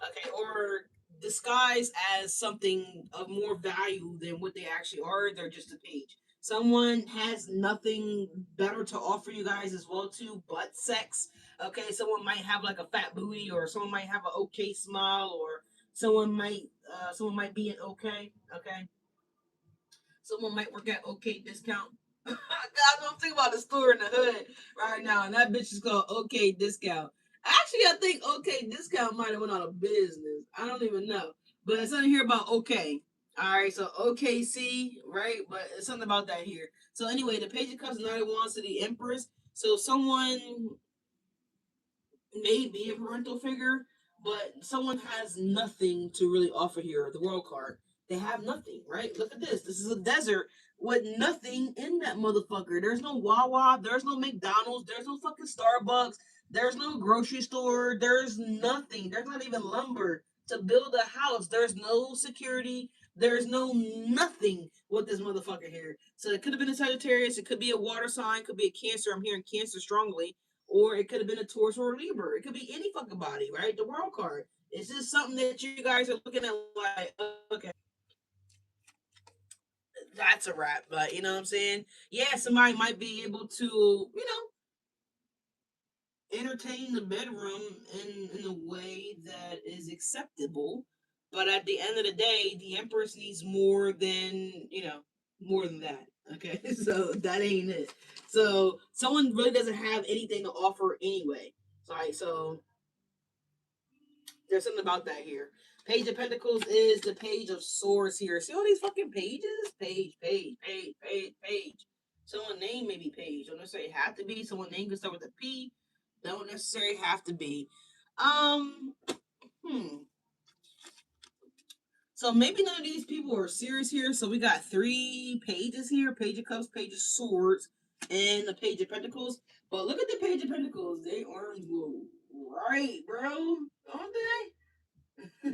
Okay, or disguised as something of more value than what they actually are. They're just a page. Someone has nothing better to offer you guys as well too, but sex. Okay, someone might have like a fat booty, or someone might have an okay smile, or someone might be an okay. Okay, someone might work at OK Discount. God, I'm thinking about the store in the hood right now, and that bitch is called OK Discount. Actually, I think OK Discount might have went out of business. I don't even know, but it's something here about OK. All right, so OKC, right? But it's something about that here. So anyway, the Page of Cups now wants to the Empress. So someone may be a parental figure, but someone has nothing to really offer here. The World card, they have nothing, right? Look at this. This is a desert with nothing in that motherfucker. There's no Wawa. There's no McDonald's. There's no fucking Starbucks. There's no grocery store. There's nothing. There's not even lumber to build a house. There's no security. There's no nothing with this motherfucker here. So it could have been a Sagittarius. It could be a water sign. Could be a Cancer. I'm hearing Cancer strongly, or it could have been a Taurus or a Libra. It could be any fucking body, right? The World card. It's just something that you guys are looking at like, okay, that's a wrap. But you know what I'm saying? Yeah, somebody might be able to, entertain the bedroom in a way that is acceptable. But at the end of the day, the Empress needs more than, more than that. Okay, so that ain't it. So someone really doesn't have anything to offer anyway. So there's something about that here. Page of Pentacles is the Page of Swords here. See all these fucking pages? Page, page, page, page, page. Someone name maybe Page. Don't necessarily have to be. Someone name can start with a P. Don't necessarily have to be. Um, hmm. So maybe none of these people are serious here. So we got 3 pages here: Page of Cups, Page of Swords, and the Page of Pentacles. But look at the Page of Pentacles. They arms low, right, bro? Aren't they?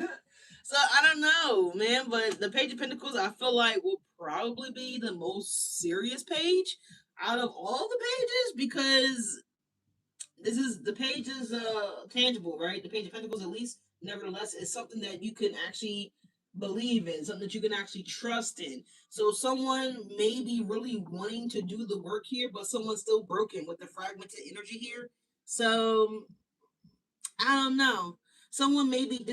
So I don't know, man, but the Page of Pentacles I feel like will probably be the most serious page out of all the pages, because this is the page is tangible, right? The Page of Pentacles, at least, nevertheless, is something that you can actually believe in, something that you can actually trust in. So someone may be really wanting to do the work here, but someone's still broken with the fragmented energy here. So I don't know. Someone may be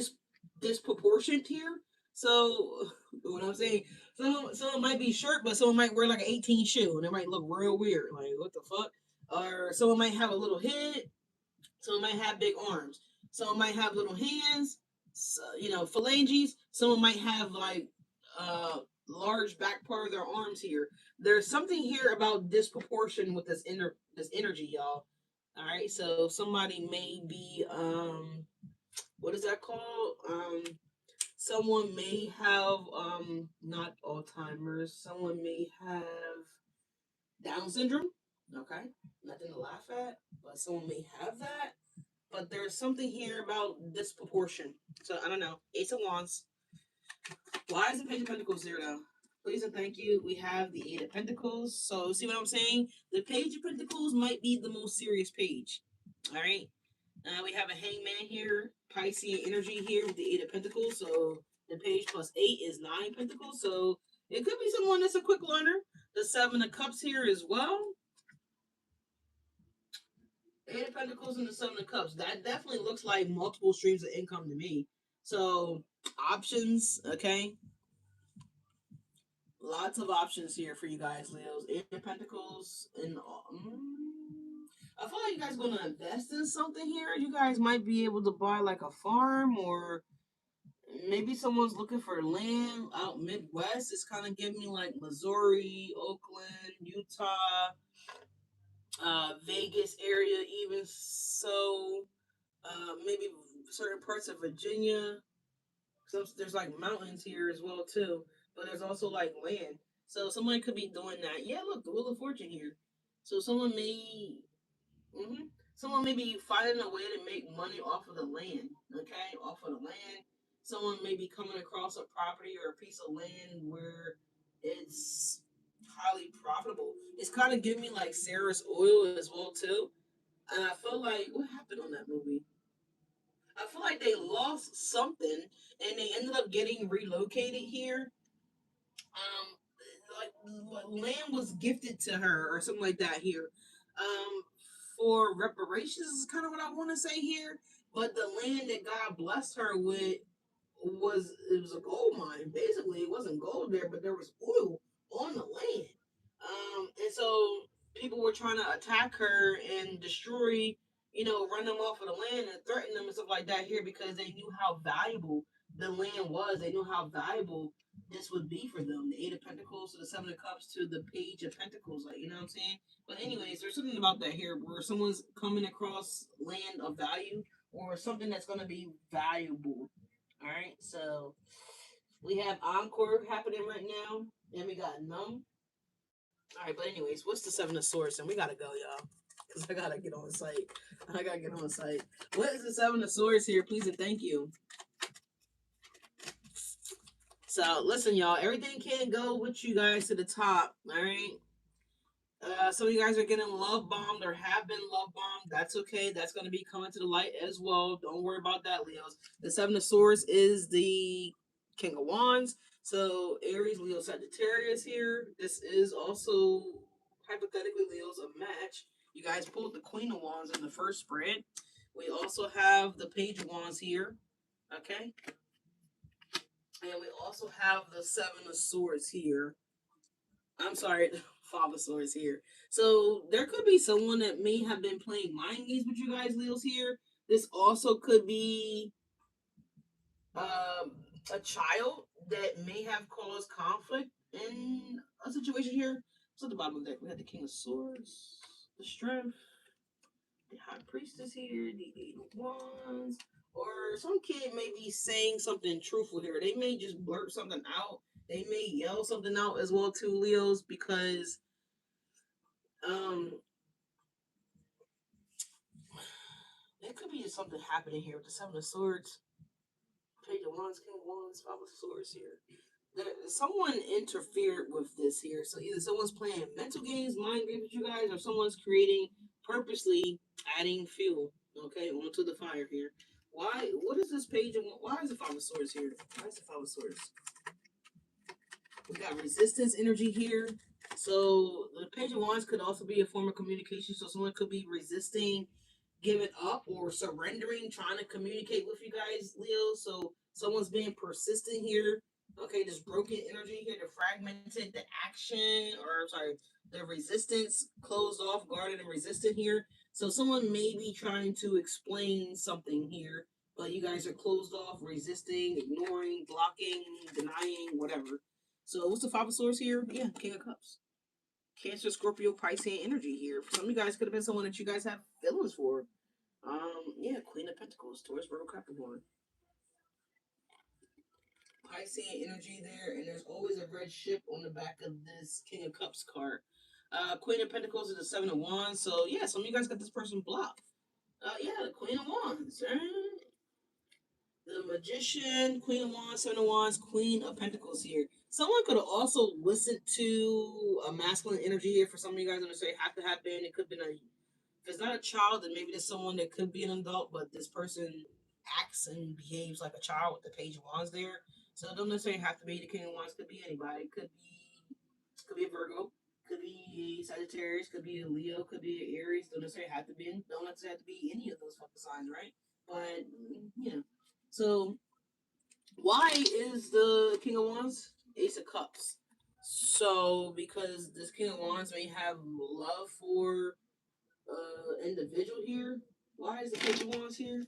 disproportionate here. So what I'm saying, someone might be short, but someone might wear like an 18 shoe, and it might look real weird. Like, what the fuck? Or someone might have a little head. Someone might have big arms. Someone might have little hands. So, phalanges. Someone might have like large back part of their arms here. There's something here about disproportion with this energy, y'all. All right, so somebody may be what is that called? Someone may have not Alzheimer's. Someone may have Down syndrome. Okay, nothing to laugh at, but someone may have that. But there's something here about disproportion. So I don't know. Ace of Wands. Why is the Page of Pentacles there though? Please and thank you. We have the Eight of Pentacles. So see what I'm saying? The Page of Pentacles might be the most serious page. All right. We have a Hangman here, Pisces energy here with the Eight of Pentacles. So the page plus 8 is 9 Pentacles. So it could be someone that's a quick learner. The Seven of Cups here as well. Eight of Pentacles and the Seven of Cups. That definitely looks like multiple streams of income to me. So options, okay. Lots of options here for you guys, Leos. Eight of Pentacles and I feel like you guys are gonna invest in something here. You guys might be able to buy like a farm, or maybe someone's looking for land out Midwest. It's kind of giving me like Missouri, Oakland, Utah, Vegas area, even so. Maybe certain parts of Virginia. There's like mountains here as well too, but there's also like land. So someone could be doing that. Yeah, look, the Wheel of Fortune here. So someone may be finding a way to make money off of the land. Okay, off of the land. Someone may be coming across a property or a piece of land where it's highly profitable. It's kind of giving me like Sarah's oil as well too. And I feel like what happened on that movie? I feel like they lost something and they ended up getting relocated here. Like land was gifted to her or something like that here. Um, for reparations is kind of what I want to say here. But the land that God blessed her with was a gold mine. Basically, it wasn't gold there, but there was oil on the land. And so people were trying to attack her and destroy, run them off of the land and threaten them and stuff like that here because they knew how valuable the land was. They knew how valuable this would be for them. The Eight of Pentacles to the Seven of Cups to the Page of Pentacles, like you know what I'm saying. But anyways, there's something about that here where someone's coming across land of value or something that's going to be valuable. All right, so we have Encore happening right now, and we got Numb. All right, but anyways, what's the Seven of Swords? And we gotta go, y'all, because I gotta get on site. I gotta get on site. What is the Seven of Swords here? Please and thank you. So listen, y'all, everything can't go with you guys to the top. All right. Some of you guys are getting love bombed or have been love bombed. That's okay. That's going to be coming to the light as well. Don't worry about that, Leos. The Seven of Swords is the King of Wands. So Aries, Leo, Sagittarius here. This is also hypothetically Leo's a match. You guys pulled the Queen of Wands in the first spread. We also have the Page of Wands here. Okay. And we also have the Seven of Swords here. I'm sorry, Five of Swords here. So there could be someone that may have been playing mind games with you guys, Leos here. This also could be a child that may have caused conflict in a situation here. So at the bottom of the deck, we have the King of Swords, the Strength, the High Priestess here, the Eight of Wands, or some kid may be saying something truthful here. They may just blurt something out. They may yell something out as well too, Leos, because um there could be just something happening here with the Seven of Swords, Page of Wands, King of Wands, Five of Swords here. Someone interfered with this here. So either someone's playing mental games, mind games with you guys, or someone's creating purposely adding fuel, okay, onto the fire here. Why? What is this page of? Why is the Five of Swords here? Why is the Five of Swords? We got resistance energy here. So the Page of Wands could also be a form of communication. So someone could be resisting giving up or surrendering, trying to communicate with you guys, Leo. So someone's being persistent here. Okay, this broken energy here, the fragmented, the action, or I'm sorry, the resistance closed off, guarded, and resistant here. So someone may be trying to explain something here, but you guys are closed off, resisting, ignoring, blocking, denying, whatever. So what's the Five of Swords here? Yeah, King of Cups. Cancer, Scorpio, Piscean energy here. Some of you guys could have been someone that you guys have feelings for. Yeah, Queen of Pentacles, Taurus, Virgo, Capricorn. Piscean energy there, and there's always a red ship on the back of this King of Cups card. Queen of Pentacles is the Seven of Wands, so yeah, some of you guys got this person blocked. Yeah, the Queen of Wands. The Magician, Queen of Wands, Seven of Wands, Queen of Pentacles here. Someone could have also listened to a masculine energy here. For some of you guys, I'm gonna say have to have been. It could have been a. If it's not a child, then maybe there's someone that could be an adult, but this person acts and behaves like a child with the Page of Wands there. So it don't necessarily have to be the King of Wands. Could be anybody. Could be a Virgo. Could be a Sagittarius. Could be a Leo. Could be an Aries. Don't necessarily have to be. Don't necessarily have to be any of those fucking signs, right? But yeah. So why is the King of Wands Ace of Cups? So because this King of Wands may have love for individual here. Why is the Page of Wands here?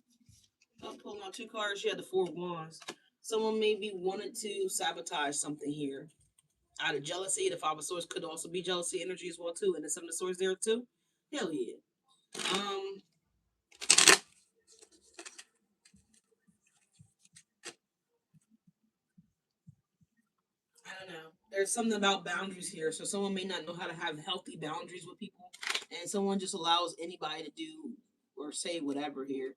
I'm pulling out two cards. She had the Four of Wands. Someone maybe wanted to sabotage something here. Out of jealousy, the Five of Swords could also be jealousy energy as well too. And the Seven of Swords there too. Hell yeah. I don't know. There's something about boundaries here. So someone may not know how to have healthy boundaries with people. And someone just allows anybody to do or say whatever here.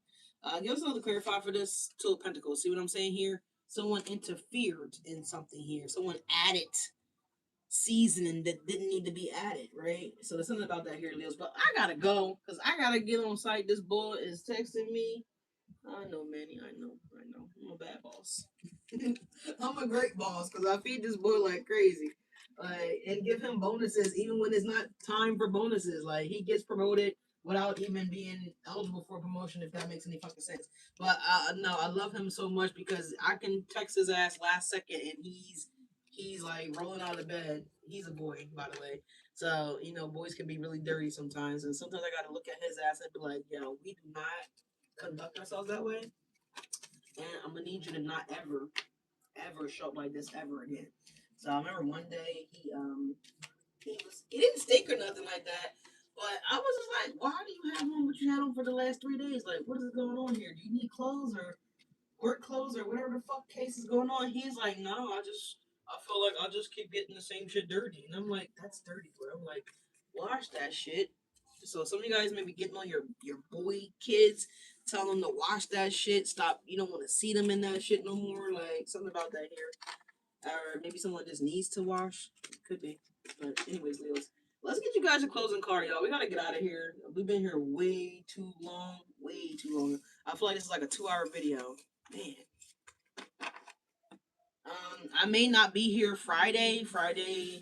Give us another clarify for this Two of Pentacles. See what I'm saying here? Someone interfered in something here. Someone added seasoning that didn't need to be added, right? So there's something about that here, Leos. But I gotta go because I gotta get on site. This boy is texting me. I know, Manny. I know. I'm a bad boss. I'm a great boss because I feed this boy like crazy. Like, and give him bonuses even when it's not time for bonuses. Like, he gets promoted without even being eligible for a promotion, if that makes any fucking sense. But no, I love him so much because I can text his ass last second and he's like rolling out of bed. He's a boy, by the way. So, boys can be really dirty sometimes. And sometimes I got to look at his ass and be like, yo, we do not conduct ourselves that way. And I'm going to need you to not ever show up like this ever again. So I remember one day he didn't stink or nothing like that. But I was just like, why do you have on what you had on for the last 3 days? Like, what is going on here? Do you need clothes or work clothes or whatever the fuck case is going on? He's like, no, I feel like I'll just keep getting the same shit dirty. And I'm like, that's dirty, bro. I'm like, wash that shit. So some of you guys may be getting on your boy kids, telling them to wash that shit. Stop. You don't want to see them in that shit no more. Like something about that here, or maybe someone just needs to wash. Could be. But anyways, Leos, let's get you guys a closing card, y'all. We gotta get out of here. We've been here way too long. Way too long. I feel like this is like a 2-hour video. Man. I may not be here Friday. Friday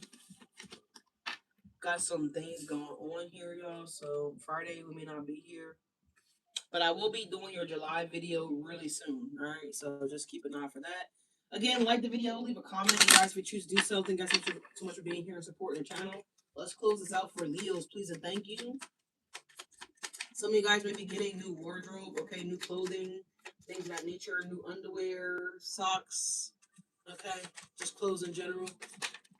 got some things going on here, y'all. So Friday we may not be here. But I will be doing your July video really soon. All right, so just keep an eye for that. Again, like the video, leave a comment, you guys, if you choose to do so. Thank you guys so much for being here and supporting the channel. Let's close this out for Leos, please and thank you. Some of you guys may be getting new wardrobe, okay, new clothing, things of that nature, new underwear, socks, okay, just clothes in general.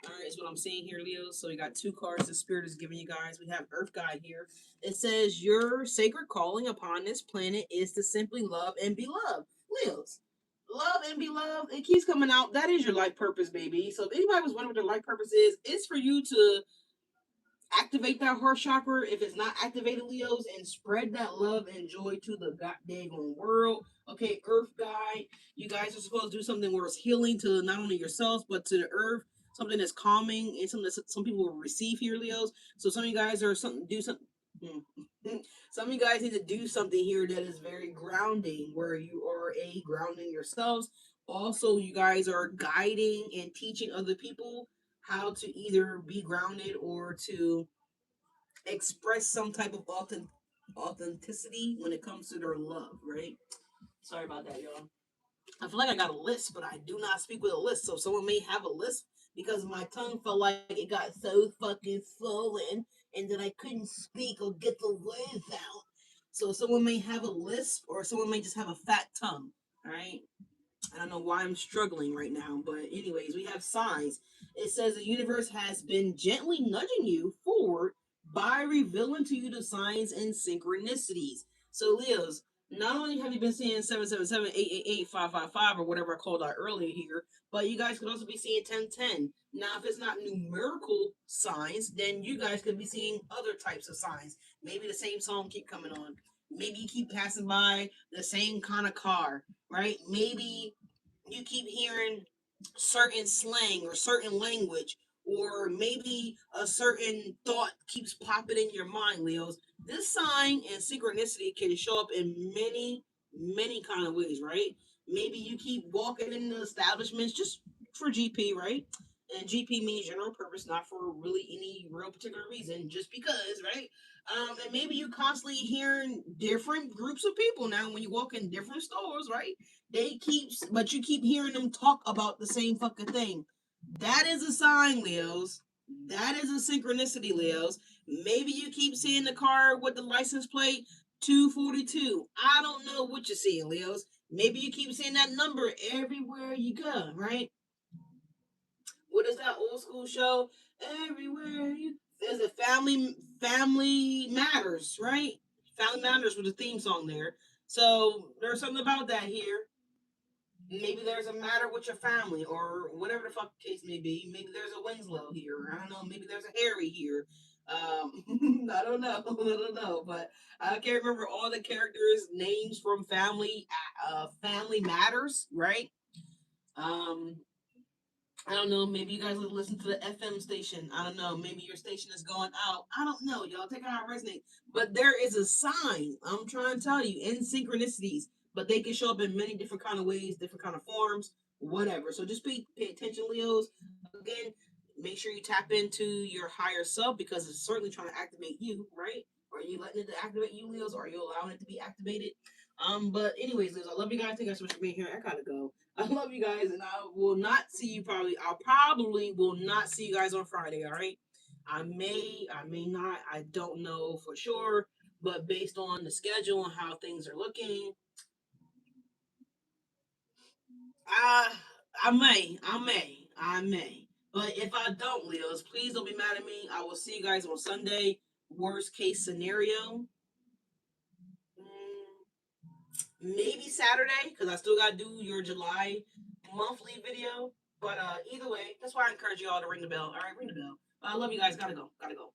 All right, is what I'm seeing here, Leo. So we got 2 cards the Spirit is giving you guys. We have Earth Guide here. It says, your sacred calling upon this planet is to simply love and be loved. Leos, love and be loved. It keeps coming out. That is your life purpose, baby. So if anybody was wondering what their life purpose is, it's for you to activate that heart chakra if it's not activated, Leos, and spread that love and joy to the goddamn world. Okay, Earth Guide, you guys are supposed to do something where it's healing to not only yourselves but to the earth, something that's calming and something that some people will receive here, Leos. So some of you guys are do something. Some of you guys need to do something here that is very grounding, where you are grounding yourselves. Also, you guys are guiding and teaching other people how to either be grounded or to express some type of authenticity when it comes to their love, right? Sorry about that, y'all. I feel like I got a list, but I do not speak with a list. So someone may have a list because my tongue felt like it got so fucking swollen and that I couldn't speak or get the words out. So someone may have a lisp or someone may just have a fat tongue. All right. I don't know why I'm struggling right now, but anyways, we have signs. It says the universe has been gently nudging you forward by revealing to you the signs and synchronicities. So, Leos, not only have you been seeing 777-888-555 or whatever I called out earlier here, but you guys could also be seeing 1010. Now, if it's not numerical signs, then you guys could be seeing other types of signs. Maybe the same song keep coming on. Maybe you keep passing by the same kind of car, right? Maybe you keep hearing certain slang or certain language, or maybe a certain thought keeps popping in your mind, Leos. This sign and synchronicity can show up in many kind of ways, right? Maybe you keep walking in the establishments just for GP, right? And GP means general purpose, not for really any real particular reason, just because, right? And maybe you constantly hearing different groups of people now when you walk in different stores, right? But you keep hearing them talk about the same fucking thing. That is a sign, Leos. That is a synchronicity, Leos. Maybe you keep seeing the car with the license plate 242. I don't know what you're seeing, Leos. Maybe you keep seeing that number everywhere you go, right? What is that old school show? Everywhere you there's a family matters, right? Family Matters with a theme song there. So there's something about that here. Maybe there's a matter with your family or whatever the fuck the case may be. Maybe there's a Winslow here. I don't know. Maybe there's a Harry here. I don't know. I don't know. But I can't remember all the characters' names from Family Matters, right? Um, I don't know. Maybe you guys will listen to the FM station. I don't know. Maybe your station is going out. I don't know. Y'all take it how it resonates. But there is a sign. I'm trying to tell you, in synchronicities. But they can show up in many different kind of ways, different kind of forms, whatever. So just pay attention, Leos. Again, make sure you tap into your higher self because it's certainly trying to activate you, right? Are you letting it to activate you, Leos, or are you allowing it to be activated? But anyways, Leos, I love you guys. Thank you guys so much for being here. I gotta go. I love you guys, and I will not see you probably. I probably will not see you guys on Friday. All right. I may not. I don't know for sure, but based on the schedule and how things are looking, uh, I may. But if I don't, Leos, please don't be mad at me. I will see you guys on Sunday. Worst case scenario, mm, maybe Saturday because I still got to do your July monthly video. But either way, that's why I encourage you all to ring the bell. All right, ring the bell. I love you guys. Gotta go. Gotta go.